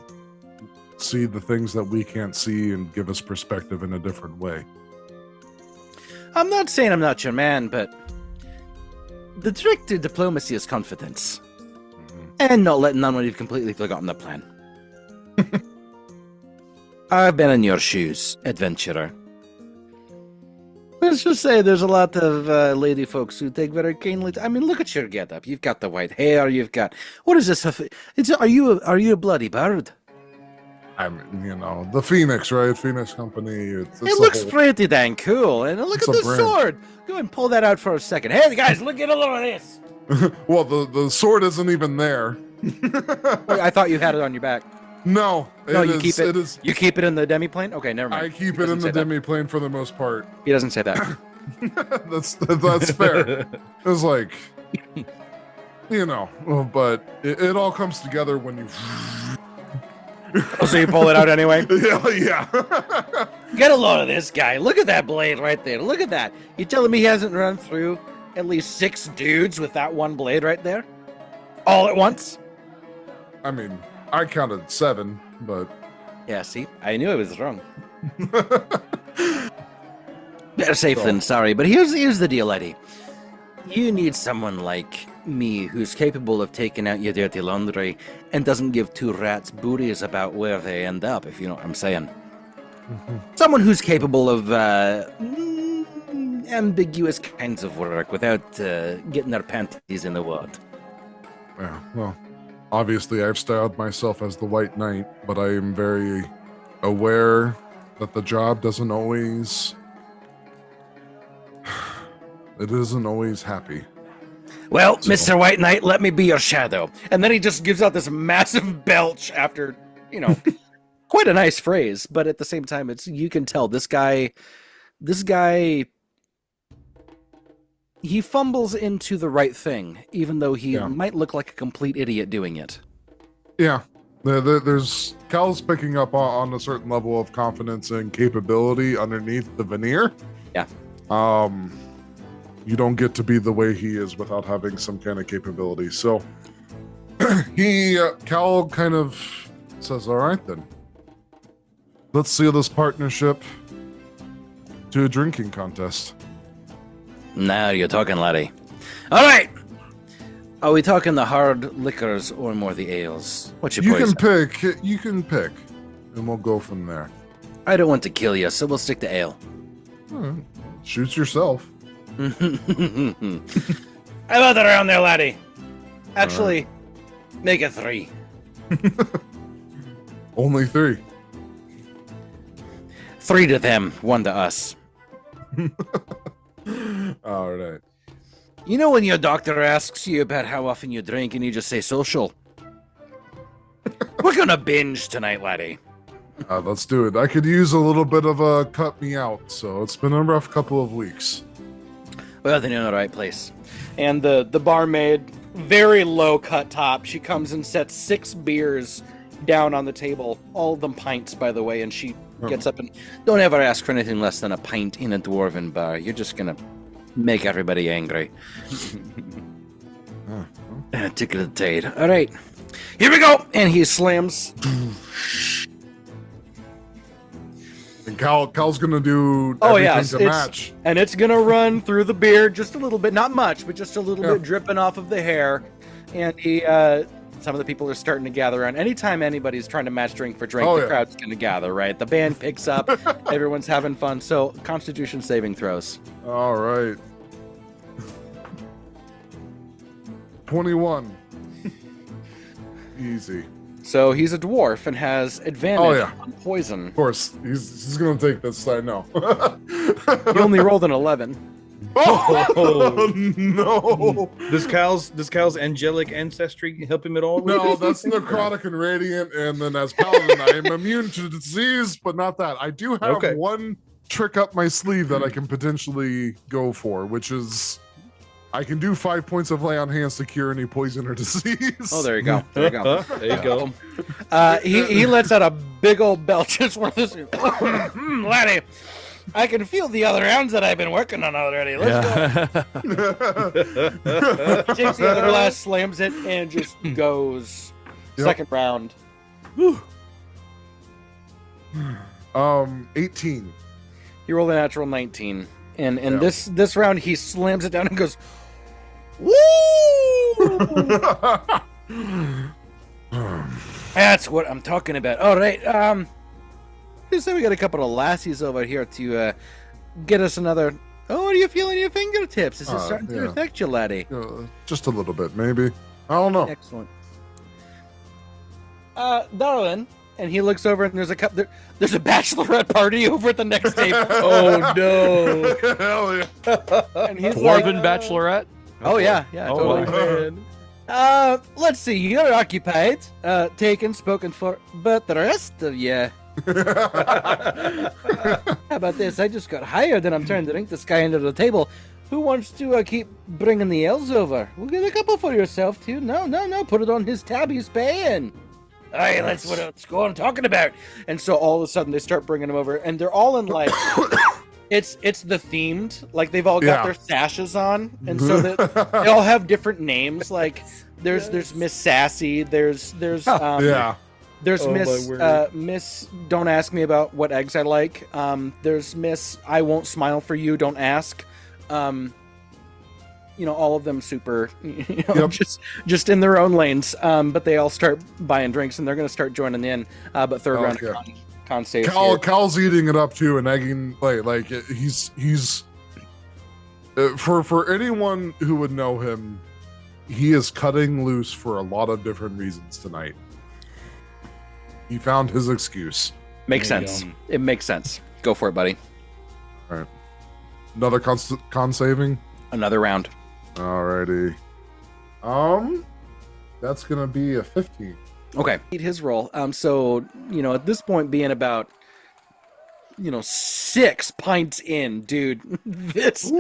see the things that we can't see, and give us perspective in a different way. I'm not saying I'm not your man, but the trick to diplomacy is confidence. And not letting on when you've completely forgotten the plan. I've been in your shoes, adventurer. Let's just say there's a lot of lady folks who take very keenly. Look at your getup. You've got the white hair. You've got what is this? Are you a bloody bird? The Phoenix, right? Phoenix Company. It looks pretty dang cool. And look at the sword. Go and pull that out for a second. Hey, guys, look at a little of this. Well, the sword isn't even there. Wait, I thought you had it on your back. No, you keep it. You keep it in the demiplane. Okay, never mind. I keep it in the demiplane for the most part. He doesn't say that. that's fair. It's like, but it all comes together when you. So you pull it out anyway? Yeah. Get a load of this guy. Look at that blade right there. Look at that. You telling me he hasn't run through at least 6 dudes with that one blade right there? All at once? I mean, I counted 7, but... Yeah, see? I knew I was wrong. Better safe than sorry, but here's the deal, Eddie. You need someone like me who's capable of taking out your dirty laundry and doesn't give 2 rats booties about where they end up, if you know what I'm saying. Someone who's capable of ambiguous kinds of work without getting their panties in the water. Yeah, well, obviously I've styled myself as the White Knight, but I am very aware that the job doesn't always... It isn't always happy. Well, so. Mr. White Knight, let me be your shadow. And then he just gives out this massive belch after, quite a nice phrase, but at the same time, you can tell this guy, he fumbles into the right thing, even though he might look like a complete idiot doing it. Yeah. There's Cal's picking up on a certain level of confidence and capability underneath the veneer. Yeah. You don't get to be the way he is without having some kind of capability. So Cal kind of says, all right then, let's seal this partnership to a drinking contest. Now you're talking, laddie. All right. Are we talking the hard liquors or more the ales? What's your poison? You can pick, and we'll go from there. I don't want to kill you, so we'll stick to ale. Shoots yourself. How about that around there, laddie? Actually, make it 3. Only 3. 3 to them, 1 to us. All right. You know when your doctor asks you about how often you drink and you just say social? We're gonna binge tonight, laddie. Let's do it. I could use a little bit of a cut me out, so it's been a rough couple of weeks. Well, then you're in the right place. And the barmaid, very low cut top, she comes and sets 6 beers down on the table. All of them pints, by the way, and she gets up and don't ever ask for anything less than a pint in a dwarven bar. You're just gonna make everybody angry. Ticket of the tade. All right, here we go. And he slams. And Cal's gonna do everything to match. And it's gonna run through the beard just a little bit, not much, but just a little bit dripping off of the hair. And he, some of the people are starting to gather around. Anytime anybody's trying to match drink for drink, the crowd's gonna gather, right? The band picks up, everyone's having fun. So, Constitution saving throws. All right. 21. Easy. So he's a dwarf and has advantage on poison. Of course, he's gonna take this. I know. He only rolled an 11. Oh no! Does Cal's angelic ancestry help him at all? No, that's necrotic and radiant, and then as paladin, I am immune to disease, but not that. I do have one trick up my sleeve that I can potentially go for, which is I can do 5 points of lay on hands to cure any poison or disease. Oh, there you go. There you go. There you go. He lets out a big old belch. Just one of this. Laddie, I can feel the other rounds that I've been working on already. Let's go. Takes the other glass, slams it, and just goes. Second round. 18. He rolled a natural 19. And this round, he slams it down and goes, woo! That's what I'm talking about. All right. Just say we got a couple of lassies over here to get us another. Oh, what are you feeling in your fingertips? Is it starting to affect you, laddie? Just a little bit, maybe. I don't know. Excellent. Darwin. And he looks over and there's a there's a bachelorette party over at the next table. Oh no! Hell yeah! And he's Dwarven bachelorette. Oh yeah, totally. Wow. Let's see. You're occupied, taken, spoken for, but the rest of you. How about this? I just got hired and I'm trying to drink this guy under the table. Who wants to keep bringing the ales over? We'll get a couple for yourself too. No. Put it on his tab. He's paying. Hey, that's what it's going talking about. And so all of a sudden they start bringing them over, and they're all in like, it's the themed, like they've all got their sashes on, and so they all have different names. Like there's Miss Sassy, there's Miss Miss Don't Ask Me About What Eggs I Like. There's Miss I Won't Smile for You, Don't Ask. All of them super, just in their own lanes. But they all start buying drinks, and they're going to start joining in. But third round con saves. Cal's eating it up too, and egging like he's for anyone who would know him, he is cutting loose for a lot of different reasons tonight. He found his excuse. Makes sense. It makes sense. Go for it, buddy. All right. Another con saving. Another round. Alrighty. That's gonna be a 15. Okay. His roll. So at this point, being about 6 pints in, dude. This.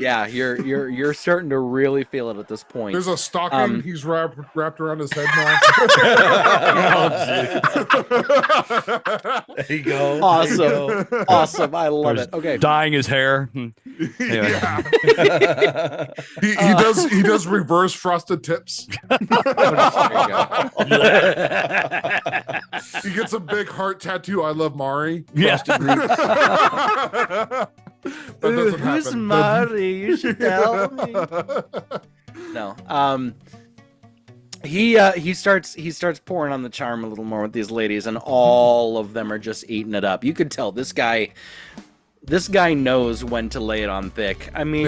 Yeah, you're starting to really feel it at this point. There's a stocking he's wrapped around his head now. There you go. Awesome. I love it. Okay. Dyeing his hair. Yeah. he does reverse frosted tips. He gets a big heart tattoo. I love Mari. Yeah. Who's Mari? You should tell me. No. He starts pouring on the charm a little more with these ladies, and all of them are just eating it up. You could tell this guy knows when to lay it on thick. I mean,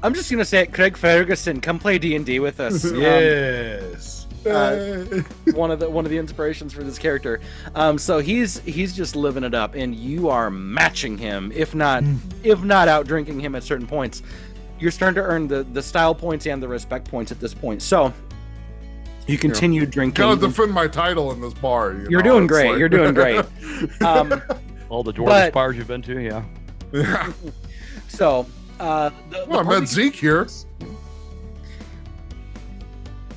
I'm just gonna say it. Craig Ferguson, come play D&D with us. Yes. One of the inspirations for this character. So he's just living it up, and you are matching him, if not out drinking him at certain points. You're starting to earn the style points and the respect points at this point. So you continue drinking. Gotta defend my title in this bar. You're doing great. You're doing great. All the dwarvish bars you've been to, yeah. So I met Zeke here.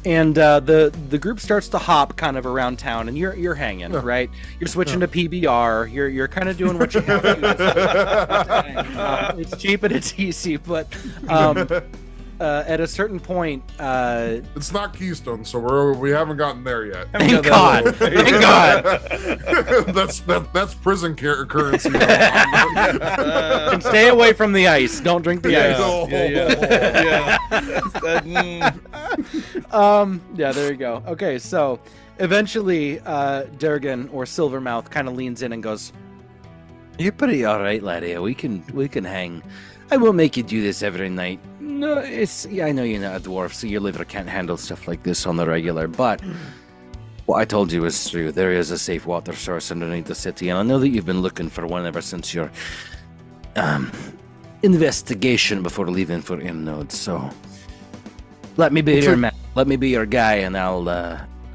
And the group starts to hop kind of around town, and you're hanging, right? You're switching to PBR. You're kind of doing what you have to do. It's cheap and it's easy, but at a certain point, it's not Keystone, so we haven't gotten there yet. Thank God! Thank God! that's prison currency. And stay away from the ice. Don't drink the ice. Yeah, there you go. Okay, so eventually, Durgan or Silvermouth kind of leans in and goes, "You're pretty all right, laddie. We can hang. I won't make you do this every night. No, I know you're not a dwarf, so your liver can't handle stuff like this on the regular, but what I told you is true. There is a safe water source underneath the city, and I know that you've been looking for one ever since your investigation before leaving for Innodes, so let me be your man. Let me be your guy, and I'll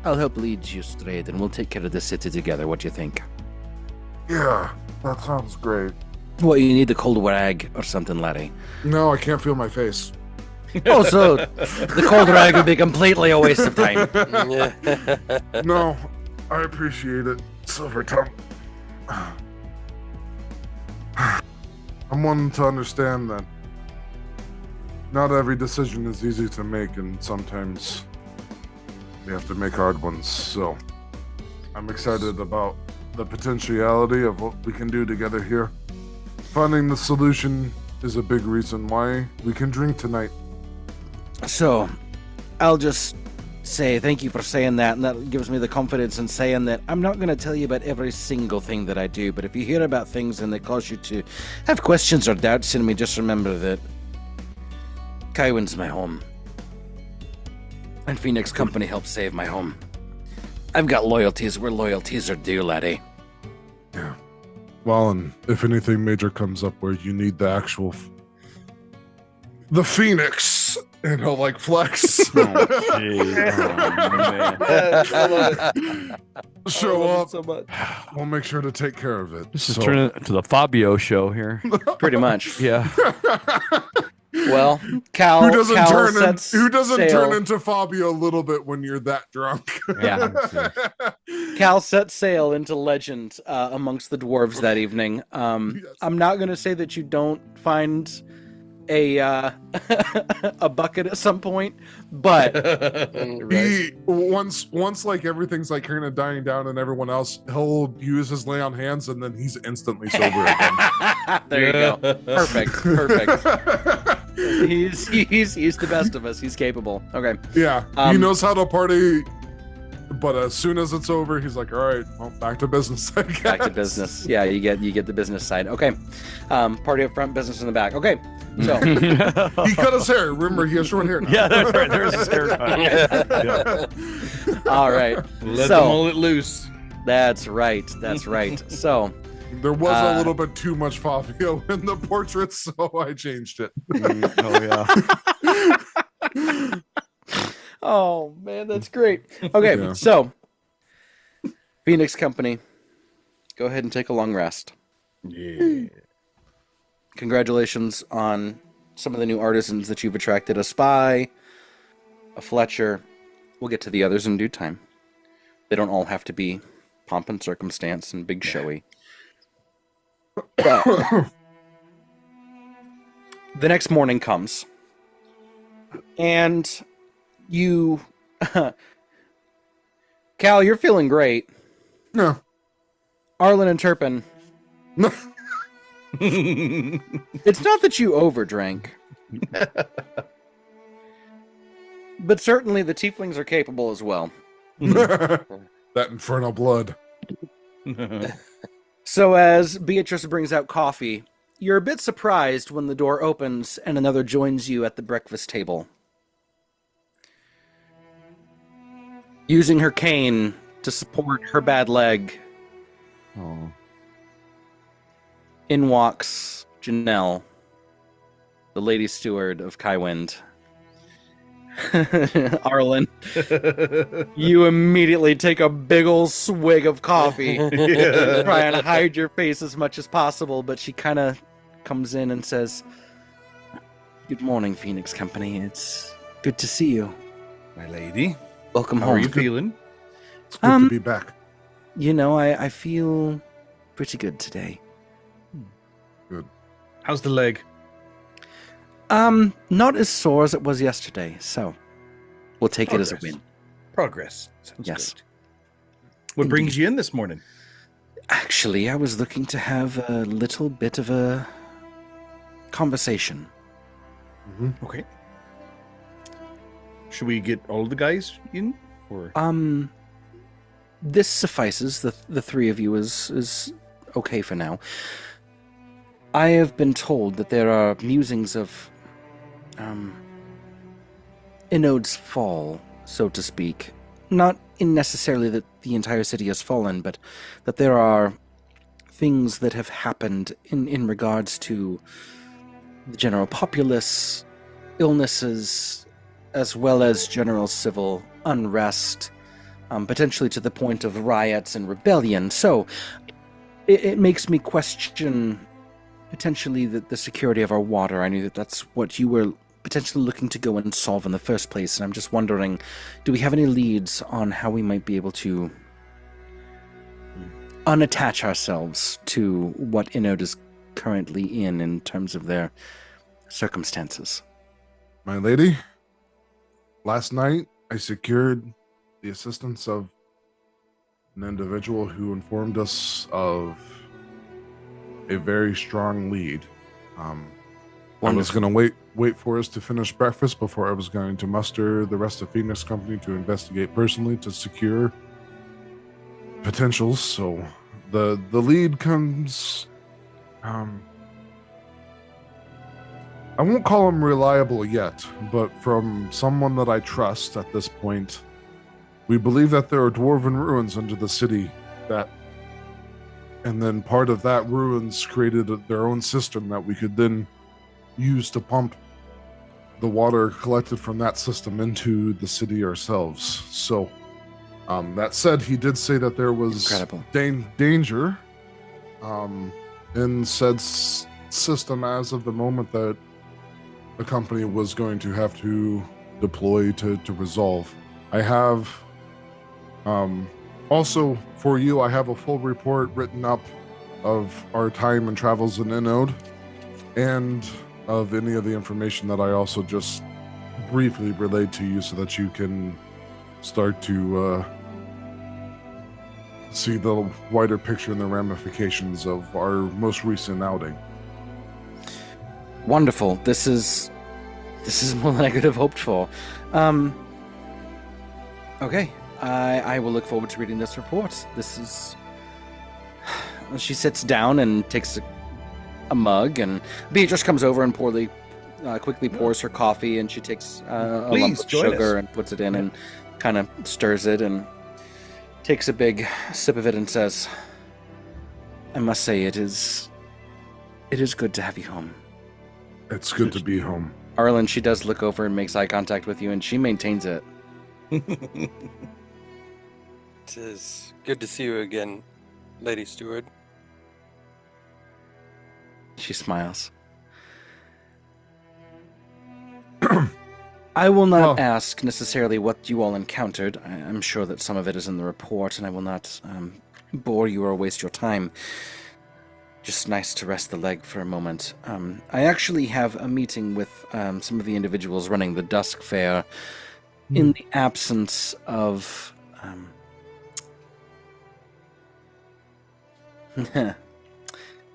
help lead you straight, and we'll take care of the city together. What do you think?" Yeah, that sounds great. What, you need a cold rag or something, laddie? No, I can't feel my face. Oh, so the cold rag would be completely a waste of time. No, I appreciate it, Silver Tongue. I'm one to understand that not every decision is easy to make, and sometimes you have to make hard ones. So I'm excited about the potentiality of what we can do together here. Finding the solution is a big reason why we can drink tonight. So I'll just say thank you for saying that, and that gives me the confidence in saying that I'm not going to tell you about every single thing that I do, but if you hear about things and they cause you to have questions or doubts in me, just remember that Kywind's my home, and Phoenix Company helped save my home. I've got loyalties where loyalties are due, laddie. Yeah. Well, and if anything major comes up where you need the actual the Phoenix, and he'll like flex. Show up. So much. We'll make sure to take care of it. This is turning into the Fabio show here. Pretty much. Yeah. Well, Cal who doesn't sail. turn into Fabio a little bit when you're that drunk? Yeah. Cal set sail into legend amongst the dwarves that evening. Yes. I'm not going to say that you don't find a a bucket at some point, but he once like everything's like kind of dying down and everyone else, he'll use his lay on hands and then he's instantly sober again. There you go. Perfect. He's the best of us. He's capable. Okay. Yeah, he knows how to party, but as soon as it's over, he's like, all right, well, back to business. I guess. Back to business. Yeah, you get the business side. Okay. Party up front, business in the back. Okay. So he cut his hair. Remember, he has short hair now. Yeah, that's right. There's his haircut. Yeah. All right. Let the mullet loose. That's right. So there was a little bit too much Fabio in the portrait, so I changed it. Oh man, that's great. Okay, So Phoenix Company, go ahead and take a long rest. Yeah. Congratulations on some of the new artisans that you've attracted. A spy, a Fletcher. We'll get to the others in due time. They don't all have to be pomp and circumstance and big showy. But the next morning comes, and you, Cal, you're feeling great. No. Arlen and Turpin. It's not that you overdrank. But certainly the tieflings are capable as well. That infernal blood. So as Beatrice brings out coffee, you're a bit surprised when the door opens and another joins you at the breakfast table. Using her cane to support her bad leg. Oh. In walks Janelle, the lady steward of Kywind. Arlen, you immediately take a big old swig of coffee, try and hide your face as much as possible, but she kind of comes in and says, "Good morning, Phoenix Company. It's good to see you. My lady. Welcome How home. are you feeling? It's good to be back. You know, I feel pretty good today. Good. How's the leg? Not as sore as it was yesterday, so we'll take it as a win. Progress. Sounds Yes. good. What brings you in this morning? Actually, I was looking to have a little bit of a conversation. Mm-hmm. Okay. Should we get all the guys in? Or This suffices. The three of you is okay for now. I have been told that there are musings of Inode's fall, so to speak. Not in necessarily that the entire city has fallen, but that there are things that have happened in regards to the general populace, illnesses, as well as general civil unrest, potentially to the point of riots and rebellion. So it makes me question potentially the security of our water. I knew that that's what you were potentially looking to go and solve in the first place, and I'm just wondering, do we have any leads on how we might be able to unattach ourselves to what Inode is currently in terms of their circumstances? My lady, last night I secured the assistance of an individual who informed us of a very strong lead. I was going to wait for us to finish breakfast before I was going to muster the rest of Phoenix Company to investigate personally to secure potentials. So the lead comes. I won't call him reliable yet, but from someone that I trust at this point, we believe that there are dwarven ruins under the city and then part of that ruins created their own system that we could then use to pump the water collected from that system into the city ourselves. So, that said, he did say that there was danger in said system as of the moment that the company was going to have to deploy to resolve. I have also for you, I have a full report written up of our time and travels in Inode, and of any of the information that I also just briefly relayed to you so that you can start to see the wider picture and the ramifications of our most recent outing. Wonderful. This is more than I could have hoped for. Okay. I will look forward to reading this report. This is... She sits down and takes a mug, and Beatrice comes over and quickly pours her coffee, and she takes a lump of sugar and puts it in and kind of stirs it and takes a big sip of it and says, I must say it is good to have you home. It's good to be home. Arlen, she does look over and makes eye contact with you, and she maintains it. It is good to see you again, Lady Steward. She smiles. I will not ask necessarily what you all encountered. I'm sure that some of it is in the report, and I will not bore you or waste your time. Just nice to rest the leg for a moment. I actually have a meeting with some of the individuals running the Dusk Fair in the absence of...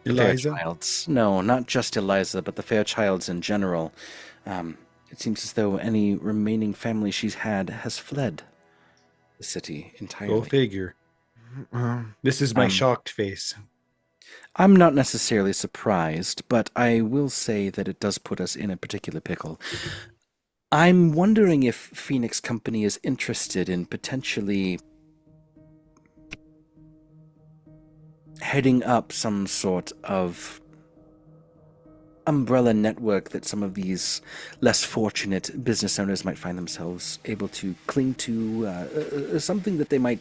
Eliza? Fairchilds. No, not just Eliza, but the Fairchilds in general. It seems as though any remaining family she's had has fled the city entirely. Go figure. This is my shocked face. I'm not necessarily surprised, but I will say that it does put us in a particular pickle. I'm wondering if Phoenix Company is interested in potentially heading up some sort of umbrella network that some of these less fortunate business owners might find themselves able to cling to, something that they might,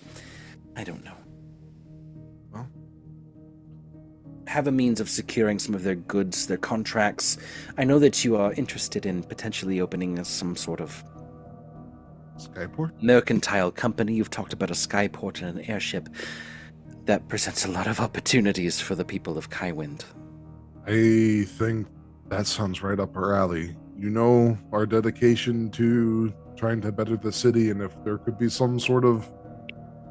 I don't know, well, have a means of securing some of their goods, their contracts. I know that you are interested in potentially opening some sort of Skyport? mercantile company. You've talked about a skyport and an airship. That presents a lot of opportunities for the people of Kywind. I think that sounds right up our alley. You know our dedication to trying to better the city, and if there could be some sort of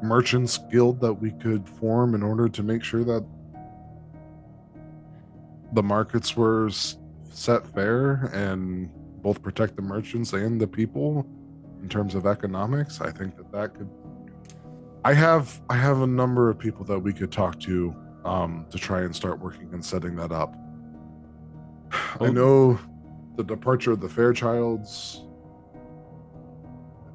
merchants guild that we could form in order to make sure that the markets were set fair and both protect the merchants and the people in terms of economics, I think that could... I have a number of people that we could talk to try and start working and setting that up. I know the departure of the Fairchilds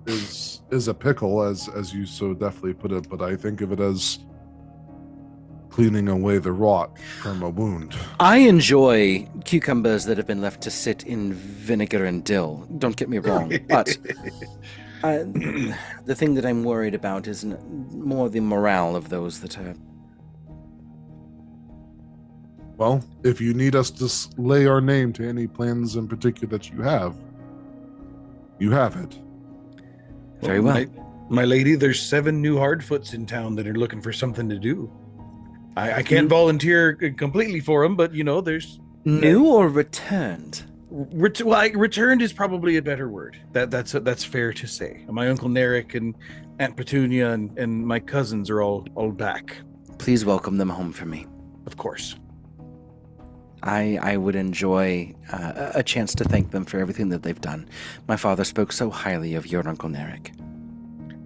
is a pickle, as you so deftly put it, but I think of it as cleaning away the rot from a wound. I enjoy cucumbers that have been left to sit in vinegar and dill. Don't get me wrong, but the thing that I'm worried about is more the morale of those that are... Well, if you need us to lay our name to any plans in particular that you have it. Very well. My lady, there's 7 new hardfoots in town that are looking for something to do. I can't volunteer completely for them, but, there's... New or returned? Returned is probably a better word. That's fair to say. My Uncle Narek and Aunt Petunia and my cousins are all back. Please welcome them home for me. Of course. I would enjoy a chance to thank them for everything that they've done. My father spoke so highly of your Uncle Narek.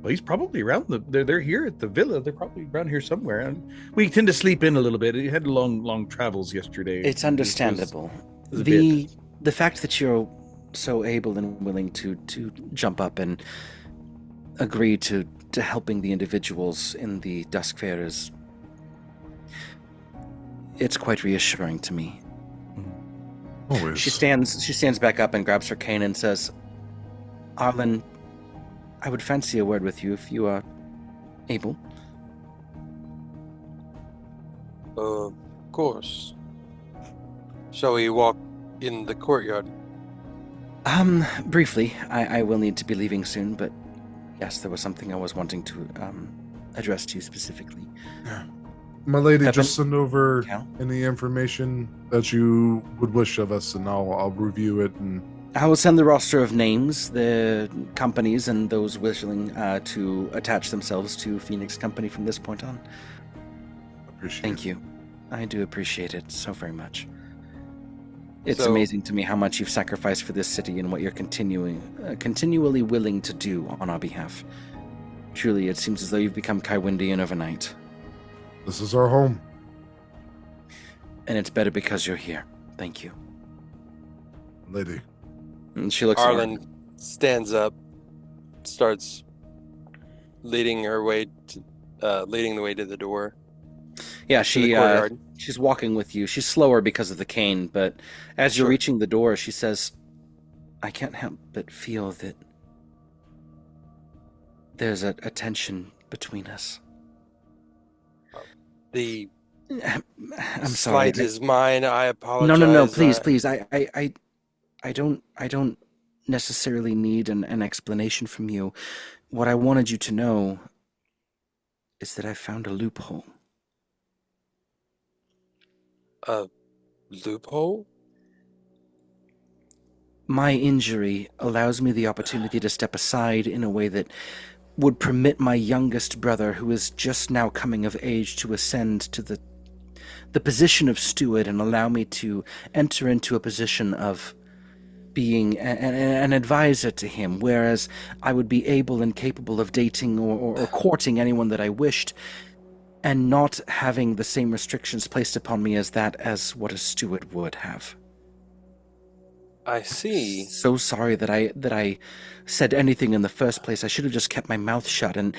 Well, he's probably around they're here at the villa. They're probably around here somewhere. And we tend to sleep in a little bit. He had long travels yesterday. It's understandable. The fact that you're so able and willing to jump up and agree to helping the individuals in the Dusk Fair it's quite reassuring to me. Always. She stands back up and grabs her cane and says, Arlen, I would fancy a word with you if you are able. Of course. Shall we walk in the courtyard? Briefly, I will need to be leaving soon, but yes, there was something I was wanting to address to you specifically. My lady, Pepin? just send over Cal? any information that you would wish of us, and I'll review it. And I will send the roster of names, the companies, and those willing to attach themselves to Phoenix Company from this point on. Thank you. I do appreciate it so very much. It's amazing to me how much you've sacrificed for this city and what you're continually willing to do on our behalf. Truly, it seems as though you've become Kywindian overnight. This is our home. And it's better because you're here. Thank you. Lady. And she looks Arlen stands up, starts leading the way to the door. Yeah, she's walking with you. She's slower because of the cane, but as you're reaching the door, she says, I can't help but feel that there's a tension between us. I'm sorry. Slight is mine. I apologize. No, please. I don't necessarily need an explanation from you. What I wanted you to know is that I found a loophole. A loophole? My injury allows me the opportunity to step aside in a way that would permit my youngest brother, who is just now coming of age, to ascend to the position of steward and allow me to enter into a position of being an advisor to him, whereas I would be able and capable of dating or courting anyone that I wished, and not having the same restrictions placed upon me as what a steward would have. I see. So sorry that I said anything in the first place. I should have just kept my mouth shut and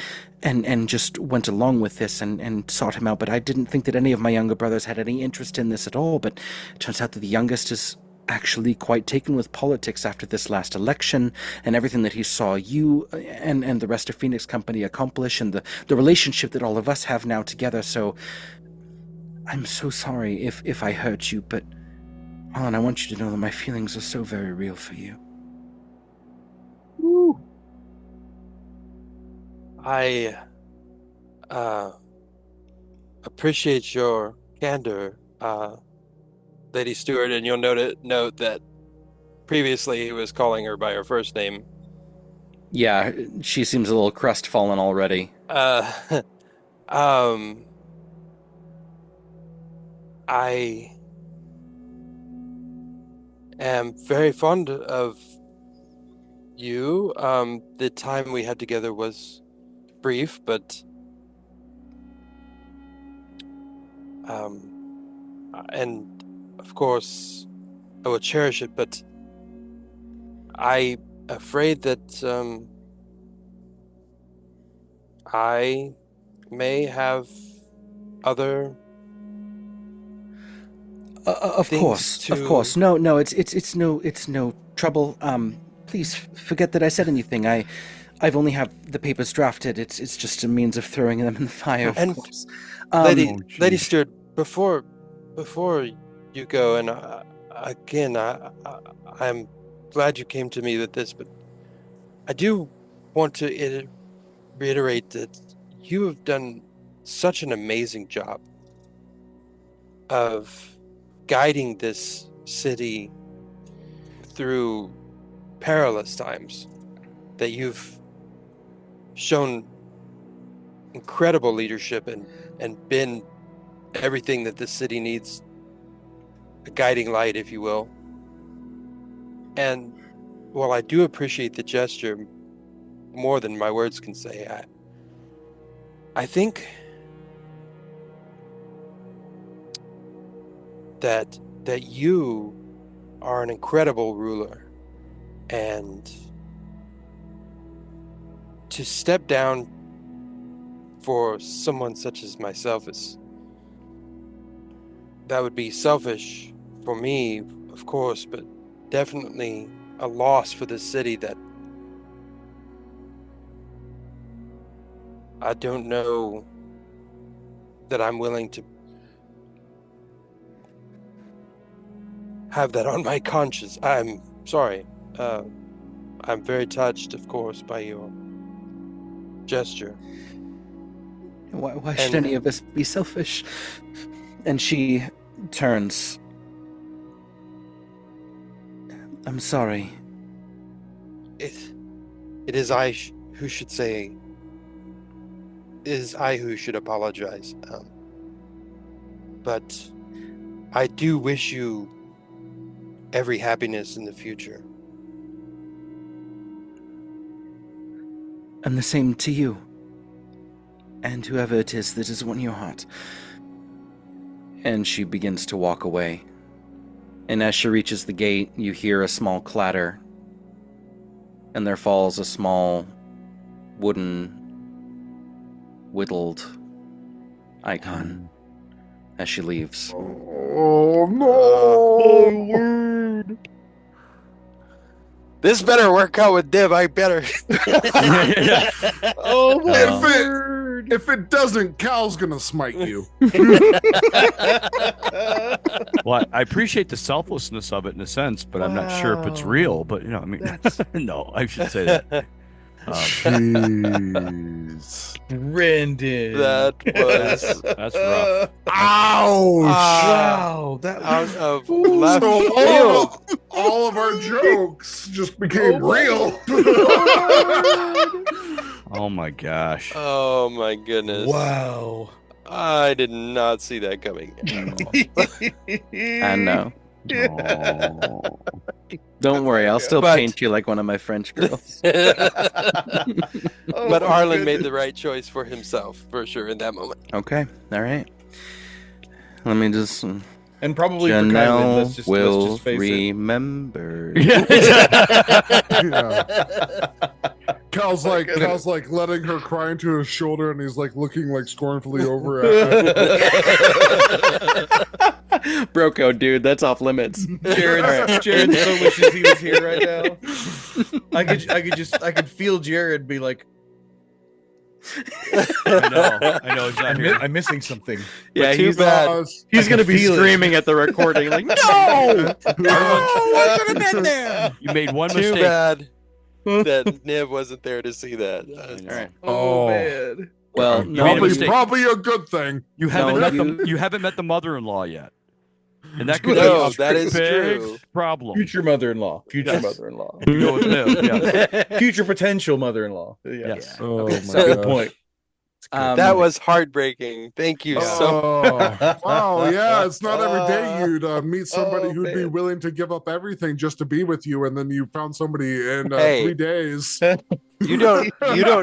just went along with this and sought him out. But I didn't think that any of my younger brothers had any interest in this at all. But it turns out that the youngest is actually quite taken with politics after this last election and everything that he saw you and the rest of Phoenix Company accomplish, and the relationship that all of us have now together. So I'm so sorry if I hurt you, but Alan, I want you to know that my feelings are so very real for you. Woo. I appreciate your candor, Lady Stewart, and you'll note that previously he was calling her by her first name. Yeah, she seems a little crestfallen already. I am very fond of you. The time we had together was brief, but and of course I will cherish it, but I'm afraid that I may have other of course. No, it's no trouble. Please forget that I said anything. I've only have the papers drafted. It's just a means of throwing them in the fire, of course. Lady Stewart, before you go, and again, I'm glad you came to me with this, but I do want to reiterate that you have done such an amazing job of guiding this city through perilous times, that you've shown incredible leadership and been everything that this city needs, a guiding light, if you will. And while I do appreciate the gesture more than my words can say, I think that you are an incredible ruler, and to step down for someone such as myself that would be selfish for me, of course, but definitely a loss for this city that I don't know that I'm willing to have that on my conscience. I'm sorry. I'm very touched, of course, by your gesture. Why should any of us be selfish? And she turns. I'm sorry. It is I who should say. It is I who should apologize. But I do wish you every happiness in the future. And the same to you. And whoever it is that has won your heart. And she begins to walk away. And as she reaches the gate, you hear a small clatter. And there falls a small wooden whittled icon as she leaves. Oh no! This better work out with Div. I better. Oh my word! If it doesn't, Cal's gonna smite you. Well, I appreciate the selflessness of it in a sense, but I'm not sure if it's real. But I mean, no, I should say that. Jeez, Brendan. That's rough. Ouch! Wow, that Out of So left field. all of our jokes just became real. Oh my gosh. Oh my goodness. wow. I did not see that coming. I know. Oh. Don't worry, I'll still But- paint you like one of my French girls. But Arlen made the right choice for himself, for sure, in that moment. Okay, all right. Let me just... And probably for Kywind, Janelle let's just will face it. remember. Yeah. Cal's like letting her cry into his shoulder, and he's like looking like scornfully over at her. Broco, dude, that's off limits. Jared so wishes he was here right now. I could feel Jared be like, I know he's not here. I'm missing something. Yeah, too he's bad. he's gonna be feel it. screaming at the recording like, no, I should have been there. You made one Too mistake. bad that Niv wasn't there to see that. All right. Oh. Man. Well, You made a mistake. Probably a good thing. You haven't No, you haven't met the mother-in-law yet, and that could No, be a that is big true. problem. Future mother-in-law. Yes. Mother-in-law. You go with him. Yes. Future potential mother-in-law. Yeah. Yes. Oh Okay, my so- Good God. point. That was heartbreaking. Thank you so Oh, wow, yeah, it's not every day you'd meet somebody Oh, who'd be man. willing to give up everything just to be with you, and then you found somebody in Hey. 3 days. You don't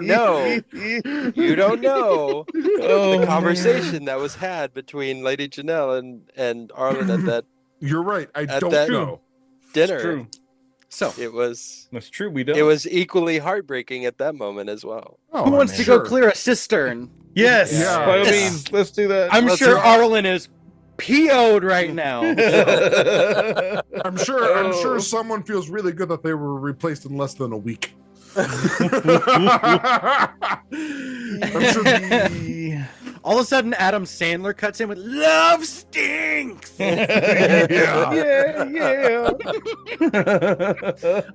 know. You don't know the conversation that was had between Lady Janelle and Arlen at that You're right. I At don't that- know. dinner. True. So, It was That's true. We don't. it was equally heartbreaking at that moment as well. Oh, who wants I'm to sure. go clear a cistern? Yes. Yeah. By all means, let's do that. I'm Let's sure do it. Arlen is PO'd right now. I'm sure someone feels really good that they were replaced in less than a week. I'm sure. All of a sudden, Adam Sandler cuts in with "Love stinks." Yeah. Yeah.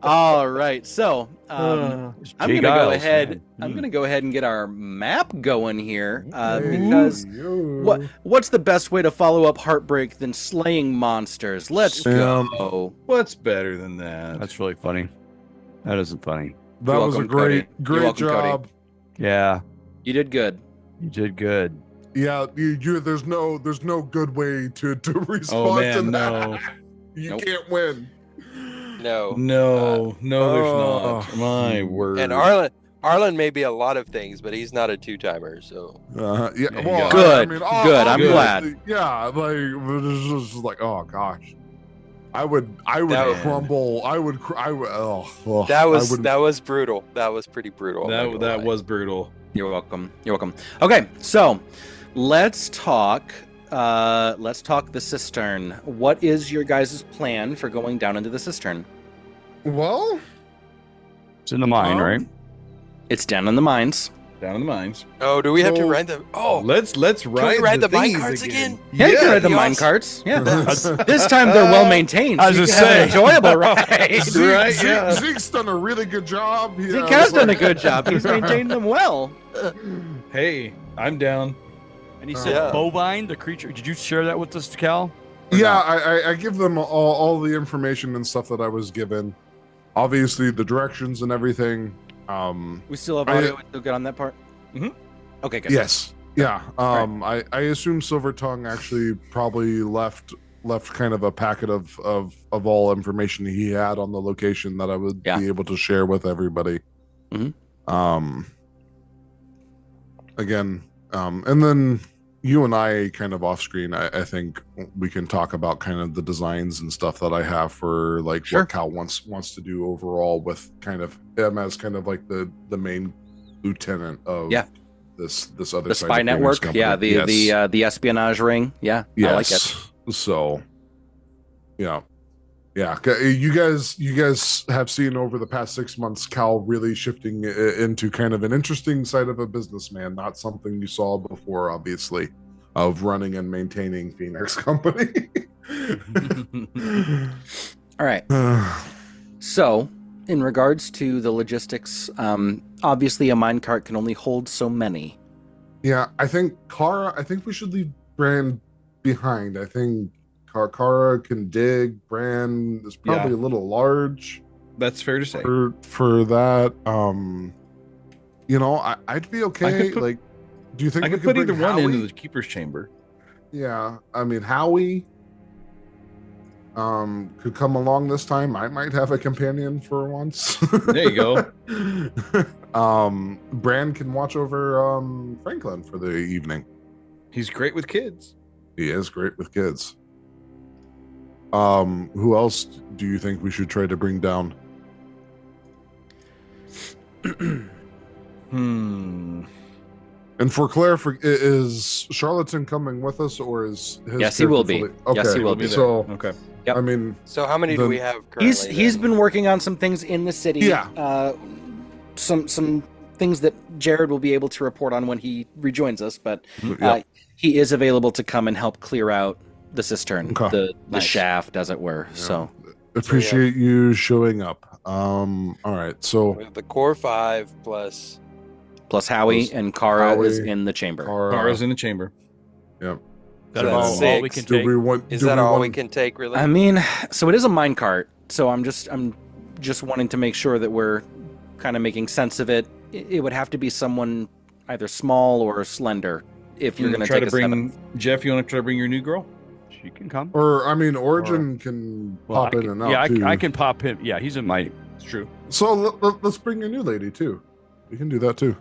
All right, so I'm Jay gonna go Giles, ahead. man. I'm gonna go ahead and get our map going here because Yo. what's the best way to follow up heartbreak than slaying monsters? Let's go. What's better than that? That's really funny. That isn't funny. That You're was a welcome, Cody. great You're welcome, Cody. job. Yeah, You did good. you did good. Yeah, you there's no good way to respond Oh to man, that. no, You Nope. can't win. No. no, there's Oh. not. My word. And Arlen may be a lot of things, but he's not a two-timer, so Yeah, There you well, go. Good, good. good, I'm glad. Yeah, like it's just like, oh gosh, I would That- crumble. I would. Oh, that I was wouldn't- brutal. That was pretty brutal. I'm not gonna that lie. was brutal. You're welcome. You're welcome. Okay, so let's talk. Let's talk the cistern. What is your guys' plan for going down into the cistern? Well, It's in the mine, right? It's down in the mines. down in the mines. Oh, do we have to ride them? Oh, let's ride. can we ride the mine thingies carts again? Yeah, you can ride the Yes. mine carts. Yeah. This time they're well maintained. I was so you just can have an saying. enjoyable ride. Right, yeah. Zeke's done a really good job. Zeke has done a good job. He's maintained them well. Hey, I'm down. And he said Yeah. bovine, the creature. Did you share that with us, Cal? Yeah, I give them all the information and stuff that I was given. Obviously, the directions and everything. We still have audio. We still good on that part? Mhm. Okay, good. Yes. Yeah. I assume Silver Tongue actually probably left kind of a packet of all information he had on the location that I would be able to share with everybody. Mm-hmm. Again, and then you and I kind of off screen, I think we can talk about kind of the designs and stuff that I have for like what Cal wants to do overall with kind of him as kind of like the main lieutenant of this other the spy network. company. Yeah, the espionage ring. Yeah, yes. I like it. So, yeah. You guys have seen over the past 6 months Cal really shifting into kind of an interesting side of a businessman, not something you saw before, obviously, of running and maintaining Phoenix Company. All right. So, in regards to the logistics, obviously a minecart can only hold so many. Yeah, I think we should leave Bran behind. I think Kara can dig. Bran is probably a little large. That's fair to say. For that, I'd be okay. Do you think I could put either one into the keeper's chamber? Yeah, I mean Howie could come along this time. I might have a companion for once. There you go. Bran can watch over Franklin for the evening. He's great with kids. He is great with kids. Who else do you think we should try to bring down? And for is Charlatan coming with us, or is his? Yes, he will be. Okay. Yes, he will be. So, okay. Yep. I mean, so how many do we have currently? He's been working on some things in the city. Yeah. Some things that Jared will be able to report on when he rejoins us, but he is available to come and help clear out the cistern, the shaft, as it were. Yeah. So appreciate you showing up. All right, so we have the core 5 plus Howie and Kara is in the chamber. Kara's in the chamber. Yep. That's all we can take. Is that all we can take, really? I mean, so it is a minecart, so I'm just wanting to make sure that we're kind of making sense of it. It would have to be someone either small or slender if you're going to try take to bring Jeff. You want to try to bring your new girl? She can come. Or I mean, Origin can pop in and out. Yeah, too. I can pop him. Yeah, he's in my. It's true. So let's bring a new lady too. We can do that too.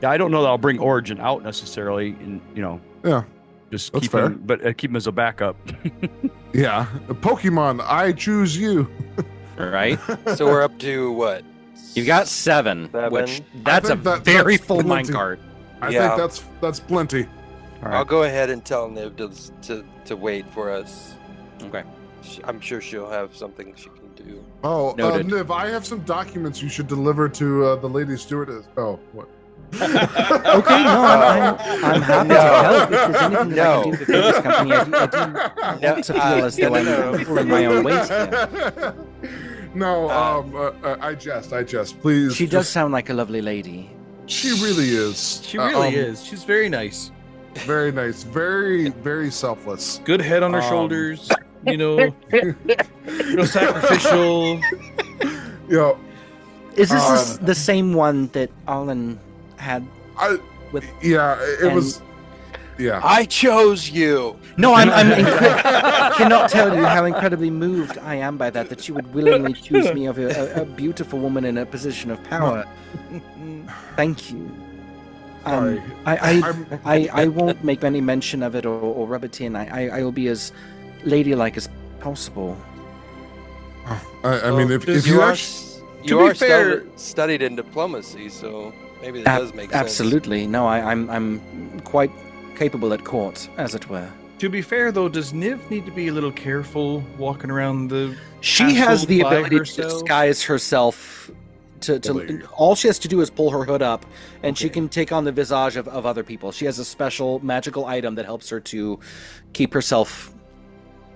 Yeah, I don't know that I'll bring Origin out necessarily, and just that's keep fair. him, but keep him as a backup. Yeah, Pokemon, I choose you. Right. So we're up to what? You got 7, which that's a very full minecart. I think that's plenty. All right. I'll go ahead and tell Niv to wait for us. Okay. I'm sure she'll have something she can do. Oh, Noted. Niv, I have some documents you should deliver to the lady stewardess. Oh, what? Okay, no, I'm happy to help. If there's anything that I can do to this company, I do want to feel as though I'm pulling my own weight here. No, I jest, please. She does sound like a lovely lady. She really is. She really is. She's very nice. Very nice. Very, very selfless. Good head on her shoulders. Real sacrificial. Yo. Is this the same one that Alan had? It was. Yeah. I chose you. No, I cannot tell you how incredibly moved I am by that. That you would willingly choose me over a beautiful woman in a position of power. Thank you. I won't make any mention of it or rub it in. I will be as ladylike as possible. I mean, if you are fair, studied in diplomacy, so maybe that does make sense. Absolutely. No, I'm quite capable at court, as it were. To be fair, though, does Niv need to be a little careful walking around the She has the ability herself? to disguise herself all she has to do is pull her hood up, and she can take on the visage of other people. She has a special magical item that helps her to keep herself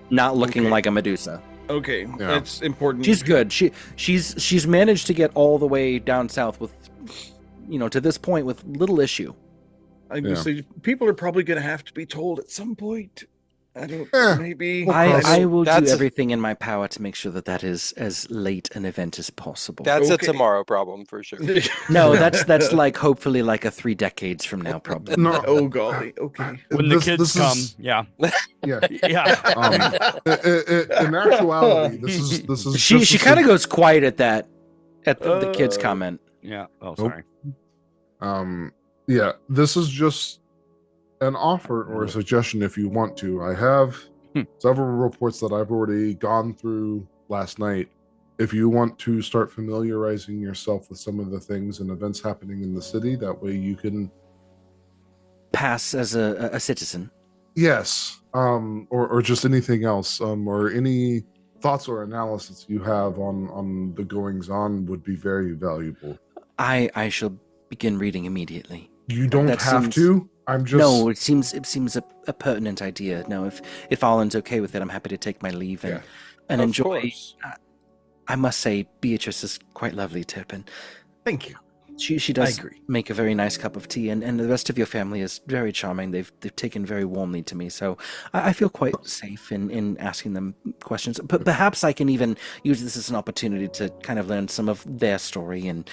not looking like a Medusa. Okay, that's important. She's good. She's managed to get all the way down south with, to this point with little issue. I can say people are probably going to have to be told at some point. I don't. Maybe I will do everything in my power to make sure that is as late an event as possible. That's a tomorrow problem for sure. No, that's like hopefully like a 3 decades from now problem. No. Oh golly. Okay. When the kids come, yeah. In Yeah. actuality, this is. She kind of goes quiet at that, the kids' comment. Yeah. Oh, sorry. Yeah. This is just an offer or a suggestion if you want to. I have several reports that I've already gone through last night. If you want to start familiarizing yourself with some of the things and events happening in the city, that way you can pass as a citizen. Yes. Or just anything else. Or any thoughts or analysis you have on the goings on would be very valuable. I shall begin reading immediately. You don't have to. I'm just no. It seems a pertinent idea. No, if Arlen's okay with it, I'm happy to take my leave and enjoy. I must say, Beatrice is quite lovely, Turpin. Thank you. She does make a very nice cup of tea, and the rest of your family is very charming. They've taken very warmly to me, so I feel quite safe in asking them questions. But perhaps I can even use this as an opportunity to kind of learn some of their story and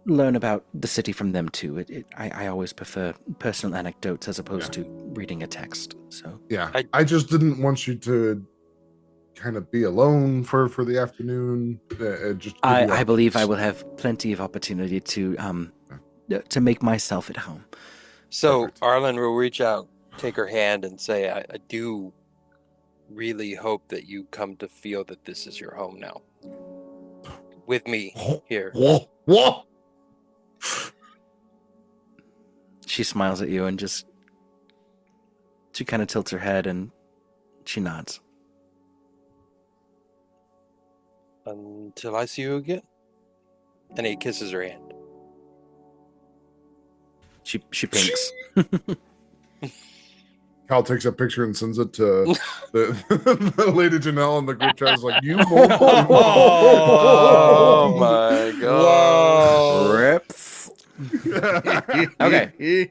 learn about the city from them too. I always prefer personal anecdotes as opposed to reading a text. So I just didn't want you to kind of be alone for the afternoon. I believe I will have plenty of opportunity to make myself at home. So Arlen will reach out, take her hand, and say, I do really hope that you come to feel that this is your home now. With me here. What? She smiles at you and she kind of tilts her head and she nods. Until I see you again. And he kisses her hand. She pinks. Cal takes a picture and sends it to the Lady Janelle in the group chat. Is like, you won't. Oh my god. Rips. Okay.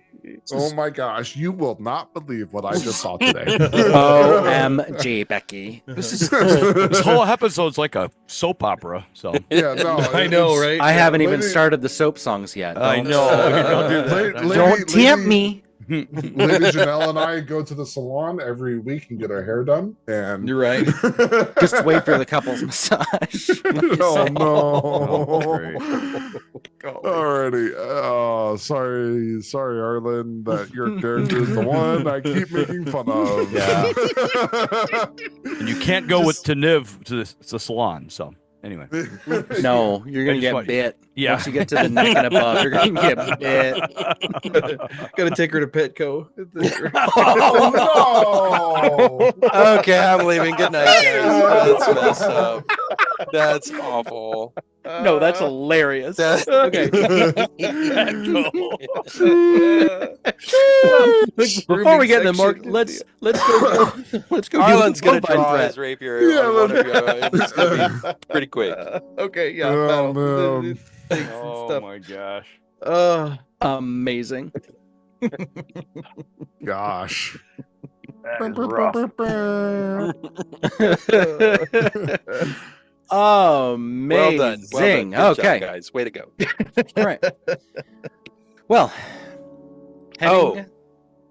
Oh my gosh, you will not believe what I just saw today. OMG, Becky. This whole episode's like a soap opera. So I know, right? I haven't even started the soap songs yet. I know. Don't do that. Don't tempt me. Lady Janelle and I go to the salon every week and get our hair done, and you're right. Just wait for the couple's massage. Oh no! Alrighty. Oh, sorry, Arlen, that your character is the one I keep making fun of. Yeah. And you can't go to Niv to the salon. So anyway, no, you're gonna get bit. Yeah. Once you get to the neck and above, you're gonna get bit. Gotta take her to Petco. Oh no! Okay, I'm leaving. Good night, guys. That's messed up. That's awful. No, that's hilarious. Okay. Before we get in the mark, let's go. Arlen's gonna draw his rapier on one of you. It's gonna be pretty quick. Okay, yeah. Oh my gosh. Amazing. Gosh. Amazing. Well done. Good okay, job, guys. Way to go. All right. Well,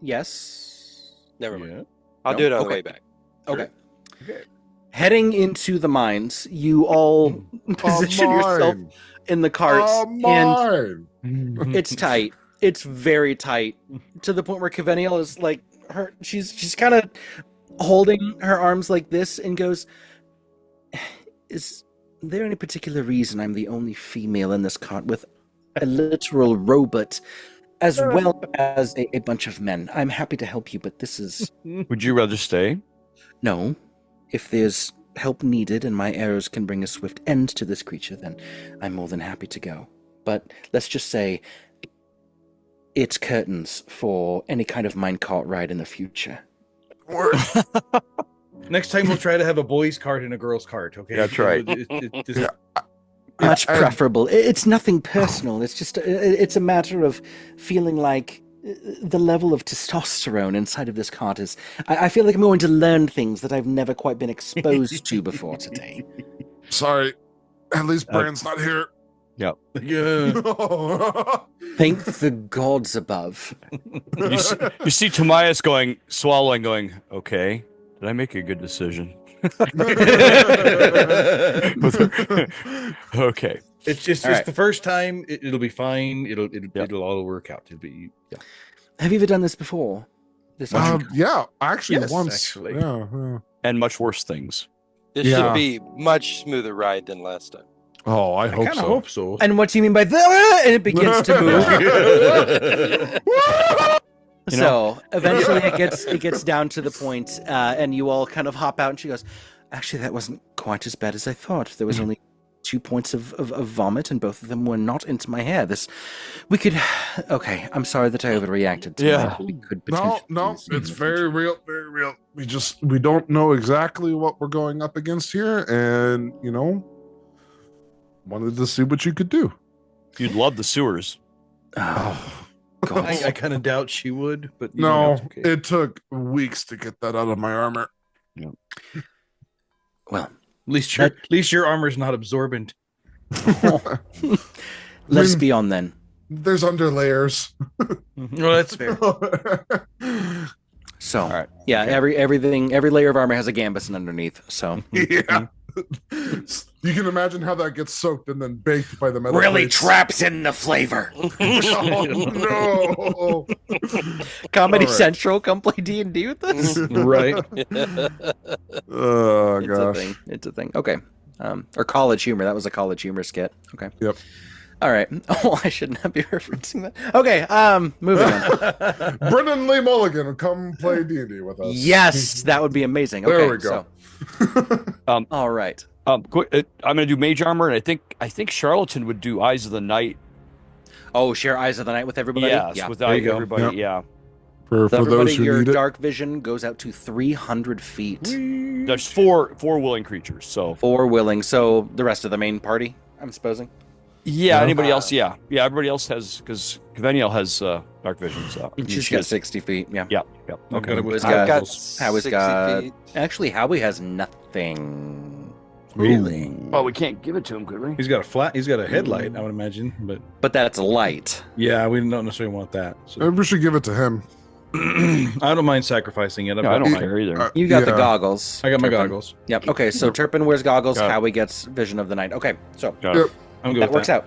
yes. Never mind. I'll do it on the way back. Okay. Heading into the mines, you all position yourself in the carts, and it's tight. It's very tight, to the point where Kywind is like she's kind of holding her arms like this and goes, "Is there any particular reason I'm the only female in this cart with a literal robot, as well as a bunch of men? I'm happy to help you, but this is..." Would you rather stay? No. If there's help needed and my arrows can bring a swift end to this creature, then I'm more than happy to go. But let's just say it's curtains for any kind of minecart ride in the future. Next time we'll try to have a boy's cart and a girl's cart, okay? That's right. Much preferable. It's nothing personal. It's just it's a matter of feeling like the level of testosterone inside of this cart is. I feel like I'm going to learn things that I've never quite been exposed to before today. Sorry, at least Brand's not here. Yep. Yeah. Thank the gods above. You see Tobias swallowing, going, okay, did I make a good decision? Okay. It's just All right. the first time. It'll be fine. It'll all work out. It'll be Have you ever done this before? Yeah, actually Yes, once. actually. Yeah. And much worse things. This should be much smoother ride than last time. Oh, I I hope kind of so. hope so. And what do you mean by that? And it begins to move. So eventually it gets down to the point, and you all kind of hop out, and she goes, actually, that wasn't quite as bad as I thought. There was only 2 points of vomit, and both of them were not into my hair. Okay, I'm sorry that I overreacted. We could No, it's very real, very real. We don't know exactly what we're going up against here, and wanted to see what you could do. You'd love the sewers. Oh, God. I kind of doubt she would, but No, it's okay. it took weeks to get that out of my armor. Well, At least your armor's not absorbent. let's be on then. There's underlayers. Well, that's fair. So, All right. yeah, every layer of armor has a gambeson underneath. So, Yeah. You can imagine how that gets soaked and then baked by the metal really plates. traps in the flavor. Oh, no. Comedy All right. Central, come play D&D with us. Right. Oh, It's gosh. a thing. It's a thing. Okay. Or College Humor. That was a College Humor skit. Okay. Yep. All right. Oh, I should not be referencing that. Okay. Moving on. Brendan Lee Mulligan, come play D&D with us. Yes, that would be amazing. Okay, There we go. So, all right. I'm gonna do mage armor, and I think Charlatan would do Eyes of the Night. Oh, share Eyes of the Night with everybody? Yes, Yeah. with There you go. everybody. Yep. Yeah, For Everybody, those who your need it. dark vision goes out to 300 feet. there's four willing creatures. So 4 willing. So the rest of the main party, I'm supposing. yeah, Yeah. anybody else? Yeah. Everybody else has, because Kaveniel has dark vision. So She's got 60 feet. Yeah. Yeah. Okay. Who's I've got Howie's 60 got. feet. Actually, Howie has nothing. Really? Well, we can't give it to him, could we? He's got a headlight, I would imagine, but That's light. yeah, we don't necessarily want that. So Maybe we should give it to him. I don't mind sacrificing it. No, I don't my, care either. You got the Yeah. goggles. I got my Turpin. goggles. Yep. Okay, so Turpin wears goggles. Got it. Howie gets vision of the night. Okay, so Got it. I'm good that with works out.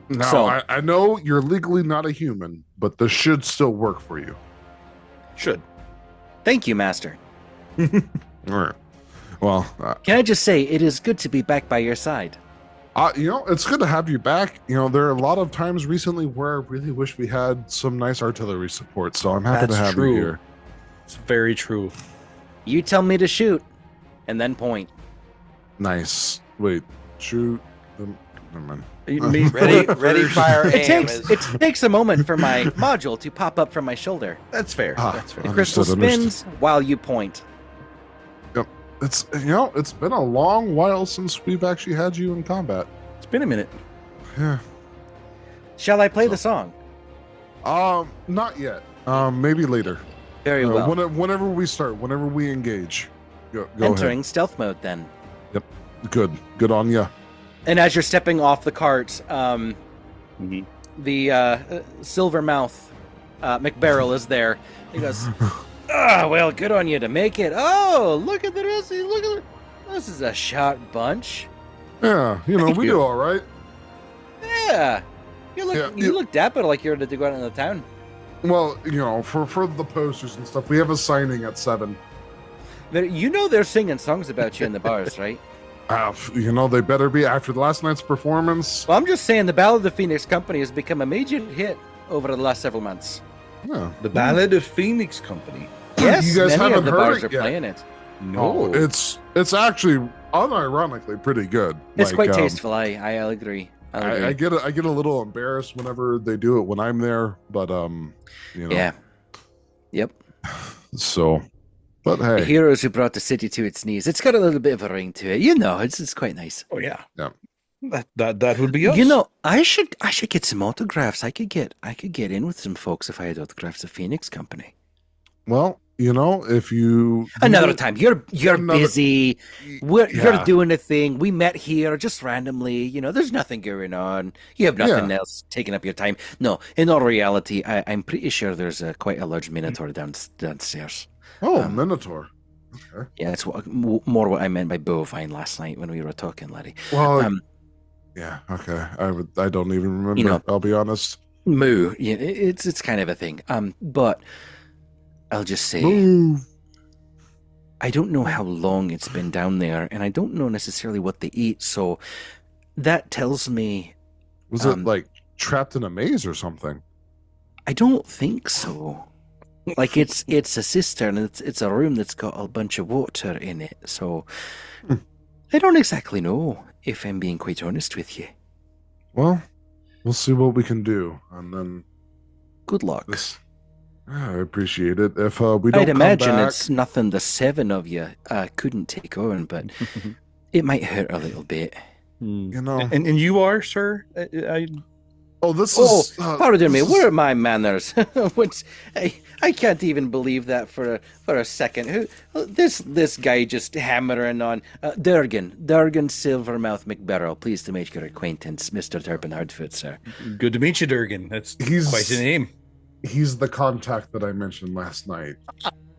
Now, So- I know you're legally not a human, but this should still work for you. Should. Thank you, Master. All right. Well, Can I just say, it is good to be back by your side. it's good to have you back. There are a lot of times recently where I really wish we had some nice artillery support, so I'm happy to That's have true. you here. It's very true. You tell me to shoot, and then point. Nice. Wait, shoot them. Never mind. Ready, fire, aim. It takes a moment for my module to pop up from my shoulder. That's fair. Ah, That's fair. The crystal Understood. spins while you point. It's it's been a long while since we've actually had you in combat. It's been a minute. Yeah. Shall I play the song? Not yet. Maybe later. Very well. Whenever we start, whenever we engage. Go Entering stealth mode then. ahead. Good on ya. And as you're stepping off the cart, Mhm. the silver mouth McBarrel is there. He goes, well, good on you to make it. Oh, look at the rest. This is a shot bunch. Yeah, we do all right. Yeah. You look dapper like you're ready to go out into town. Well, for the posters and stuff, we have a signing at 7. They're singing songs about you in the bars, right? They better be after the last night's performance. Well, I'm just saying the Ballad of the Phoenix Company has become a major hit over the last several months. Yeah. The Ballad of Phoenix Company. Yes, You guys many of haven't the heard bars it are yet. playing it. No, it's actually unironically pretty good. It's quite tasteful. I'll agree. I get a little embarrassed whenever they do it when I'm there, but Yeah. Yep. So, but hey, the heroes who brought the city to its knees. It's got a little bit of a ring to it. It's quite nice. Oh yeah. Yeah. That would be us. I should get some autographs. I could get in with some folks if I had autographs of Phoenix Company. Well, if you another time, you're busy. You're doing a thing. We met here just randomly. There's nothing going on. You have nothing else taking up your time. No, in all reality, I'm pretty sure there's quite a large minotaur downstairs. Oh, minotaur. Okay. Yeah, it's more what I meant by bovine last night when we were talking, Larry. Well, yeah, okay. I don't even remember. I'll be honest. Moo. Yeah, it's kind of a thing. But I'll just say, I don't know how long it's been down there, and I don't know necessarily what they eat. So that tells me, was it like trapped in a maze or something? I don't think so. Like it's a cistern. It's a room that's got a bunch of water in it. So I don't exactly know, if I'm being quite honest with you. Well, we'll see what we can do, and then good luck. I appreciate it. If we don't, I'd imagine it's nothing the 7 of you couldn't take on, but it might hurt a little bit. And you are, sir? Pardon me. Where are my manners? I can't even believe that for a second. This guy just hammering on Durgan Silvermouth McBarrel. Pleased to make your acquaintance, Mr. Turpin Hardfoot, sir. Good to meet you, Durgan. That's quite a name. He's the contact that I mentioned last night.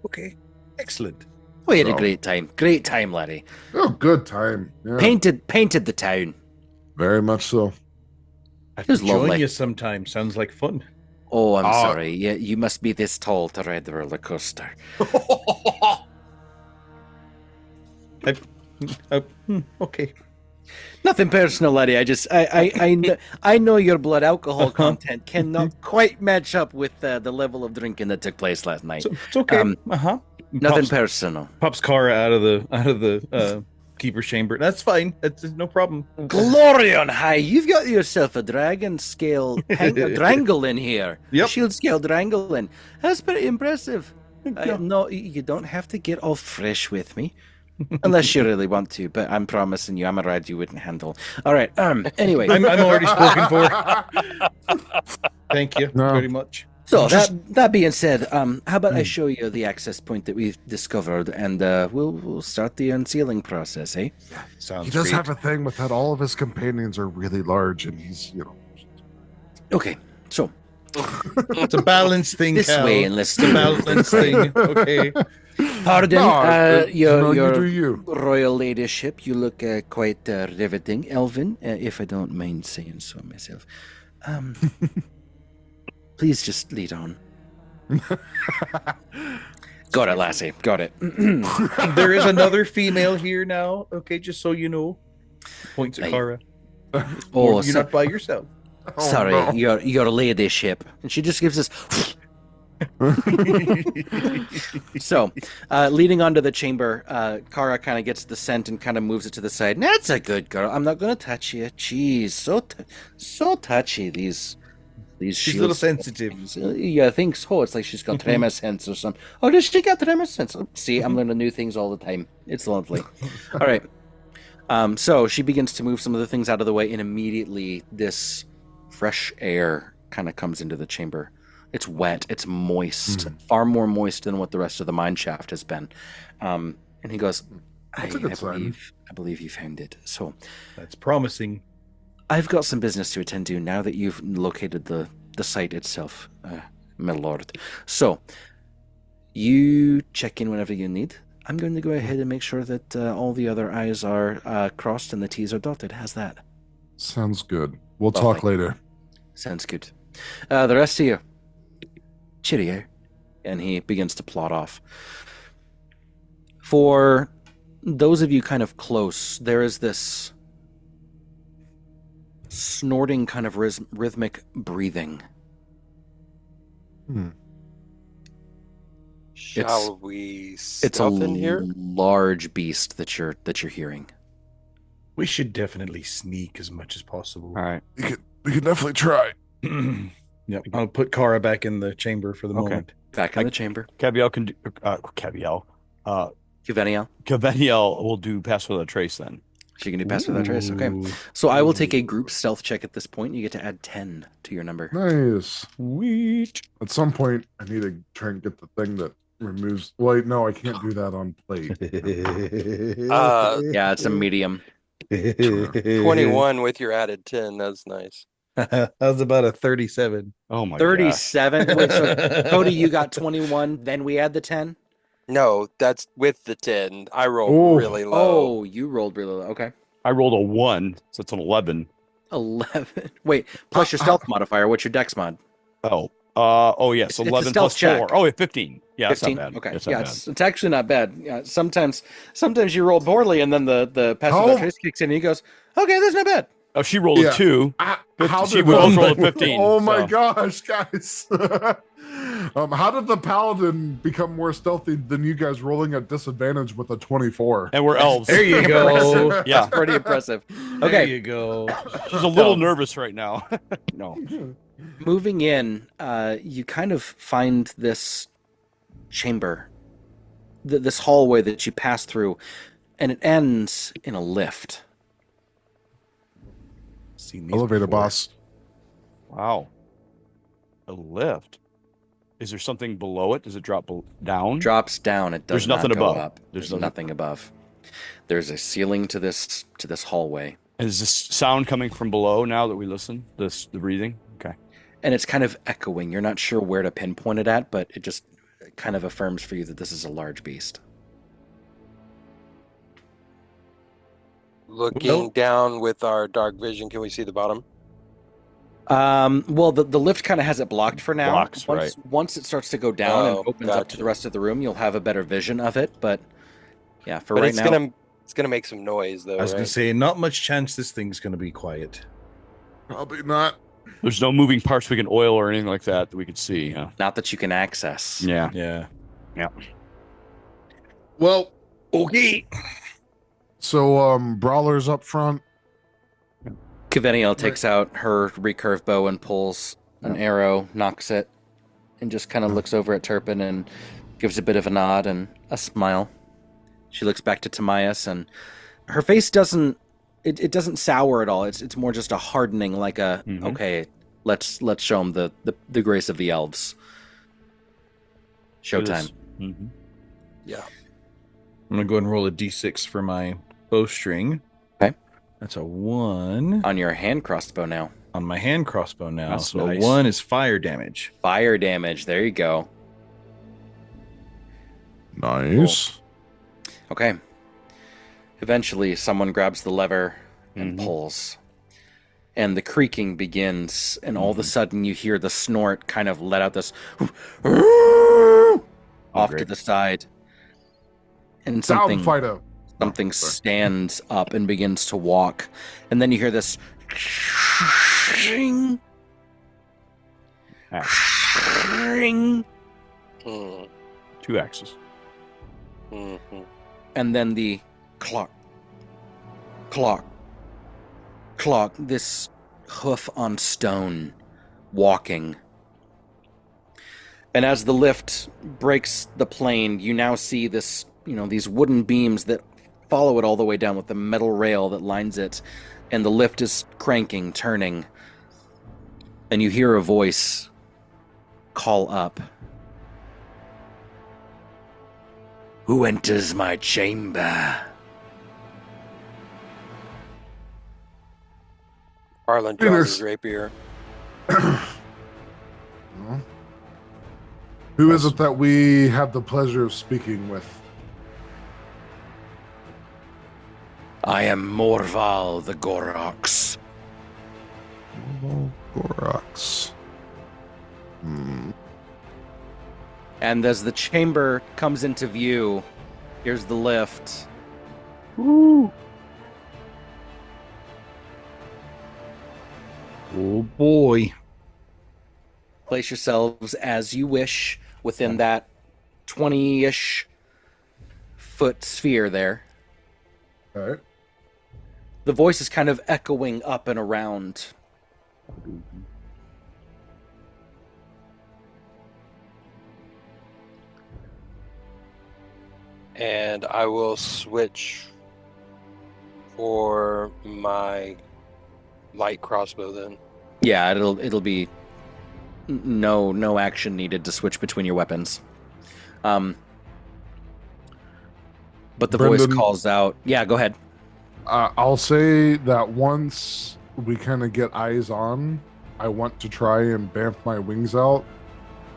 Okay, excellent. We had a great time. Great time, Larry. Oh, good time. Yeah. Painted the town. Very much so. I have to join you sometime. Sounds like fun. Oh, I'm sorry. Yeah, you must be this tall to ride the roller coaster. Okay. Nothing personal, Larry. I know your blood alcohol content cannot quite match up with the level of drinking that took place last night. So, it's okay. Nothing personal. Pops Kara out of the keeper's chamber. That's fine. That's no problem. Glory on high! You've got yourself a dragon scale drangle in here. Yep. Shield scale drangle in. That's pretty impressive. No, you don't have to get all fresh with me. Unless you really want to, but I'm promising you I'm a ride you wouldn't handle. All right. Anyway. I'm already spoken for. Thank you very much. So that being said, how about I show you the access point that we've discovered, and we'll start the unsealing process, eh? Yeah, sounds. He does have a thing with that. All of his companions are really large, and he's Okay, so it's a balance thing. This way, and let's do a balance thing. Okay. Pardon, your royal ladyship. You look quite riveting, Elvin, if I don't mind saying so myself. Please just lead on. Got it, lassie. Got it. There is another female here now. Okay, just so you know. Points at Kara. You're not by yourself. Sorry, no. your ladyship. And she just gives us... So, leading onto the chamber, Kara kind of gets the scent and kind of moves it to the side. That's a good girl. I'm not going to touch you. Jeez, so touchy, these she's a little sensitive. Yeah, I think so. It's like she's got tremor sense or something. Oh, does she got tremor sense? See, I'm learning new things all the time. It's lovely. All right. So she begins to move some of the things out of the way, and immediately this fresh air kind of comes into the chamber. It's wet. It's moist. Far more moist than what the rest of the mine shaft has been. And he goes, I believe you found it. So that's promising. I've got some business to attend to now that you've located the site itself, my lord. So, you check in whenever you need. I'm going to go ahead and make sure that all the other I's are crossed and the T's are dotted. How's that? Sounds good. We'll talk later. Sounds good. The rest of you, cheerio. And he begins to plot off. For those of you kind of close, there is this snorting kind of rhythmic breathing. Shall we It's a stealth in here? large beast that you're hearing. We should definitely sneak as much as possible. All right. We could definitely try. Yep. I'll put Kara back in the chamber for the moment. Back in the chamber. Caviel can do. Caviel. Caveniel will do pass without a trace then. She can do pass without trace. Okay. So I will take a group stealth check at this point. You get to add 10 to your number. Nice. Sweet. At some point, I need to try and get the thing that removes. Wait, no, I can't do that on plate. Yeah, it's a medium. 21 with your added 10. That's nice. That was about a 37. Oh my 37. Wait, so Cody, you got 21. Then we add the 10. No, that's with the 10. I rolled really low. Oh, you rolled really low. Okay. I rolled a 1, so it's an 11. 11. Wait, plus your stealth modifier. What's your dex mod? Yes, 11 plus 4. Check. Oh, 15. Yeah, 15? That's not bad. Okay. It's actually not bad. Yeah, sometimes you roll poorly, and then the pass without trace kicks in, and he goes, "Okay, that's not bad." Oh, she rolled a 2. She both rolled a 15. Oh my gosh, guys! How did the paladin become more stealthy than you guys rolling at disadvantage with a 24? And we're elves. There you go. Yeah, That's pretty impressive. There Okay. you go. she's a little nervous right now. No. Moving in, you kind of find this chamber, this hallway that you pass through, and it ends in a lift. Elevator boss. Wow. A lift. Is there something below it? Does it drop down? Drops down. It does There's nothing not go above. up. There's nothing above. There's a ceiling to this hallway. Is this sound coming from below now that we listen? The breathing? Okay. And it's kind of echoing. You're not sure where to pinpoint it at, but it just kind of affirms for you that this is a large beast. Looking down with our dark vision, can we see the bottom? Well, the lift kind of has it blocked for now. Blocks, once it starts to go down and opens up to the rest of the room, you'll have a better vision of it. But yeah, right now, it's gonna make some noise though. I was gonna say, not much chance this thing's gonna be quiet. Probably not. There's no moving parts we can oil or anything like that we could see. Huh? not that you can access. Yeah. Well, Okay. so brawlers up front. Caveniel takes out her recurve bow and pulls an arrow, knocks it, and just kind of looks over at Turpin and gives a bit of a nod and a smile. She looks back to Timaeus, and her face doesn't sour at all. It's more just a hardening, like a okay, let's show them the grace of the elves. Showtime. Mm-hmm. Yeah. I'm gonna go ahead and roll a d6 for my bowstring. Okay. That's a 1 On your hand crossbow now. on my hand crossbow now. That's so nice. 1 is fire damage. Fire damage. There you go. Nice. Okay. Eventually, someone grabs the lever and pulls. And the creaking begins, and all of a sudden you hear the snort kind of let out this off to the side. And Sound fighter. something stands up and begins to walk. And then you hear this shing, shing, Mm. 2 axes. Mm-hmm. and then the clock, clock, clock, this hoof on stone walking. And as the lift breaks the plane, you now see this, these wooden beams that follow it all the way down with the metal rail that lines it, and the lift is cranking, turning. And you hear a voice call up. Who enters my chamber? Arlen draws his rapier. Who is it that we have the pleasure of speaking with? I am Morval the Gorox. Gorox. And as the chamber comes into view, here's the lift. Woo. Oh boy. Place yourselves as you wish within that 20-ish foot sphere there. All right. The voice is kind of echoing up and around. And I will switch for my light crossbow then. Yeah, it'll be no action needed to switch between your weapons. But the Brendan, voice calls out. Yeah, go ahead. I'll say that once we kind of get eyes on, I want to try and bamf my wings out,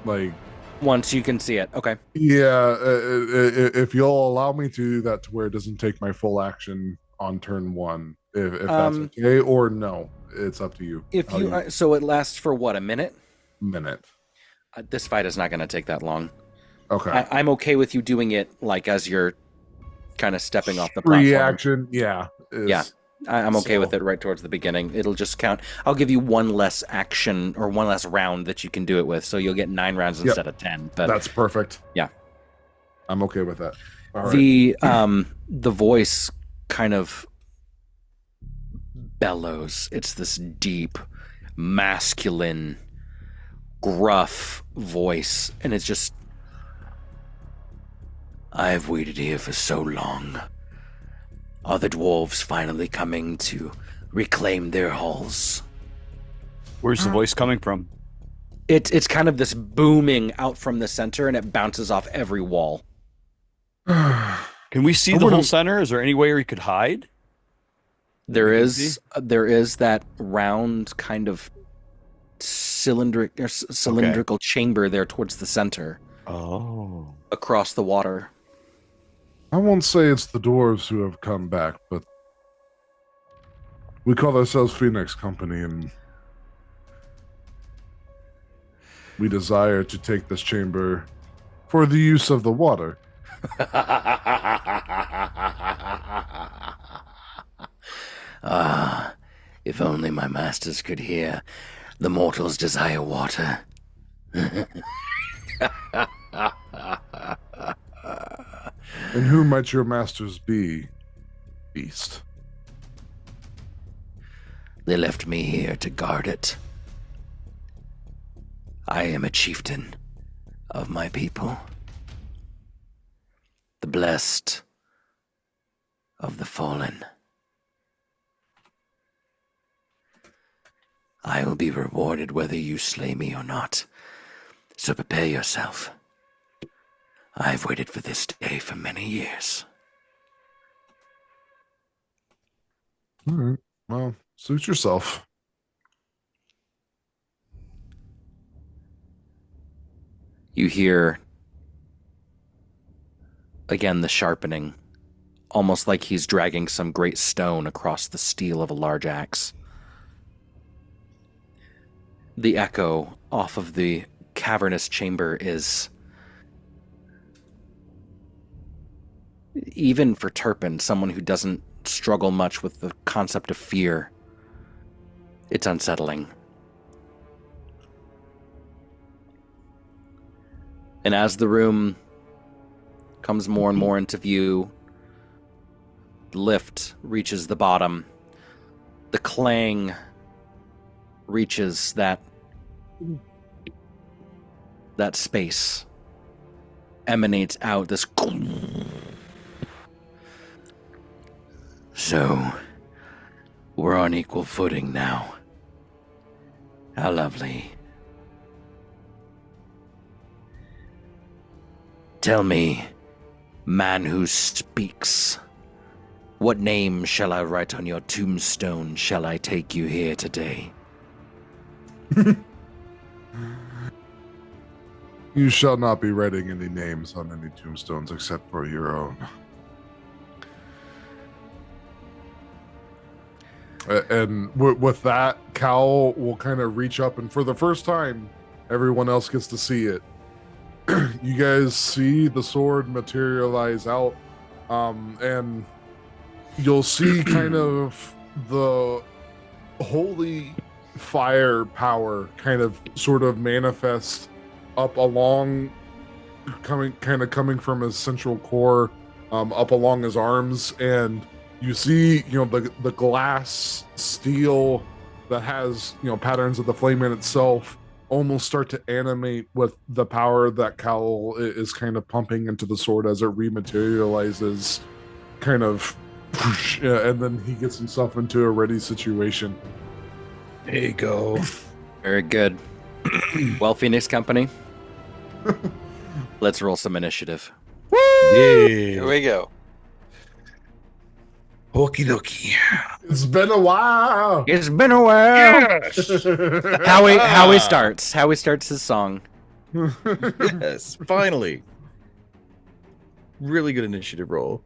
like. Once you can see it, okay. Yeah, if you'll allow me to do that to where it doesn't take my full action on turn one, if that's okay, or no, it's up to you. If you so it lasts for what, a minute? Minute. This fight is not going to take that long. Okay. I'm okay with you doing it like as you're kind of stepping off the platform. Reaction, yeah. Yeah. I'm okay with it right towards the beginning. It'll just count. I'll give you one less action or one less round that you can do it with, so you'll get 9 rounds instead of 10. But that's perfect. Yeah. I'm okay with that. All right. The voice kind of bellows. It's this deep, masculine, gruff voice, and it's just, I've waited here for so long. Are the dwarves finally coming to reclaim their halls? Where's the voice coming from? It's kind of this booming out from the center, and it bounces off every wall. Can we see the whole center? Is there any way we could hide? There is that round kind of cylindrical chamber there towards the center. Oh. Across the water. I won't say it's the dwarves who have come back, but we call ourselves Phoenix Company, and we desire to take this chamber for the use of the water. Ah, if only my masters could hear. The mortals desire water. And who might your masters be, beast? They left me here to guard it. I am a chieftain of my people. The blessed of the fallen. I will be rewarded whether you slay me or not. So prepare yourself. I've waited for this day for many years. All right. Well, suit yourself. You hear, again, the sharpening, almost like he's dragging some great stone across the steel of a large axe. The echo off of the cavernous chamber is, even for Turpin, someone who doesn't struggle much with the concept of fear, it's unsettling. And as the room comes more and more into view, the lift reaches the bottom. The clang reaches that space, emanates out this. So, we're on equal footing now. How lovely. Tell me, man who speaks, what name shall I write on your tombstone? Shall I take you here today? You shall not be writing any names on any tombstones except for your own. And with that, Cal will kind of reach up, and for the first time, everyone else gets to see it. You guys see the sword materialize out, and you'll see kind of the holy fire power kind of sort of manifest up along coming from his central core, up along his arms, and you see, the glass steel that has, patterns of the flame in itself almost start to animate with the power that Cal is kind of pumping into the sword as it rematerializes, kind of, and then he gets himself into a ready situation. There you go. Very good. Well, Phoenix Company, let's roll some initiative. Woo! Here we go. Okie dokie. It's been a while. It's been a while. Yes. Howie starts. Howie starts his song. Yes, finally. Really good initiative roll.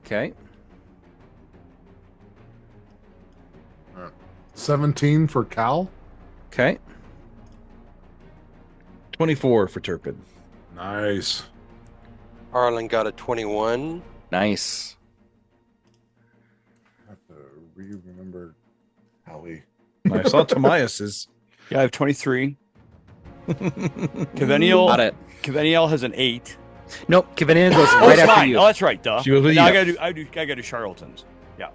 Okay. 17 for Cal. Okay. 24 for Turpin. Nice. Arlen got a 21. Nice. I have to remember Howie. I saw Tomias's. Yeah, I have 23. Got it. Kaveniel has an 8. Nope. Kivinian goes right after mine. you. Oh, that's right, duh. She was with Now you. I gotta do Charlatans. Yeah.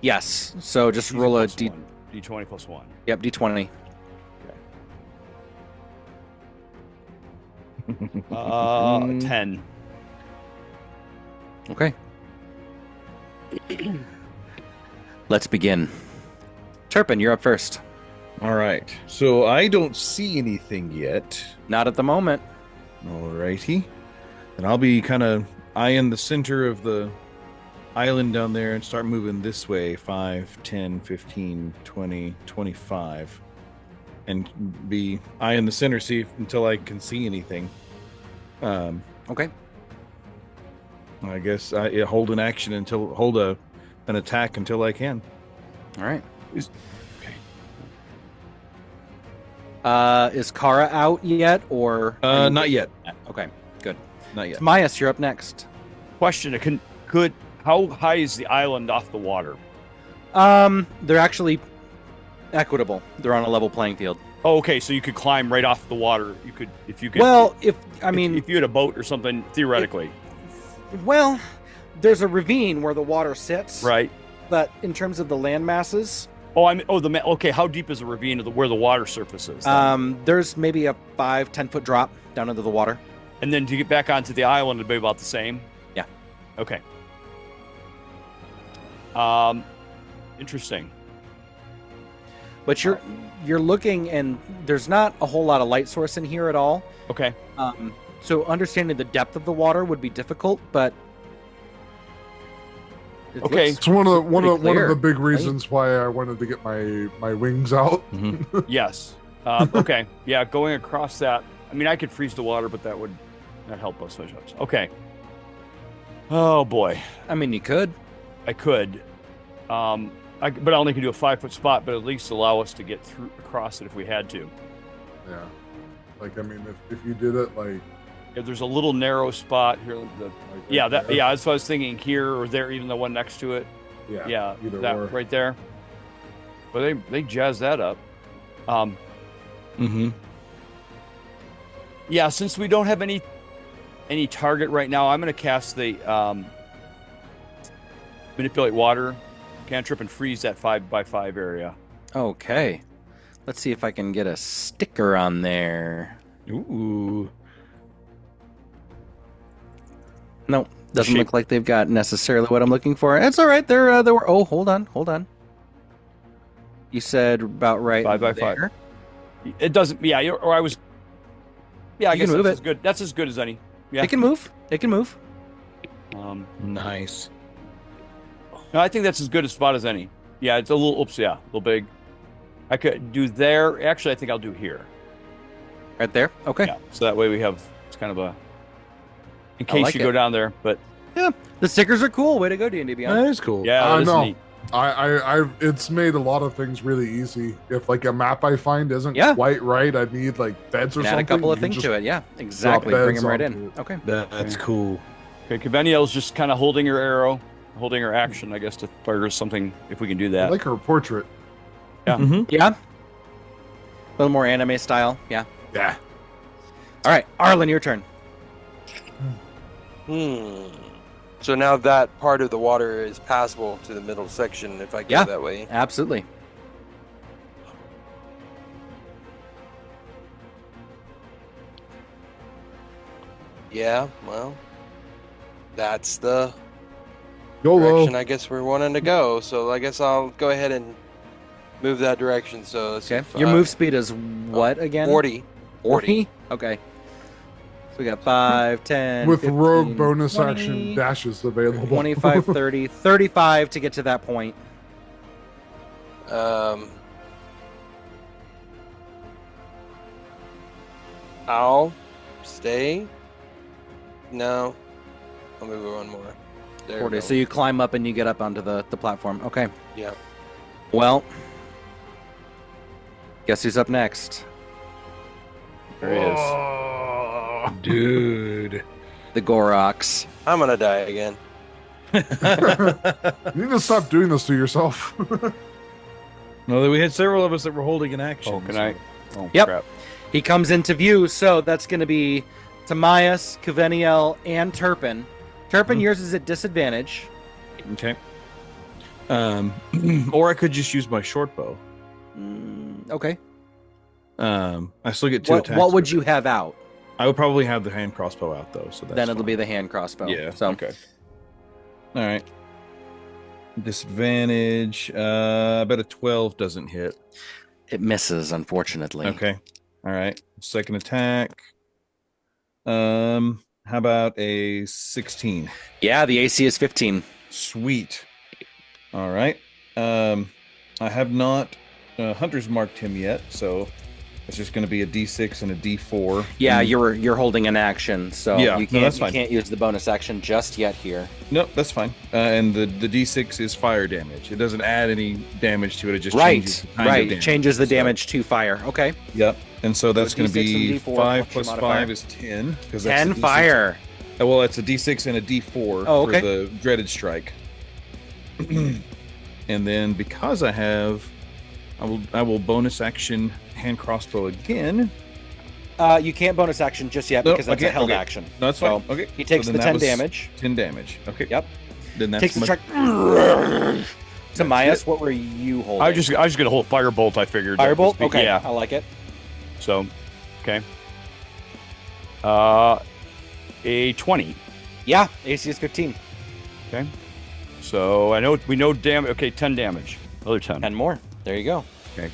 Yes. So just roll a D. D20 plus 1. Yep, D20. 10. Okay. Let's begin. Turpin, you're up first. All right. So I don't see anything yet. Not at the moment. Alrighty. And I'll be kind of eyeing the center of the island down there and start moving this way. 5, 10, 15, 20, 25. And be eyeing the center, until I can see anything. Okay. I guess I hold an action an attack until I can. All right. Okay. Is Kara out yet, or Not yet. Okay, good. Not yet. Myas, you're up next. Question: how high is the island off the water? They're actually equitable. They're on a level playing field. Oh, okay. So you could climb right off the water. If you could. Well, if you had a boat or something, theoretically. Well, there's a ravine where the water sits. Right. But in terms of the land masses, okay. How deep is the ravine where the water surface is? there's maybe a 5-10 foot drop down into the water. And then to get back onto the island, it'd be about the same. Yeah. Okay. Interesting. But you're looking, and there's not a whole lot of light source in here at all. Okay. So understanding the depth of the water would be difficult, but okay. It's one of the big right? reasons why I wanted to get my wings out. Mm-hmm. Yes. Okay. Yeah, going across that. I mean, I could freeze the water, but that would not help us much. Okay. Oh boy. I mean, you could. I could. But I only can do a 5-foot spot, but at least allow us to get through across it if we had to. Yeah. Like, I mean, if you did it, like... If there's a little narrow spot here, that's what I was thinking, here or there, even the one next to it. Yeah, that or. Right there. But they jazz that up. Yeah, since we don't have any target right now, I'm going to cast the manipulate water cantrip and freeze that 5x5 area. Okay. Let's see if I can get a sticker on there. Ooh. No, doesn't look like they've got necessarily what I'm looking for. It's all right. There were. Oh, hold on. You said about right 5x5. there. It doesn't. Yeah, or I was. Yeah, I guess move that's it. good. That's as good as any. Yeah, It can move. Nice. No, I think that's as good a spot as any. Yeah, it's a little. Oops, yeah, a little big. I could do there. Actually, I think I'll do here. Right there. Okay. Yeah, so that way we have. It's kind of a. In case like you it. go down there, but Yeah, the stickers are cool. Way to go, D&D Beyond. That is cool. yeah, I this is know. neat. I it's made a lot of things really easy. If like a map I find isn't quite right, I need like beds or Add something. a couple of you can things just to it. Yeah, exactly. drop Bring them right beds in. onto Okay. That's cool. Okay, Kaveniel's just kind of holding her arrow, holding her action, I guess, to fire something if we can do I that. like her portrait. Yeah. Mm-hmm. Yeah. little more anime style. Yeah. Yeah. All right, Arlen, your turn. So now that part of the water is passable to the middle section if I go that way. Absolutely. Yeah, well, that's the YOLO. direction I guess we're wanting to go. So I guess I'll go ahead and move that direction. So okay. Your move speed is what again? 40. 40? Okay. So we got 5, 10, with 15, rogue bonus 20, action dashes available. 25, 30, 35 to get to that point. I'll stay. No, I'll move it one more. There 40. So you climb up and you get up onto the platform. Okay. Yeah. Well, guess who's up next? There he is. Dude. The Goroks. I'm gonna die again. You need to stop doing this to yourself. No, we had several of us that were holding an action. Oh, can I? Oh, Yep. crap. He comes into view, so that's going to be Tamias, Kuveniel, and Turpin. Turpin, yours is at disadvantage. Okay. Or I could just use my short bow. Okay. I still get 2 attacks. What would you have out? I would probably have the hand crossbow out though, so that's then it'll fine. be the hand crossbow. Yeah. So. Okay. All right. Disadvantage. I bet a 12 doesn't hit. It misses, unfortunately. Okay. All right. Second attack. How about a 16? Yeah, the AC is 15. Sweet. All right. I have not Hunter's marked him yet, so it's just going to be a D6 and a D4. Yeah, you're holding an action, so yeah, you can't use the bonus action just yet here. Nope, that's fine. And the D6 is fire damage. It doesn't add any damage to it. It just right, changes the kind of right. damage. Changes the damage to fire. Okay. Yep. And so that's going to be D4, 5 plus 5 is 10. 10 fire. Well, it's a D6 and a D4 for the dreaded strike. And then because I will bonus action hand crossbow again. You can't bonus action just yet because that's a held action. No, that's fine. Okay. He takes the 10 damage. 10 damage. Okay. Yep. Then that's takes the strike. Tamias, what were you holding? I was just gonna hold firebolt. I figured. Firebolt. Okay. Yeah. I like it. So, okay. A 20. Yeah. AC is 15. Okay. So we know damage. Okay, 10 damage. Another 10. 10 more. There you go. Okay.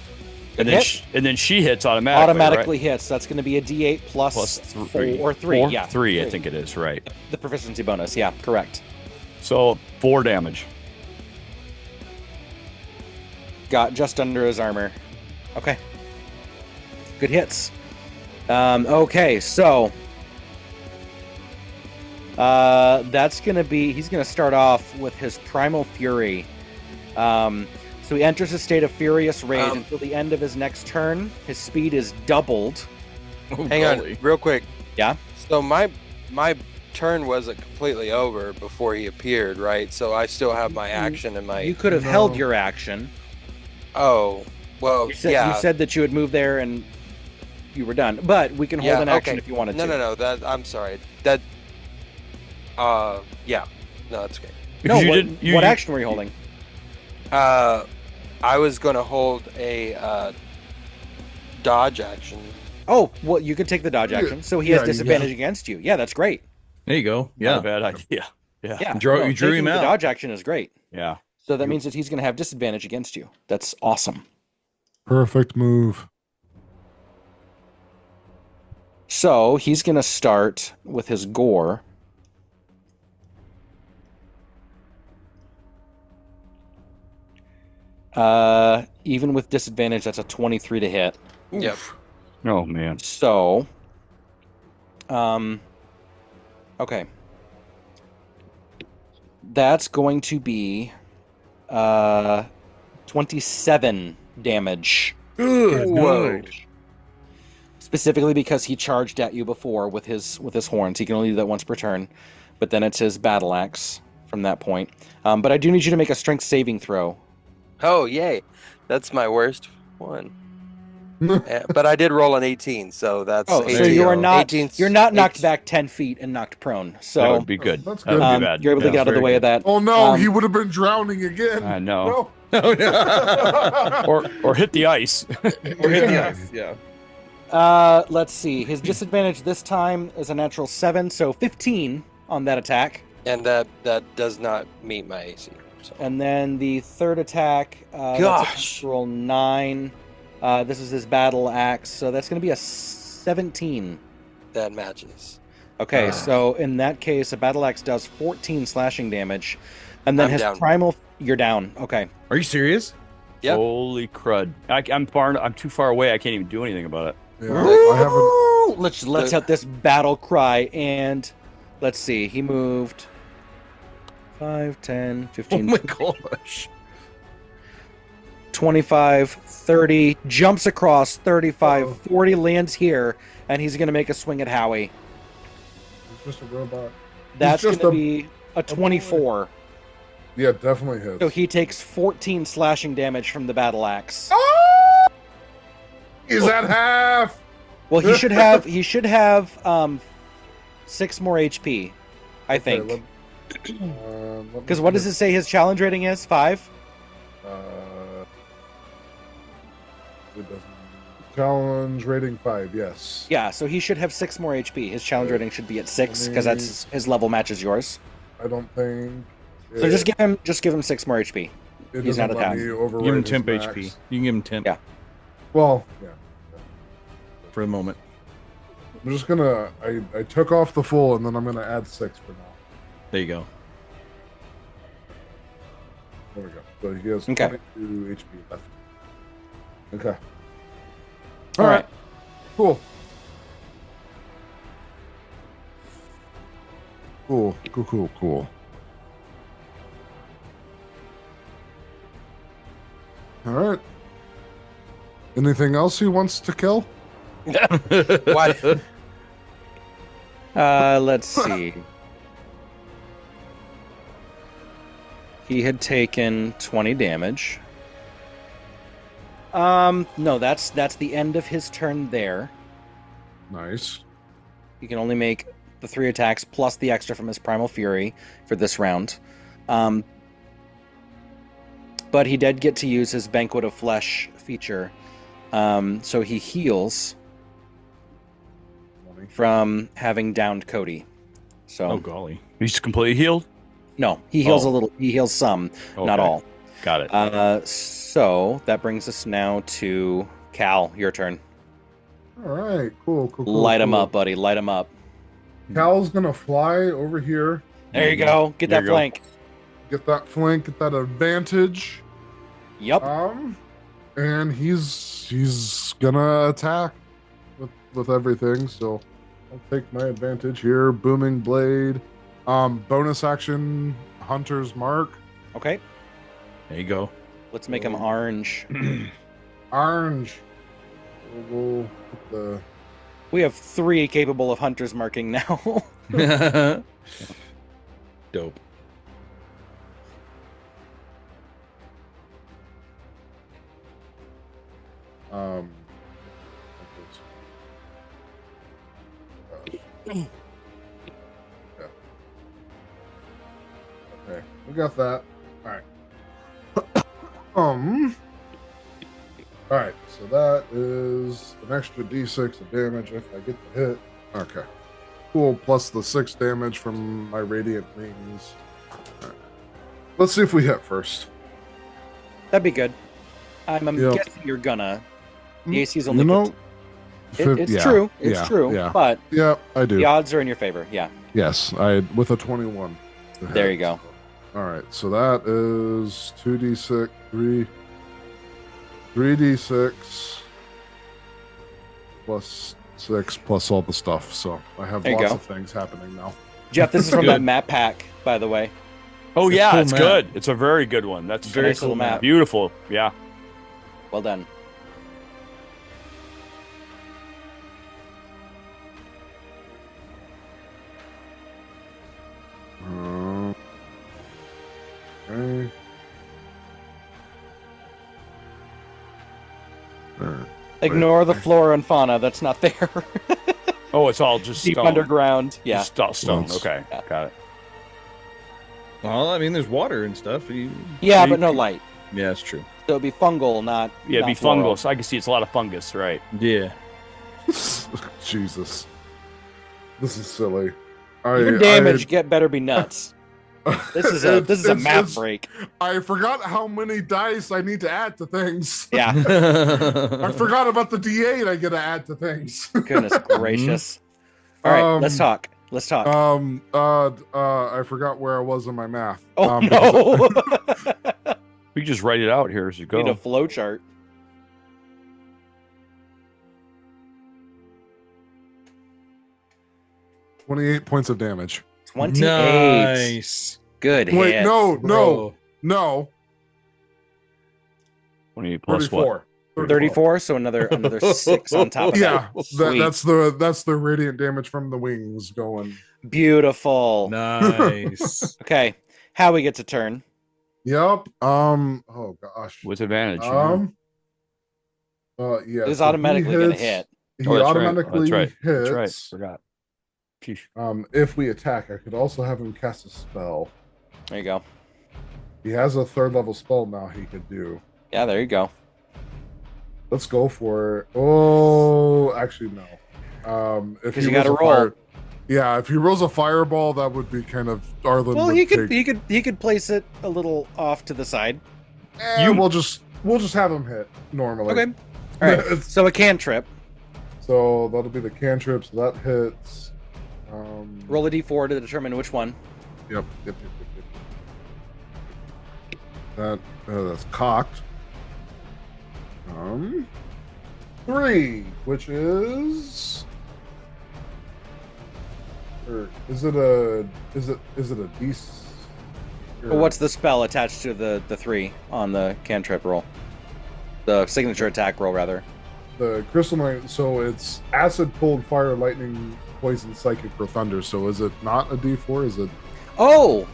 And then she hits automatically. Automatically right? hits. That's going to be a D8 plus 3 or 3. Four? Yeah. 3, I think it is. Right. The proficiency bonus. Yeah. Correct. So 4 damage. Got just under his armor. Okay. Good hits. Okay, so that's gonna be. He's gonna start off with his primal fury. So he enters a state of furious rage until the end of his next turn. His speed is doubled. Hang on, real quick. Yeah. So my turn wasn't completely over before he appeared, right? So I still have my action and my. You could have held your action. Oh, well, You said that you would move there and you were done, but we can hold an action if you wanted to. No. I'm sorry. Yeah. No, that's okay. No, what action were you holding? I was going to hold a dodge action. Oh, well, you could take the dodge action, so he has disadvantage against you. Yeah, that's great. There you go. Yeah. Not a bad idea. Yeah. Yeah. You drew him out. The dodge action is great. Yeah. So that means that he's going to have disadvantage against you. That's awesome. Perfect move. So he's going to start with his gore. Even with disadvantage, that's a 23 to hit. Yep. Oh man. So, okay. That's going to be 27 damage. Good. Whoa. Specifically because he charged at you before with his horns. He can only do that once per turn, but then it's his battle axe from that point. But I do need you to make a strength saving throw. Oh, yay. That's my worst one. But I did roll an 18, so that's 18. So you're not 18, you're not knocked back 10 feet and knocked prone. So that would be good. That's That would good. be bad. You're able to get out of the way of that. Oh no, he would have been drowning again. I know. No. Oh, no. or hit the ice. Or hit the ice. Yeah. Let's see. His disadvantage this time is a natural 7, so 15 on that attack. And that does not meet my AC. So. And then the third attack, that's a natural 9. This is his battle axe, so that's going to be a 17. That matches. Okay, so in that case, a battle axe does 14 slashing damage, and then his primal. You're down. Okay. Are you serious? Yeah. Holy crud! I'm too far away. I can't even do anything about it. Yeah, I haven't. Let's hit this battle cry, and let's see. He moved 5, 10, 15. Oh my gosh. 25, 30, jumps across 35, 40, lands here, and he's going to make a swing at Howie. He's just a robot. That's going to be a 24. Yeah, definitely hits. So he takes 14 slashing damage from the battle axe. Oh! Is that half? Well, he should have 6 more HP, I think. Because what does it say his challenge rating is? 5? It doesn't. Challenge rating 5, yes. Yeah, so he should have 6 more HP. His challenge rating should be at 6 because that's his level matches yours. I don't think. So just give him 6 more HP. He's not attacked. Give him temp HP. You can give him temp. Yeah. Well, yeah. For the moment. I'm just gonna. I took off the full, and then I'm gonna add 6 for now. There you go. There we go. So he has 22 HP left. Okay. All right. Cool. All right. Anything else he wants to kill? What? Let's see. He had taken 20 damage. No, that's the end of his turn there. Nice. He can only make the 3 attacks plus the extra from his Primal Fury for this round. But he did get to use his Banquet of Flesh feature. So he heals from having downed Cody. So, oh golly, he's completely healed? No, he heals a little. He heals some, not all. Got it. So that brings us now to Cal. Your turn. All right, cool. Light him up, buddy. Light him up. Cal's gonna fly over here. There you go. Get that flank. Get that flank. Get that advantage. Yep. And he's gonna attack with everything. So I'll take my advantage here. Booming blade. Bonus action. Hunter's mark. Okay. There you go. Let's make him orange. Orange. We have 3 capable of Hunter's marking now. Dope. Yeah. Okay, we got that. All right. All right, so that is an extra d6 of damage if I get the hit. Okay. Cool, plus the 6 damage from my radiant wings. Right. Let's see if we hit first. That'd be good. I'm guessing you're gonna. The AC is only. It's true. It's true. Yeah. But yeah, I do. The odds are in your favor. Yeah. Yes, I with a 21. There you go. All right, so that is 2d6, 3d6 plus 6 plus all the stuff. So I have lots of things happening now. Jeff, this is from that map pack, by the way. Oh yeah, cool, it's good. It's a very good one. That's very nice cool map. Beautiful. Yeah. Well done. Okay. Ignore the flora and fauna. That's not there. Oh, it's all just deep stone. Underground. Yeah. Just stone. Okay, yeah. Got it. Well, I mean, there's water and stuff. Yeah, but no light. Yeah, that's true. So it'd be fungal, not. Yeah, it'd be floral. fungal. So I can see it's a lot of fungus, right? Yeah. Jesus. This is silly. Your damage better be nuts. This is a math break. I forgot how many dice I need to add to things. Yeah. I forgot about the D8 I get to add to things. Goodness gracious. All right, let's talk. I forgot where I was in my math. Oh no. We can just write it out here as you go. Need a flow chart. $28 points of damage. 28. Nice. Good hit. Wait, no. 28 plus 34. what? 34, so another 6 on top of yeah, that. that's the radiant damage from the wings going. Beautiful. Nice. Okay, Howie gets a turn. Yep. Oh gosh. With advantage. Yeah. He's automatically gonna hit. He automatically hits. That's right. Forgot. If we attack, I could also have him cast a spell. There you go. He has a 3rd level spell now he could do. Yeah, there you go. Let's go for it. Oh, actually no. If he got to roll. If he rolls a fireball, that would be kind of Arlen. Well, he could place it a little off to the side. We'll just have him hit normally. Okay. All right. So a cantrip. So that'll be the cantrip. So that hits. Roll a d4 to determine which one. Yep. That's cocked. 3, which is, or is it a D? Well, what's the spell attached to the 3 on the cantrip roll? The signature attack roll, rather. The crystalline. So it's acid, cold, fire, lightning, poison, psychic, or thunder. So is it not a D4? Is it? Oh,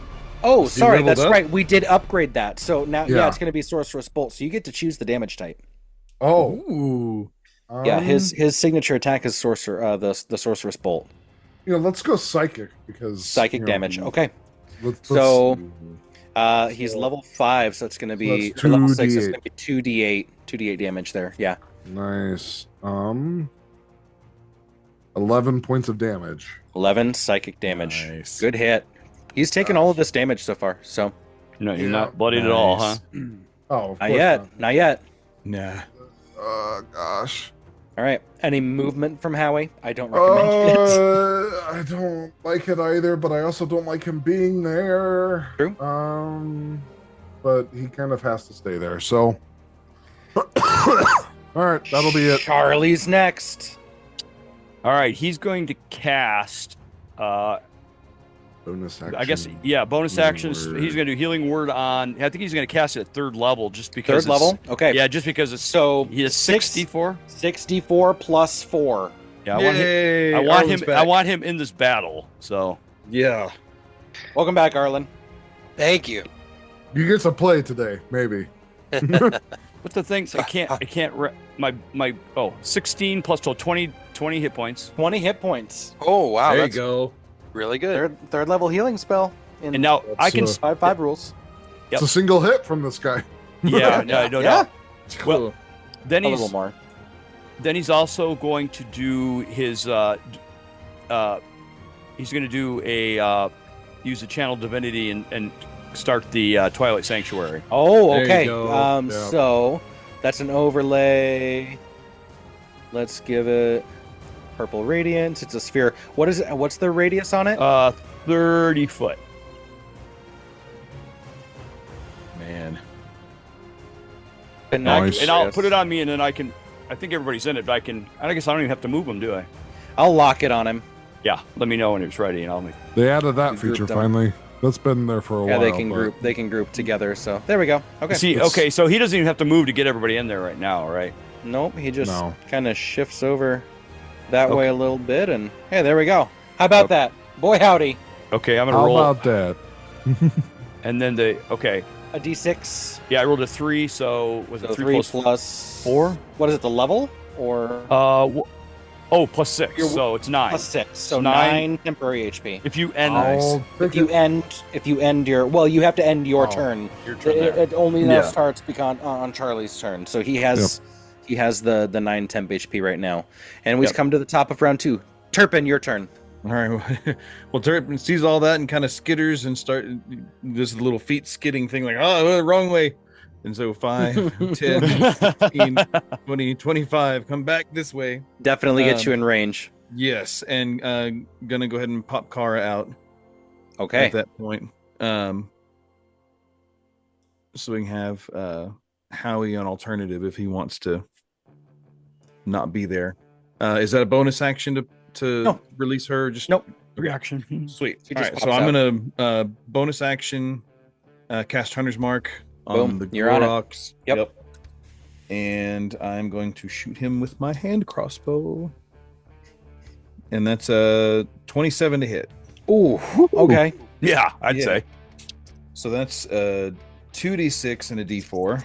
sorry, that's right. We did upgrade that. So now, it's going to be Sorceress Bolt. So you get to choose the damage type. Oh. Ooh. Yeah, his signature attack is the Sorceress Bolt. Let's go psychic because psychic damage. Okay. He's level 5, so it's going to be level 6. It's going to be 2d8 damage there. Yeah. Nice. 11 points of damage. 11 psychic damage. Nice. Good hit. He's taken all of this damage so far. So. No, you're not bloodied at all, huh? Oh, not yet. Not yet. Nah. Gosh. All right. Any movement from Howie? I don't recommend it. I don't like it either, but I also don't like him being there. True. But he kind of has to stay there. So. All right, that'll be it. Charlie's next. All right, he's going to cast. Bonus action. I guess, bonus actions. He's going to do Healing Word on. I think he's going to cast it at 3rd level, just because. 3rd level. Okay. Yeah, just because it's he has 64. 64 plus 4. Yeah, I want him in this battle. So. Yeah. Welcome back, Arlen. Thank you. You get some play today, maybe. What's the thing? I can't. My 16 plus 20 hit points. 20 hit points. Oh wow, there you go. Really good. Third level healing spell. And now I can 5 rules. It's a single hit from this guy. Yeah, no doubt. Cool. Well, then a little more. Then he's also going to do his. He's going to do use a channel divinity and start the Twilight Sanctuary. Oh, okay. So that's an overlay. Let's give it purple radiance. It's a sphere. What is it? What's the radius on it? 30 foot. Man. And I'll put it on me, and then I think everybody's in it, but I guess I don't even have to move them, do I? I'll lock it on him. Yeah, let me know when it's ready, and I'll make. They added that feature finally. That's been there for a while. Yeah, they can group together. So there we go. Okay. So he doesn't even have to move to get everybody in there right now, right? Nope. He just kind of shifts over that way a little bit, and hey, there we go. How about that? Boy, howdy. Okay, I'm gonna roll. How about that? And then a D6. Yeah, I rolled a 3, so was it 3 plus 4? What is it? The level or +6. So it's 9. +6. So 9 temporary HP. If you end, if you end your you have to end your turn. Your turn it only now starts on Charlie's turn. So he has the 9 temp HP right now, and we've come to the top of round 2. Turpin, your turn. All right. Well, Turpin sees all that and kind of skitters and does the little feet skidding thing, like, oh, wrong way. And so 5, 10, 15, 20, 25, come back this way. Definitely get you in range. Yes, and gonna go ahead and pop Kara out. Okay. At that point. So we can have Howie on alternative if he wants to not be there. Is that a bonus action to release her? Just nope. Reaction. Sweet. All right, so I'm gonna bonus action cast Hunter's Mark on the Gorox. Yep. And I'm going to shoot him with my hand crossbow. And that's 27 to hit. Ooh, okay. Yeah, I'd say. So that's 2d6 and a d4.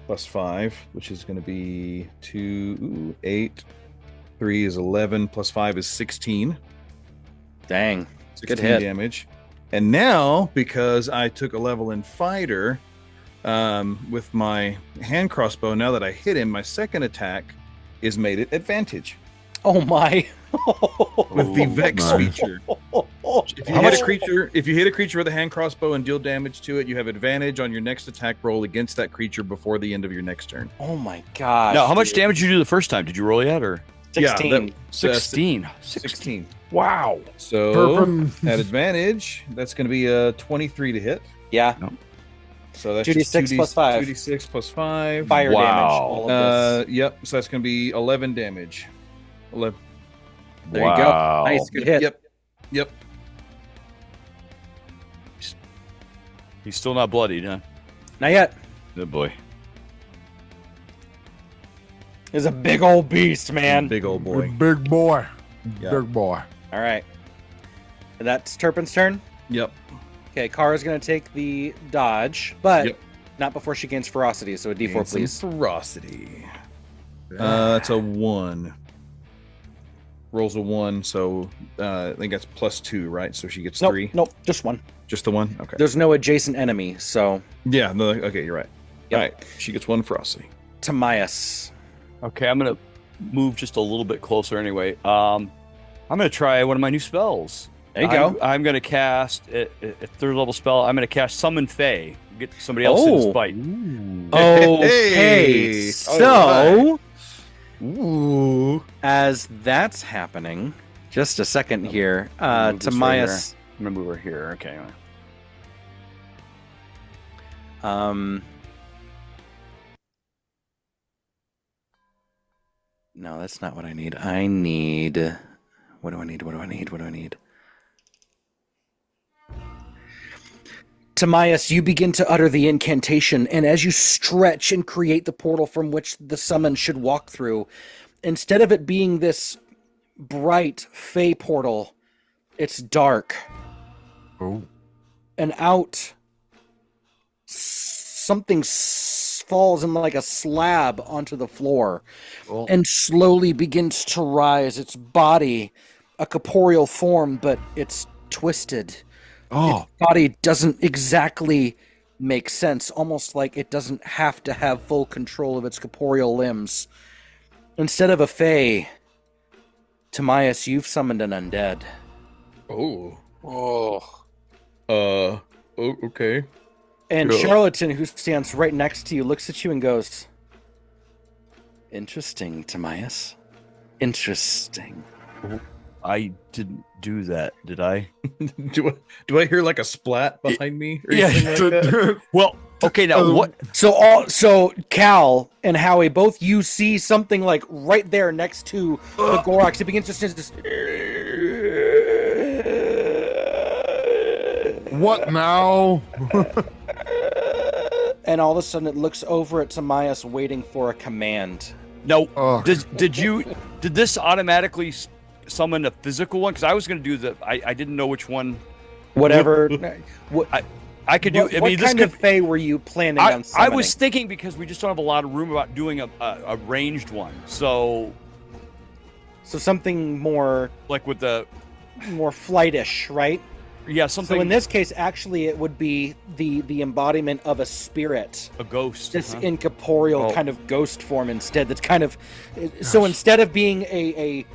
Plus 5, which is going to be 2, 8. 3 is 11, plus 5 is 16. Dang. 16 good hit. Damage. And now, because I took a level in fighter with my hand crossbow, now that I hit him, my second attack is made at advantage. Oh my. With the Vex feature. If you hit a creature with a hand crossbow and deal damage to it, you have advantage on your next attack roll against that creature before the end of your next turn. Oh my gosh. Now, how much damage did you do the first time? Did you roll yet, or 16? Yeah, 16. 16. Wow. So at advantage, that's going to be a 23 to hit. Yeah. No. So that's 2d6 plus 5. 2d6 plus 5. Fire damage. All of this. Yep. So that's going to be 11 damage. 11. There you go. Nice. Good hit. Yep. He's still not bloodied, huh? Not yet. Good boy. He's a big old beast, man. Big old boy. Big boy. Yeah. Big boy. All right. That's Turpin's turn. Yep. Okay, Kara's going to take the dodge, but not before she gains ferocity. So a d4, please. Ferocity. That's a 1. Rolls a 1, so I think that's +2, right? So she gets 3. Nope, just 1. Just the 1? Okay. There's no adjacent enemy, so. Yeah, no, okay, you're right. Yep. All right, she gets 1 ferocity. Timaeus. Okay, I'm going to move just a little bit closer anyway. I'm going to try one of my new spells. There you go. I'm going to cast a 3rd level spell. I'm going to cast Summon Fae. Get somebody else in this fight. Okay, so Ooh. as that's happening, just a second here. Timaeus. I'm going to move her here. Okay. No, that's not what I need. I need. What do I need? Timaeus, you begin to utter the incantation, and as you stretch and create the portal from which the summon should walk through, instead of it being this bright fey portal, it's dark. Oh. And out, something falls in like a slab onto the floor and slowly begins to rise. Its body, a corporeal form, but it's twisted. Its body doesn't exactly make sense, almost like it doesn't have to have full control of its corporeal limbs. Instead of a fae, Timaeus, you've summoned an undead. Okay. And Charlatan, who stands right next to you, looks at you and goes, "Interesting, Timaeus. Interesting." I didn't do that, did I? Do I hear like a splat behind me? Or Yeah. anything like that? Well, okay, now what? So Cal and Howie, both you see something like right there next to the Gorox. It begins to What now? and all of a sudden it looks over at Timaeus waiting for a command. No. Did this automatically summon a physical one? Because I was going to do I didn't know which one. Whatever. I could do. What kind of Fey were you planning on summoning? I was thinking because we just don't have a lot of room about doing a ranged one. So something more like with the more flightish, right? Yeah, something. So in this case, actually, it would be the embodiment of a spirit, a ghost, this incorporeal kind of ghost form instead. That's kind of so instead of being an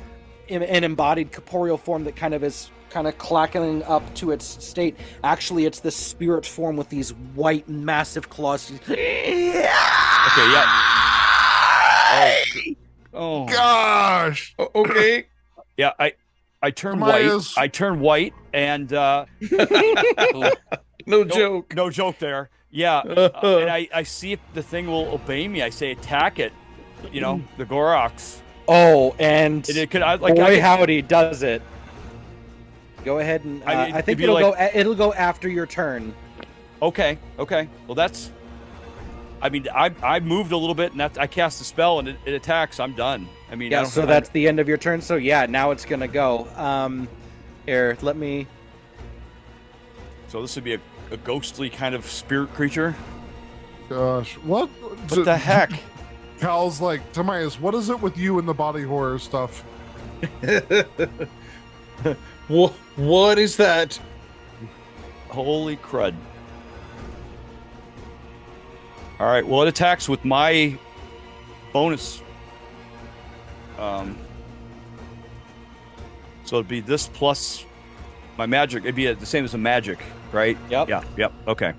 embodied corporeal form that kind of is clacking up to its state, actually, it's the spirit form with these white, massive claws. Okay, yeah. Oh gosh. Okay. Yeah, I turn white. I turn white, and no joke. No joke there. Yeah, and I see if the thing will obey me. I say attack it. You know, the Goroks. Oh, and it could, howdy, does it? Go ahead and I think it'll go after your turn. Okay. Well, that's. I mean, I moved a little bit, and I cast a spell, and it attacks. I'm done. I mean, yeah. So that's the end of your turn. So yeah, now it's gonna go. Here, let me. So this would be a ghostly kind of spirit creature. Gosh, what the heck? Cal's like, Timaeus, what is it with you and the body horror stuff? What is that? Holy crud. All right, well, it attacks with my bonus. So it'd be this plus my magic. It'd be the same as a magic, right? Yep. Yep. Okay.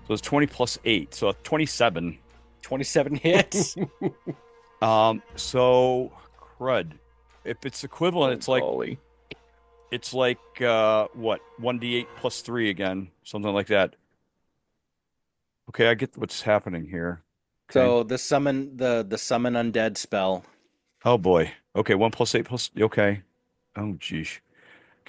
So it's 20 plus 8, so 27. 27 hits. So crud. If it's equivalent, it's like what? 1d8 plus 3 again, something like that. Okay, I get what's happening here. Okay. So the summon undead spell. Oh boy. Okay, 1 plus 8 plus. Okay. Oh geez.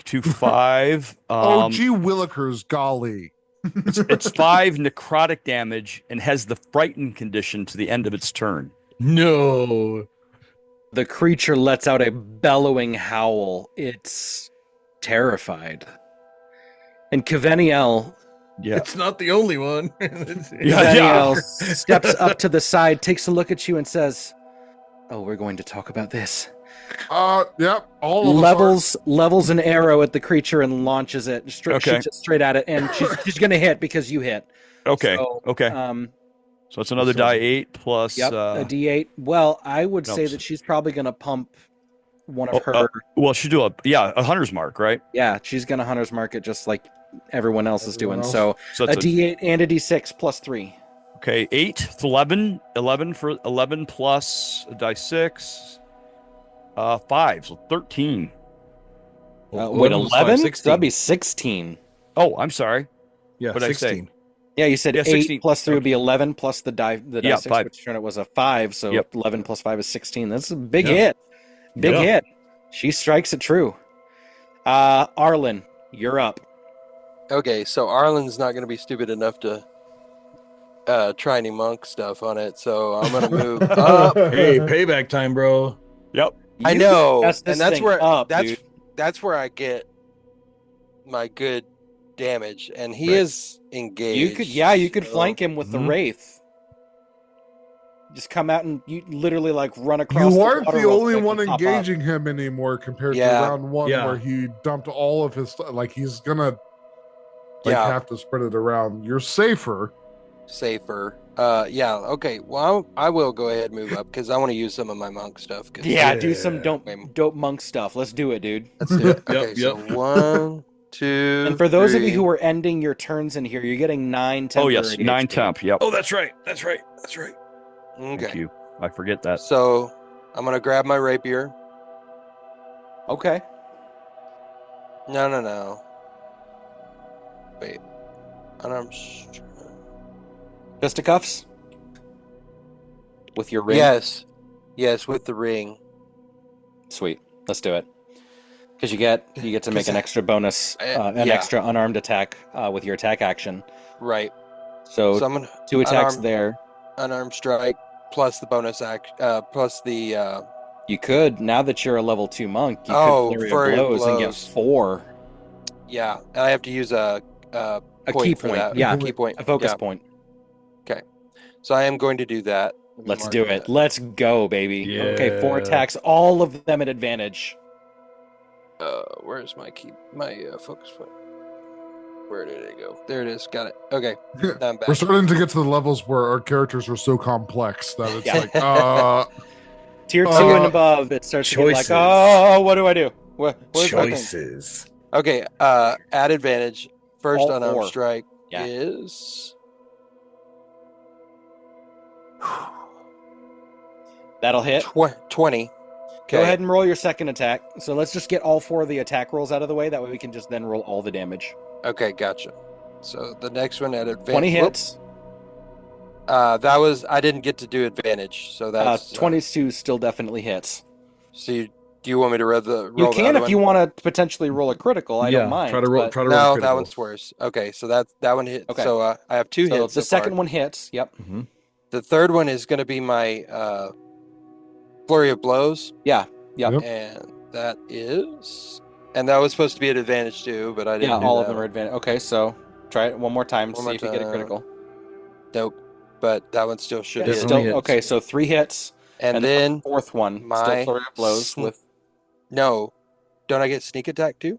2, 5. Oh gee willikers, golly. It's 5 necrotic damage and has the frightened condition to the end of its turn. No. The creature lets out a bellowing howl. It's terrified. And Keveniel. Yeah. It's not the only one. Keveniel steps up to the side, takes a look at you, and says, "Oh, we're going to talk about this." Yep. All of levels an arrow at the creature and launches it. Shoots it straight at it, and she's going to hit because you hit. Okay. So, okay. So it's another die 8 plus. Yep, a D8. Well, I would say that she's probably going to pump one of her. Well, she'll do a hunter's mark, right? Yeah, she's going to hunter's mark it just like everyone else is doing. So a D8 and a D6 plus 3. Okay, 8, 11 for 11 plus a die 6. 5, so 13. Wait, 11? That'd be 16. Oh, I'm sorry. Yeah, what 16. Did I say? Yeah, you said 8 plus 3 would be 11 plus the die 6, 5. which turn it was a 5, so 11 plus 5 is 16. That's a big hit. Big hit. She strikes it true. Arlen, you're up. Okay, so Arlen's not going to be stupid enough to try any monk stuff on it, so I'm going to move up. Hey, payback time, bro. Yep. I know, and that's where that's where I get my good damage, and he is engaged. You could flank him with the wraith. Just come out and you literally run across. You aren't the only one engaging him anymore compared to round 1 where he dumped all of his stuff. Like he's gonna have to spread it around. You're safer. Okay. Well, I will go ahead and move up because I want to use some of my monk stuff. Do some dope monk stuff. Let's do it, dude. Let's do it. Okay, so 1, 2. And for those of you who are ending your turns in here, you're getting 9 temp. Oh yes, 9 temp. Yep. Oh, that's right. Okay. Thank you. I forget that. So I'm gonna grab my rapier. Okay. No. Wait. Unarmed. Fisticuffs? With your ring? Yes, with the ring. Sweet. Let's do it. Because you get to make an extra bonus, extra unarmed attack with your attack action. Right. So I'm gonna 2 attacks there. Unarmed strike plus the bonus plus the. You could, now that you're a level 2 monk, you could flurry of blows and get 4. Yeah, and I have to use a point for that. Yeah, key point. A focus point. Okay. So I am going to do that. Let's do it. Let's go, baby. Yeah. Okay, 4 attacks, all of them at advantage. Where's my focus point? Where did it go? There it is. Got it. Okay. Now I'm back. We're starting to get to the levels where our characters are so complex that it's like, Tier 2 and above, it starts to get like, oh, what do I do? What's choices? Okay, at advantage, first All unarmed 4. strike Yeah. is... That'll hit. 20. Go ahead and roll your second attack. So let's just get all 4 of the attack rolls out of the way. That way we can just then roll all the damage. Okay, gotcha. So the next one at advantage... 20 hits. That was... I didn't get to do advantage, so that's... 22 still definitely hits. So do you want me to roll the You can if you want to potentially roll a critical. I don't mind. Try to roll. No, that one's worse. Okay, so that one hit. Okay. So I have 2 hits. The second one hits. Yep. Mm-hmm. The third one is going to be my flurry of blows. Yeah. Yep. And that is... And that was supposed to be at advantage too, but I didn't do all that. of them are advantage. Okay, so try it one more time to see if you get a critical. Nope. But that one still should hit. Okay, so 3 hits. And then the 4th one, still flurry of blows with... No. Don't I get sneak attack too?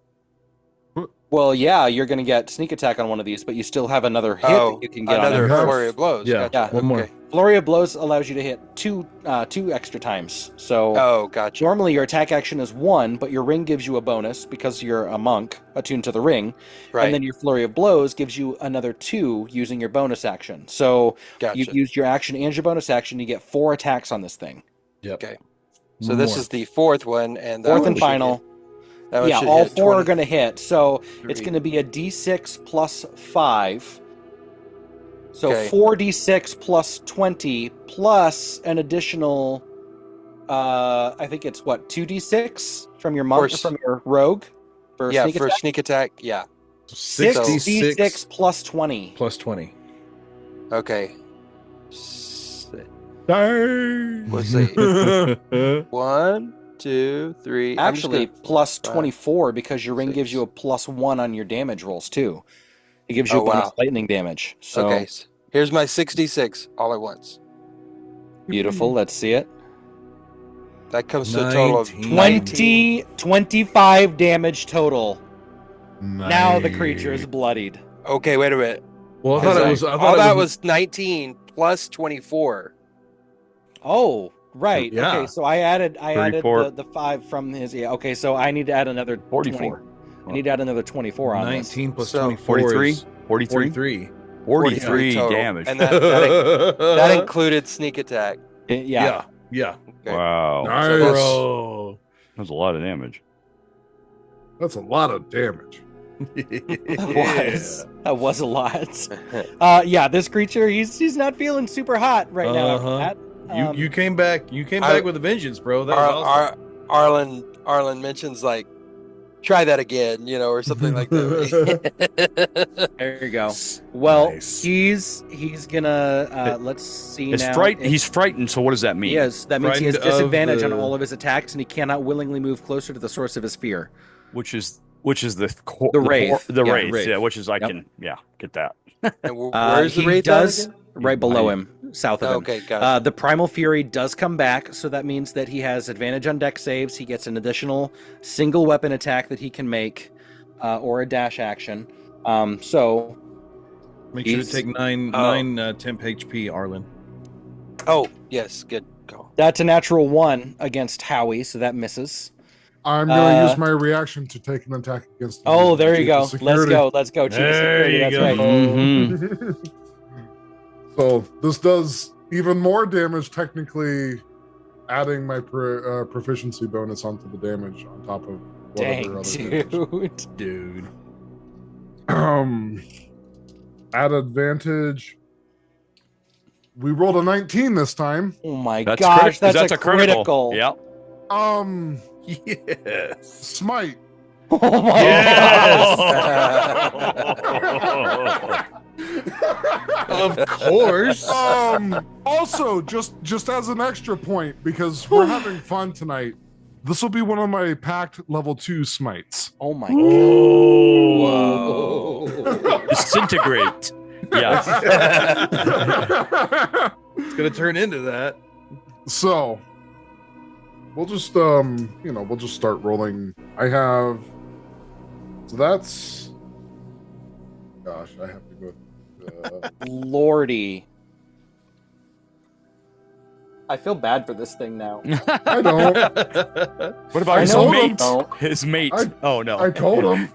Well, yeah, you're going to get sneak attack on one of these, but you still have another hit that you can get on another it. flurry of blows. Yeah, gotcha. one more. Okay. Flurry of blows allows you to hit two extra times. So gotcha. Normally your attack action is 1, but your ring gives you a bonus because you're a monk attuned to the ring. Right. And then your flurry of blows gives you another 2 using your bonus action. So you've used your action and your bonus action. You get 4 attacks on this thing. Yep. Okay. So this is the 4th one, and that 4th one and final. Yeah, all 4 are going to hit. So it's going to be a d6 plus 5. So 4d6 plus 20 plus an additional, I think it's 2d6 from your monk or from your rogue? For sneak attack, yeah. 6d6 plus 20. Plus 20. Okay. Dang. Let's see. 1, 2, 3. Actually, plus 24 because your ring gives you a plus 1 on your damage rolls too. It gives you a bonus lightning damage. So okay, here's my 66 all at once. Beautiful. Let's see it. That comes to a total of 25 damage total. Nice. Now the creature is bloodied. Okay, wait a minute. Well, I thought all that was 19 plus 24. Oh, right. Yeah. Okay, so I added the 5 from his. Yeah. Okay, so I need to add another 44. I need to add another 24 on 19 plus So, 24 43? is 43? 43. 43 total. damage. And that included sneak attack. Yeah. Yeah. Okay. Wow. Nice. Bro. That's a lot of damage. That's a lot of damage. That was a lot. Yeah, this creature, he's not feeling super hot right now after that. You came back. You came back with a vengeance, bro. That was awesome. Arlen mentions try that again, or something like that. There you go. Well, he's gonna let's see now. He's frightened. So what does that mean? Yes, that means he has disadvantage on all of his attacks, and he cannot willingly move closer to the source of his fear, which is the wraith. The wraith. Yeah, which is can get that. And where's the wraith? Right below him, south of him. Okay, gotcha. The Primal Fury does come back, so that means that he has advantage on dex saves. He gets an additional single weapon attack that he can make, or a dash action. So make sure to take 9 temp HP, Arlen. Oh, yes, good call. That's a natural 1 against Howie, so that misses. I'm going to use my reaction to take an attack against him. Oh, there you go. Let's go. There you go. Right. Mm-hmm. So this does even more damage, technically adding my proficiency bonus onto the damage on top of whatever dude. At advantage, we rolled a 19 this time. Oh my gosh, that's a critical. Yeah. Yes. Smite. Oh my gosh. Of course. Also, just as an extra point, because we're having fun tonight, This will be one of my packed level 2 smites. Oh my god! Disintegrate. Yeah. It's gonna turn into that. So we'll just we'll just start rolling. So that's, gosh, I have to go. Lordy. I feel bad for this thing now. I don't. What about his mate? His mate. Oh no. I told him.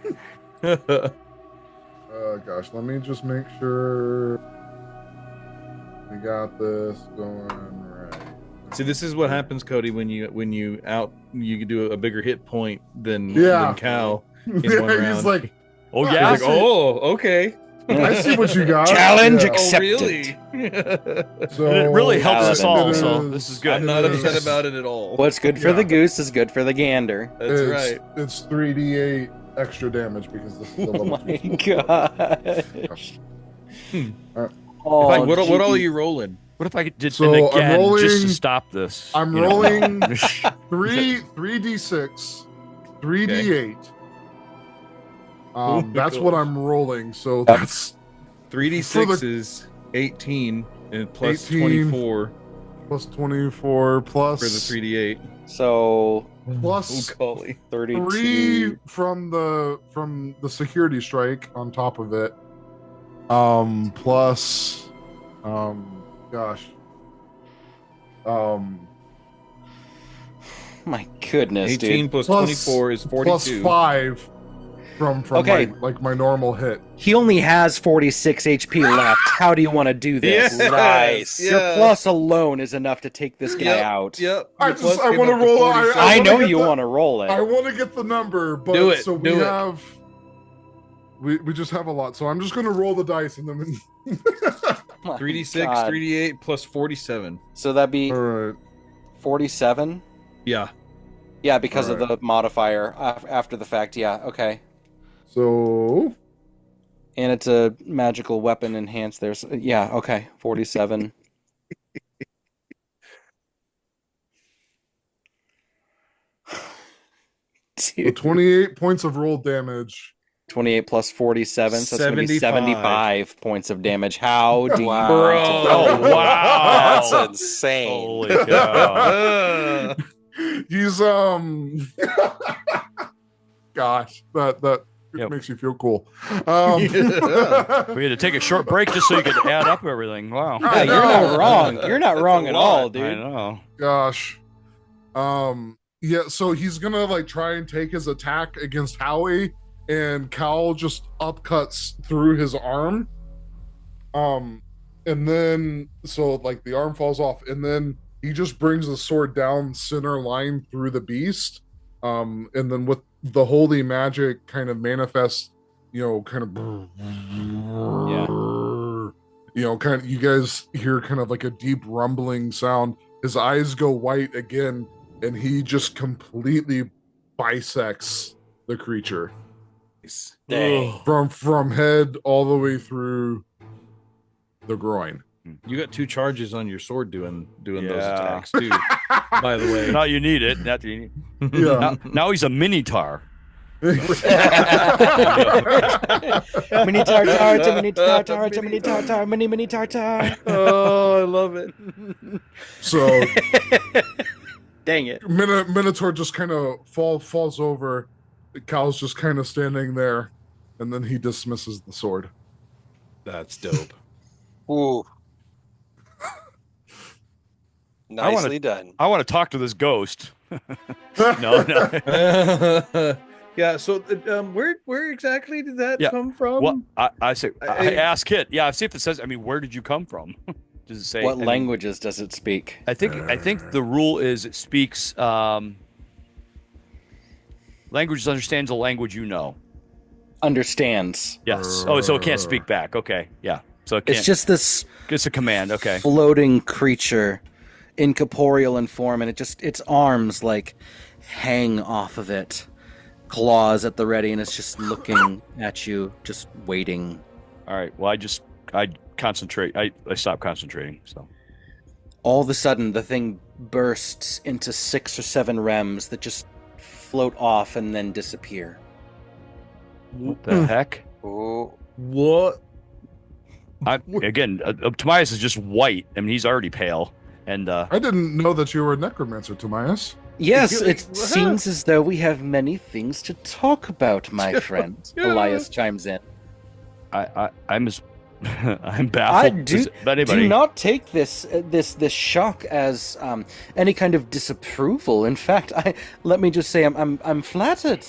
Gosh, let me just make sure we got this going right. See, this is what happens, Cody, when you can do a bigger hit point than Cal. In one round. He's like, oh yeah. He's like, oh, okay. I see what you got. Challenge accepted. Oh, really? So it really helps us all. So this is good. I'm not upset about it at all. What's good for the goose is good for the gander. That's right. It's 3d8 extra damage because this is the level 2. Gosh. What all are you rolling? What if I did it again just to stop this? I'm rolling 3d6, 3d8. That's what I'm rolling. So that's 3d6 is 18 and plus 18, 24. Plus 24 plus for the 3d8. So plus 32 3 from the security strike on top of it. Plus my goodness, 18 dude. plus 24 is 42. Plus 5 from my normal hit. He only has 46 HP left. How do you want to do this? Yes. Nice. Your plus alone is enough to take this guy out. Yep. I want to roll. I know you want to roll it. I want to get the number, but do it. So we have. We just have a lot, so I'm just going to roll the dice and then 3d6, 3d8 plus 47. So that'd be 47? Yeah. Yeah, because of the modifier after the fact. Yeah, okay. So... And it's a magical weapon enhanced there. So, yeah, okay. 47. So 28 points of roll damage. 28 plus 47, so it's going to be 75 points of damage. How do you... Oh, wow. That's insane. Holy cow. He's, gosh, that makes you feel cool. We had to take a short break just so you could add up everything. Wow. Yeah, you're not wrong. You're not wrong at all, dude. I know. Gosh. Yeah, so he's gonna like try and take his attack against Howie, and Cal just upcuts through his arm. And then so like the arm falls off, and then he just brings the sword down center line through the beast. And then with the holy magic kind of manifests, kind of kind of, you guys hear kind of like a deep rumbling sound. His eyes go white again, and he just completely bisects the creature. Dang. From head all the way through the groin. You got 2 charges on your sword doing those attacks too. By the way, now you need it. Now he's a mini tar. Mini tartar, mini tartar, mini tartar. Oh, I love it. So, dang it! Minotaur just kind of falls over. Cal's just kind of standing there, and then he dismisses the sword. That's dope. Ooh. Nicely done. I want to talk to this ghost. No. Yeah. So, where exactly did that come from? Well, I ask Kit. Yeah, see if it says. I mean, where did you come from? Does it say? What languages does it speak? I think the rule is it speaks. Languages understands a language you know. Understands. Yes. Oh, so it can't speak back. Okay. Yeah. So it's just this. It's a command. Okay. Floating creature, incorporeal in form, and its arms like hang off of it, claws at the ready, and it's just looking at you, just waiting. All right. Well, I concentrate. I stop concentrating. So. all of a sudden the thing bursts into 6 or 7 rems that just float off and then disappear. What the heck? Oh, What? Timaeus is just white. I mean, he's already pale. And I didn't know that you were a necromancer, Timaeus. Yes, it seems as though we have many things to talk about, my friend. Elias chimes in. I'm baffled. Do not take this shock as any kind of disapproval. In fact, let me just say I'm flattered.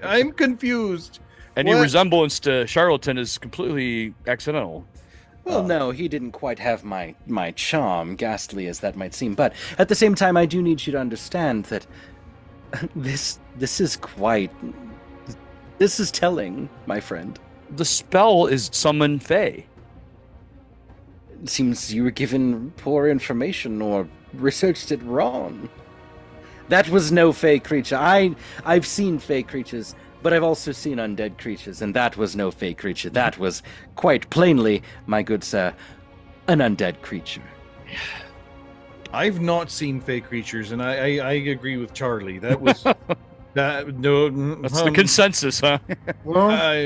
I'm confused. Any resemblance to Charlatan is completely accidental. Well, no, he didn't quite have my charm, ghastly as that might seem. But at the same time, I do need you to understand that this is telling, my friend. The spell is summon Fae. It seems you were given poor information or researched it wrong. That was no Fae creature. I've seen Fae creatures, but I've also seen undead creatures, and that was no Fae creature. That was, quite plainly, my good sir, an undead creature. I've not seen Fae creatures, and I agree with Charlie. That was... That's the consensus, huh?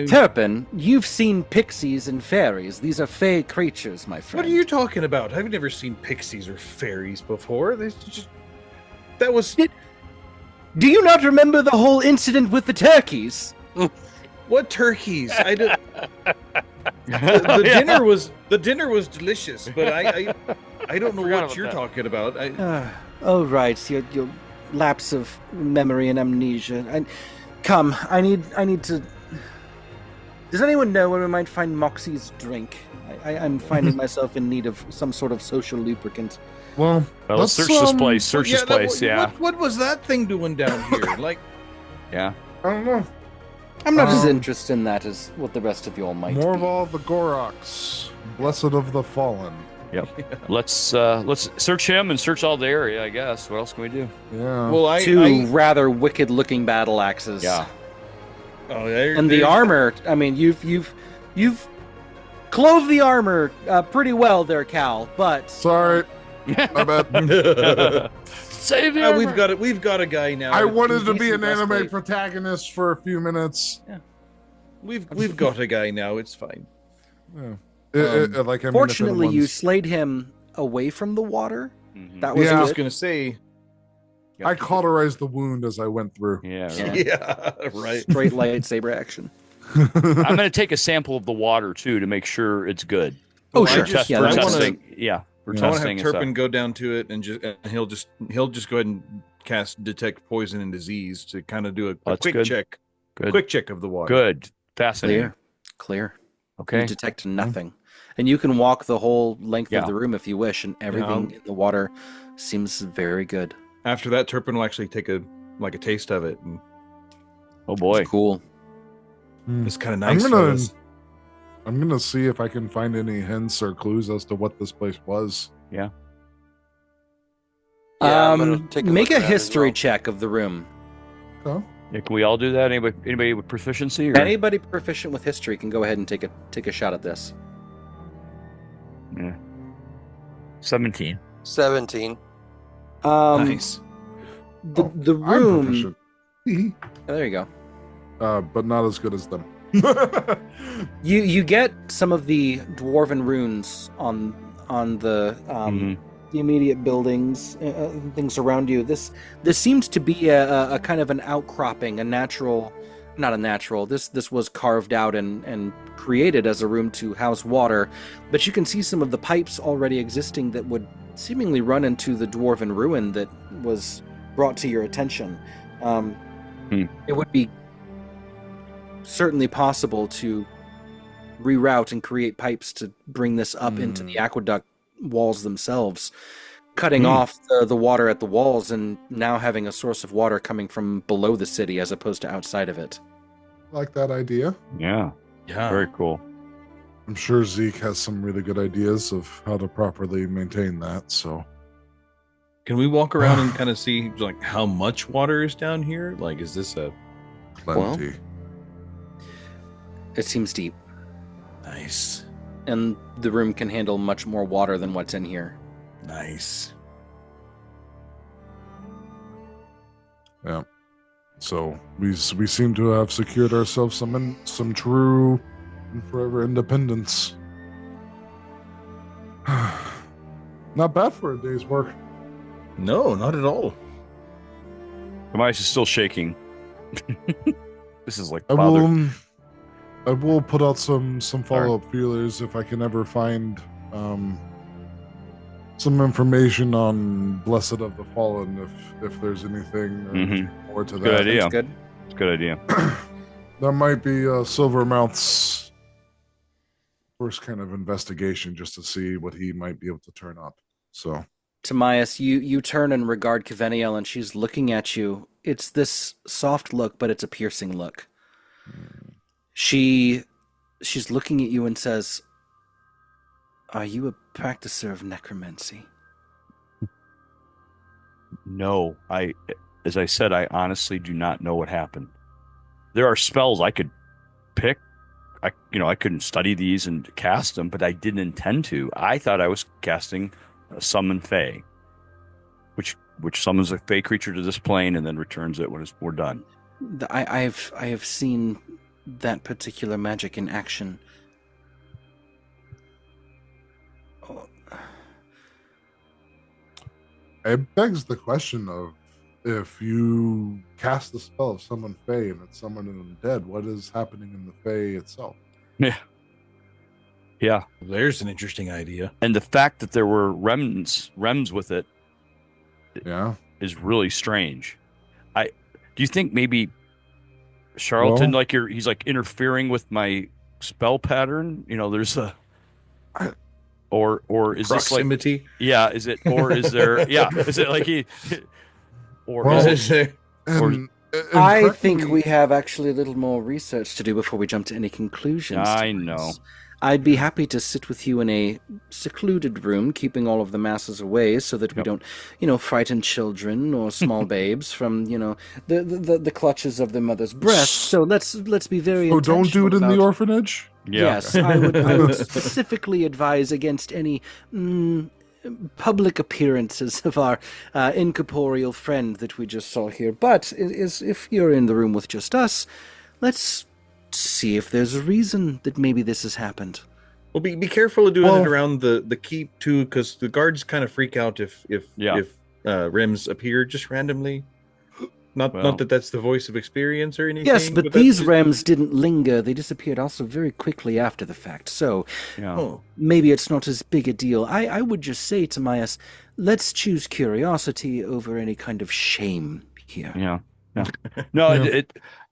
Turpin, you've seen pixies and fairies. These are Fae creatures, my friend. What are you talking about? I've never seen pixies or fairies before. Do you not remember the whole incident with the turkeys? What turkeys? The dinner was delicious, but I don't know what you're talking about. Oh right, your lapse of memory and amnesia. I need to. Does anyone know where we might find Moxie's drink? I'm finding myself in need of some sort of social lubricant. Well, let's search this place. Search this place. What was that thing doing down here? I don't know. I'm not as interested in that as what the rest of y'all might be. Morval the Goroks, blessed of the fallen. Yep. Let's search him and search all the area, I guess. What else can we do? Yeah. Well, two rather wicked-looking battle axes. Yeah. Oh, and the armor. I mean, you've clothed the armor pretty well there, Cal. But sorry, my bad. Save the armor. We've got a guy now. I wanted to be an anime protagonist for a few minutes. Yeah. We've got a guy now. It's fine. Yeah. Fortunately, you slayed him away from the water. Mm-hmm. That was. I was going to say. I cauterized the wound as I went through. Yeah, right. Straight lightsaber action. I'm going to take a sample of the water too to make sure it's good. Oh, sure. We're testing. We're I want to testing. have Turpin go down to it and he'll just go ahead and cast detect poison and disease to kind of do a quick check. Good. Quick check of the water. Good. Fascinating. Clear. Okay. You detect nothing. And you can walk the whole length of the room if you wish, and everything in the water seems very good. After that, Turpin will actually take a taste of it. And... Oh boy, it's cool. It's kind of nice. I'm gonna see if I can find any hints or clues as to what this place was. Yeah. Make a history check of the room. Oh. Yeah, can we all do that? Anybody with proficiency? Or? Anybody proficient with history can go ahead and take a shot at this. Yeah. 17. Nice. The room. There you go. But not as good as them. You get some of the dwarven runes on the immediate buildings, things around you. This seems to be a kind of an outcropping, not a natural. This was carved out and created as a room to house water, but you can see some of the pipes already existing that would seemingly run into the dwarven ruin that was brought to your attention. It would be certainly possible to reroute and create pipes to bring this up into the aqueduct walls themselves, cutting off the water at the walls and now having a source of water coming from below the city as opposed to outside of it. Like that idea. Yeah. Very cool. I'm sure Zeke has some really good ideas of how to properly maintain that. So, can we walk around and kind of see how much water is down here? Is this a plenty? It seems deep. Nice. and the room can handle much more water than what's in here. Nice. Yeah. So we seem to have secured ourselves some true and forever independence. Not bad for a day's work. No, not at all. Tobias is still shaking. This is like I will put out some follow-up feelers if I can ever find some information on Blessed of the Fallen, if there's anything more to that. Good idea. That's good. It's a good idea. That might be Silvermouth's first kind of investigation, just to see what he might be able to turn up. So, Timaeus, you turn and regard Kywind, and she's looking at you. It's this soft look, but it's a piercing look. She's looking at you and says, "Are you a practicer of necromancy?" No, as I said, I honestly do not know what happened. There are spells I could pick. I couldn't study these and cast them, but I didn't intend to. I thought I was casting a summon Fae, which summons a Fae creature to this plane and then returns it when we're done. I have seen that particular magic in action. Oh. It begs the question of, if you cast the spell of summon Fae and it's summoning them dead, what is happening in the Fae itself? Yeah. There's an interesting idea. And the fact that there were rems with it, is really strange. Do you think maybe Charlatan, he's like interfering with my spell pattern? There's a, or is proximity? This like, yeah, is it, or is there, is it like he, or is it? I think we have actually a little more research to do before we jump to any conclusions. I know. I'd be happy to sit with you in a secluded room, keeping all of the masses away so that we don't, frighten children or small babes from, the clutches of their mother's breast. So let's be very intentional. Don't do it in the orphanage? Yeah. Yes, I would specifically advise against any public appearances of our incorporeal friend that we just saw here. But if you're in the room with just us, let's see if there's a reason that maybe this has happened. Well, be careful of doing it around the keep too, because the guards kind of freak out if Rems appear just randomly. Not that that's the voice of experience or anything. Yes, but these Rems didn't linger. They disappeared also very quickly after the fact. So maybe it's not as big a deal. I would just say, Timaeus, let's choose curiosity over any kind of shame here. Yeah. No,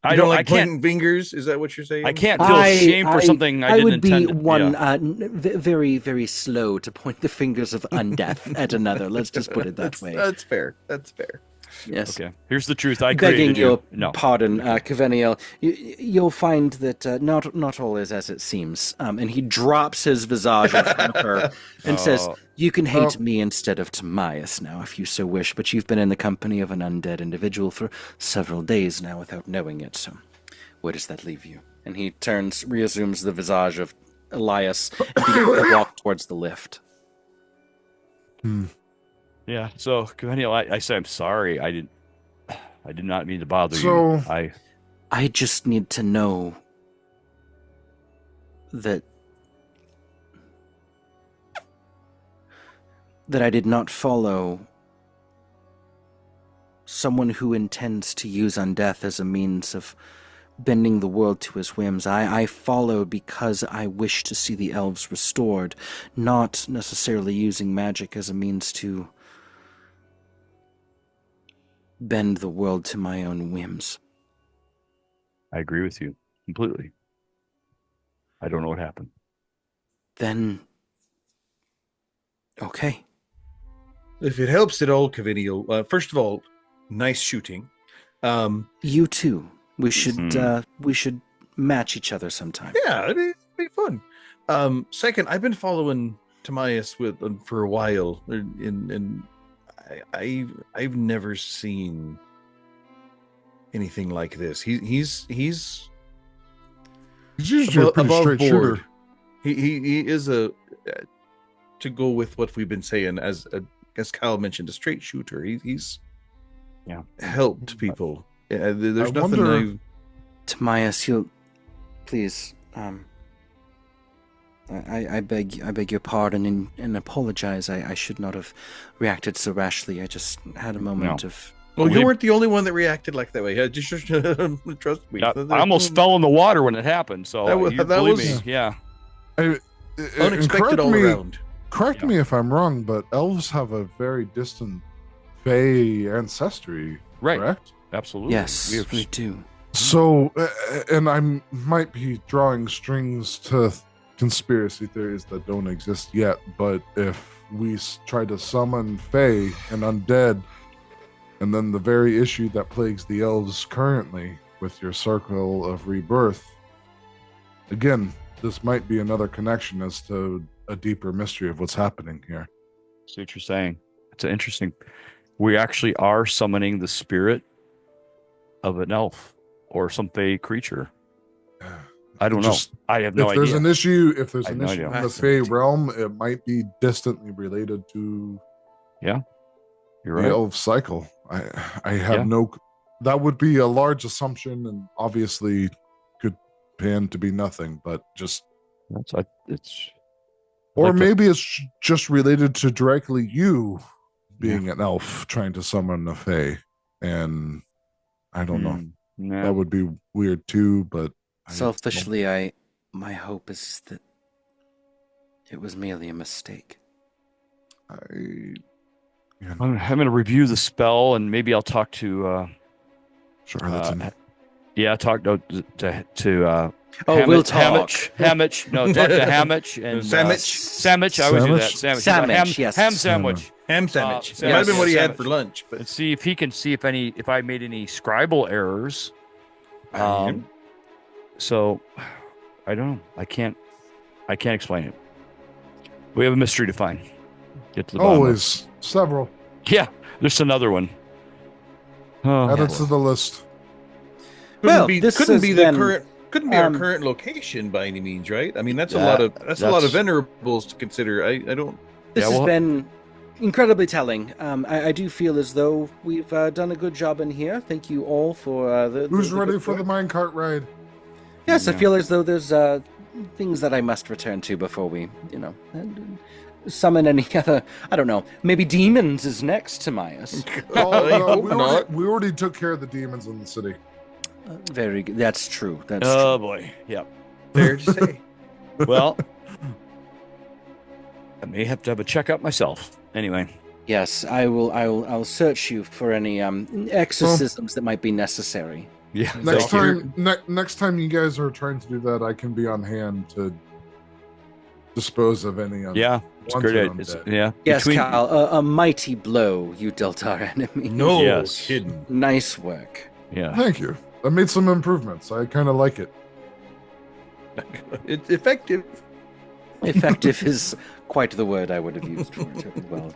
I don't like pointing fingers. Is that what you're saying? I can't feel shame for something I didn't intend. I would be very, very slow to point the fingers of undeath at another. Let's just put it that way. That's fair. That's fair. Yes. Okay. Here's the truth. I begging created your pardon, Kywind. You'll find that not all is as it seems. And he drops his visage in front of her and says, "You can hate me instead of Timaeus now, if you so wish. But you've been in the company of an undead individual for several days now without knowing it. So, where does that leave you?" And he reassumes the visage of Elias, and begins to walk towards the lift. Yeah, so I say I'm sorry. I did not mean to bother you. I just need to know that I did not follow someone who intends to use undeath as a means of bending the world to his whims. I follow because I wish to see the elves restored, not necessarily using magic as a means to bend the world to my own whims. I agree with you completely. I don't know what happened. Then, okay. If it helps at all, Kywind, first of all, nice shooting. You too. We should match each other sometime. Yeah, it'd be fun. Second, I've been following Timaeus for a while, and I've never seen anything like this. He's usually a pretty straight shooter. he is to go with what we've been saying, as Kyle mentioned, a straight shooter. He's helped people. There's nothing. Timaeus, you'll please. I beg your pardon and apologize. I should not have reacted so rashly. I just had a moment of. Well, you weren't the only one that reacted like that way. Just trust me. I almost fell in the water when it happened. So that was me. Yeah. Unexpected all around. Correct me if I'm wrong, but elves have a very distant Fey ancestry, correct? Absolutely. Yes, we do. So, and I might be drawing strings to conspiracy theories that don't exist yet, but if we try to summon Fey and undead, and then the very issue that plagues the elves currently with your circle of rebirth, again, this might be another connection as to a deeper mystery of what's happening here. See what you're saying. It's interesting. We actually are summoning the spirit of an elf or some Fey creature. I don't know. I have no idea. If there's an issue in the Fey realm, it might be distantly related to you're right. The elf cycle. I have no. That would be a large assumption, and obviously could pan to be nothing. But just maybe it's just related to directly you being an elf trying to summon a Fey, and I don't know. No. That would be weird too. But selfishly, my hope is that it was merely a mistake. I'm going to review the spell, and maybe I'll talk to. Charlatan. Talk to. We'll talk. Hamich. No, talk to Hamich and Samich. I always do that. Samich. Yes. Ham sandwich. Ham sandwich. That might have been what he had for lunch. But see if he can see if I made any scribal errors. So I don't know. I can't explain it. We have a mystery to find. Get to the bottom. Always several. Yeah, there's another one. Add it to the list. Couldn't be our current location by any means, right? I mean, that's a lot of venerables to consider. I don't. This has been incredibly telling. I do feel as though we've done a good job in here. Thank you all for Who's ready for the minecart ride? Yes, I feel as though there's things that I must return to before we, summon any other. I don't know. Maybe demons is next, Timaeus. We already took care of the demons in the city. Very good. That's true. That's true. Boy. Yep. Fair to say. Well, I may have to have a checkup myself. Anyway. Yes, I'll search you for any exorcisms that might be necessary. Yeah. Next time you guys are trying to do that, I can be on hand to dispose of any. It's great. Yes, Kyle. A mighty blow you dealt our enemy. No kidding. Nice work. Yeah. Thank you. I made some improvements. I kind of like it. It's effective. Effective is quite the word I would have used for it as well.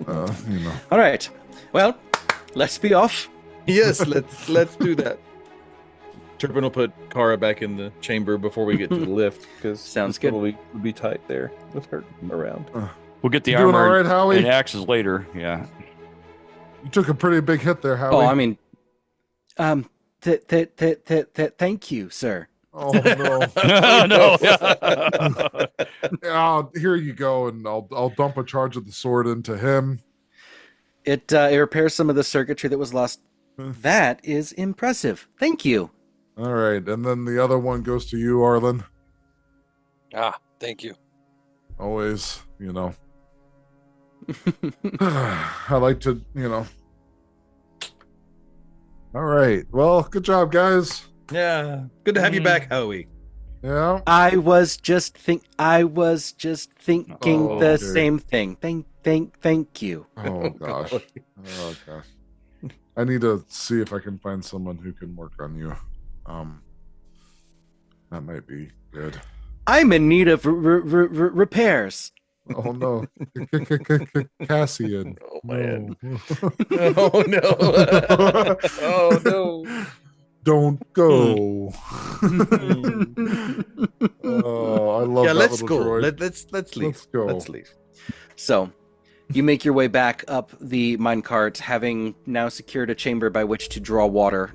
All right. Well, let's be off. Yes, let's do that. Turpin will put Kara back in the chamber before we get to the lift, because sounds good. Probably would be tight there with her around. We'll get the armor all right, Howie? And axes later. Yeah. You took a pretty big hit there, Howie. Oh, I mean, thank you, sir. Oh no! No. Here you go, and I'll dump a charge of the sword into him. It repairs some of the circuitry that was lost. That is impressive. Thank you. All right, and then the other one goes to you, Arlen. Thank you. Always, I like to, All right. Well, good job, guys. Yeah. Good to have you back, Howie. Yeah. I was just thinking the same thing. Thank you. Oh gosh. Oh gosh. I need to see if I can find someone who can work on you. That might be good. I'm in need of repairs. Oh no, Cassian. Oh man. Oh no. Oh no. Don't go. Oh, love that let's little go. droid. Let's leave. Let's go. Let's leave. So, you make your way back up the minecart, having now secured a chamber by which to draw water.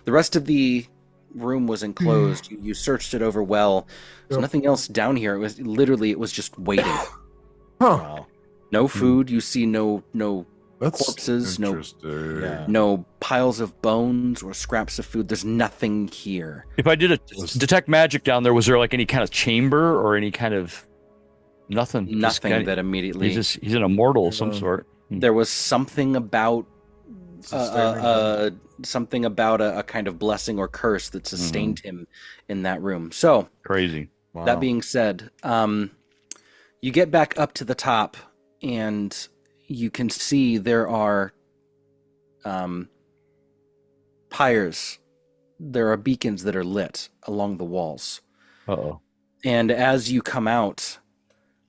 The rest of the room was enclosed. You searched it over well. There's nothing else down here. It was just waiting. Wow. No food. You see no That's corpses, interesting. no piles of bones or scraps of food. There's nothing here. If I did a detect magic down there, was there like any kind of chamber or any kind of nothing? Nothing that immediately. He's an immortal of some sort. There was something about something about a kind of blessing or curse that sustained him in that room. So crazy. Wow. That being said, you get back up to the top, and you can see there are pyres. There are beacons that are lit along the walls. Uh-oh. And as you come out,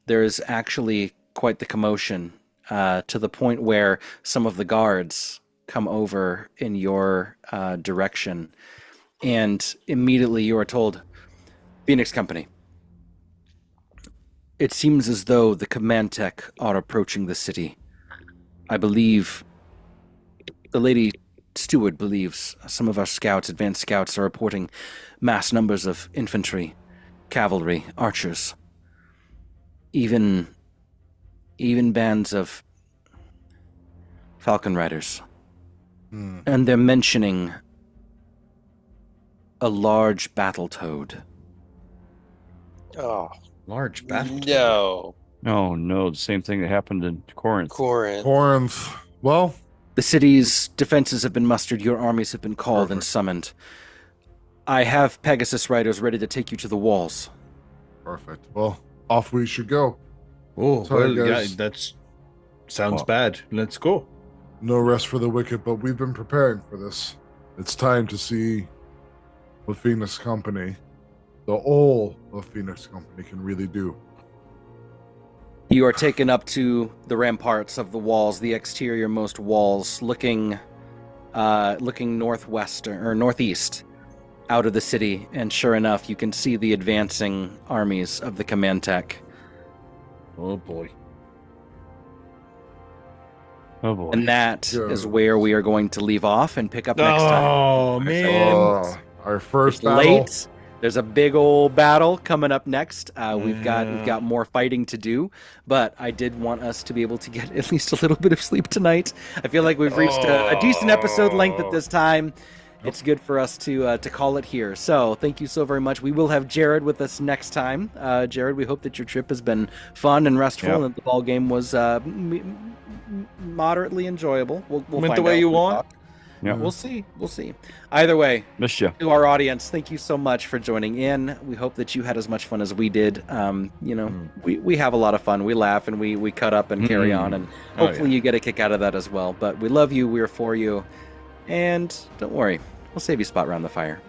there is actually quite the commotion, to the point where some of the guards come over in your direction, and immediately you are told, Phoenix Company, it seems as though the command tech are approaching the city. I believe the Lady Steward believes some of our scouts, advanced scouts, are reporting mass numbers of infantry, cavalry, archers, even bands of falcon riders. And they're mentioning a large battle toad. Oh, Large battle. no. Oh no, the same thing that happened in Corinth. Corinth. Well, The city's defenses have been mustered. Your armies have been called and summoned. I have Pegasus riders ready to take you to the walls. perfect. Well, off we should go. Oh, Sorry, well, yeah, guys. that sounds bad. Let's go. No rest for the wicked, but we've been preparing for this. It's time to see what Phoenix Company, the all of Phoenix Company, can really do. You are taken up to the ramparts of the walls, the exterior-most walls, looking northwest or northeast out of the city, and sure enough, you can see the advancing armies of the command tech. Oh boy. Oh boy. And that is where we are going to leave off and pick up next time. Oh man. Our first It's battle. late. There's a big old battle coming up next. We've got more fighting to do, but I did want us to be able to get at least a little bit of sleep tonight. I feel like we've reached a decent episode length at this time. It's good for us to call it here. So thank you so very much. We will have Jared with us next time. Jared, we hope that your trip has been fun and restful, and that the ball game was moderately enjoyable. We'll Went find the way out. you want. Yeah. We'll see. Either way, Missed you. to our audience, thank you so much for joining in. We hope that you had as much fun as we did. We have a lot of fun. We laugh and we cut up and carry on, and hopefully you get a kick out of that as well. But we love you. We're for you. And don't worry, we'll save you a spot around the fire.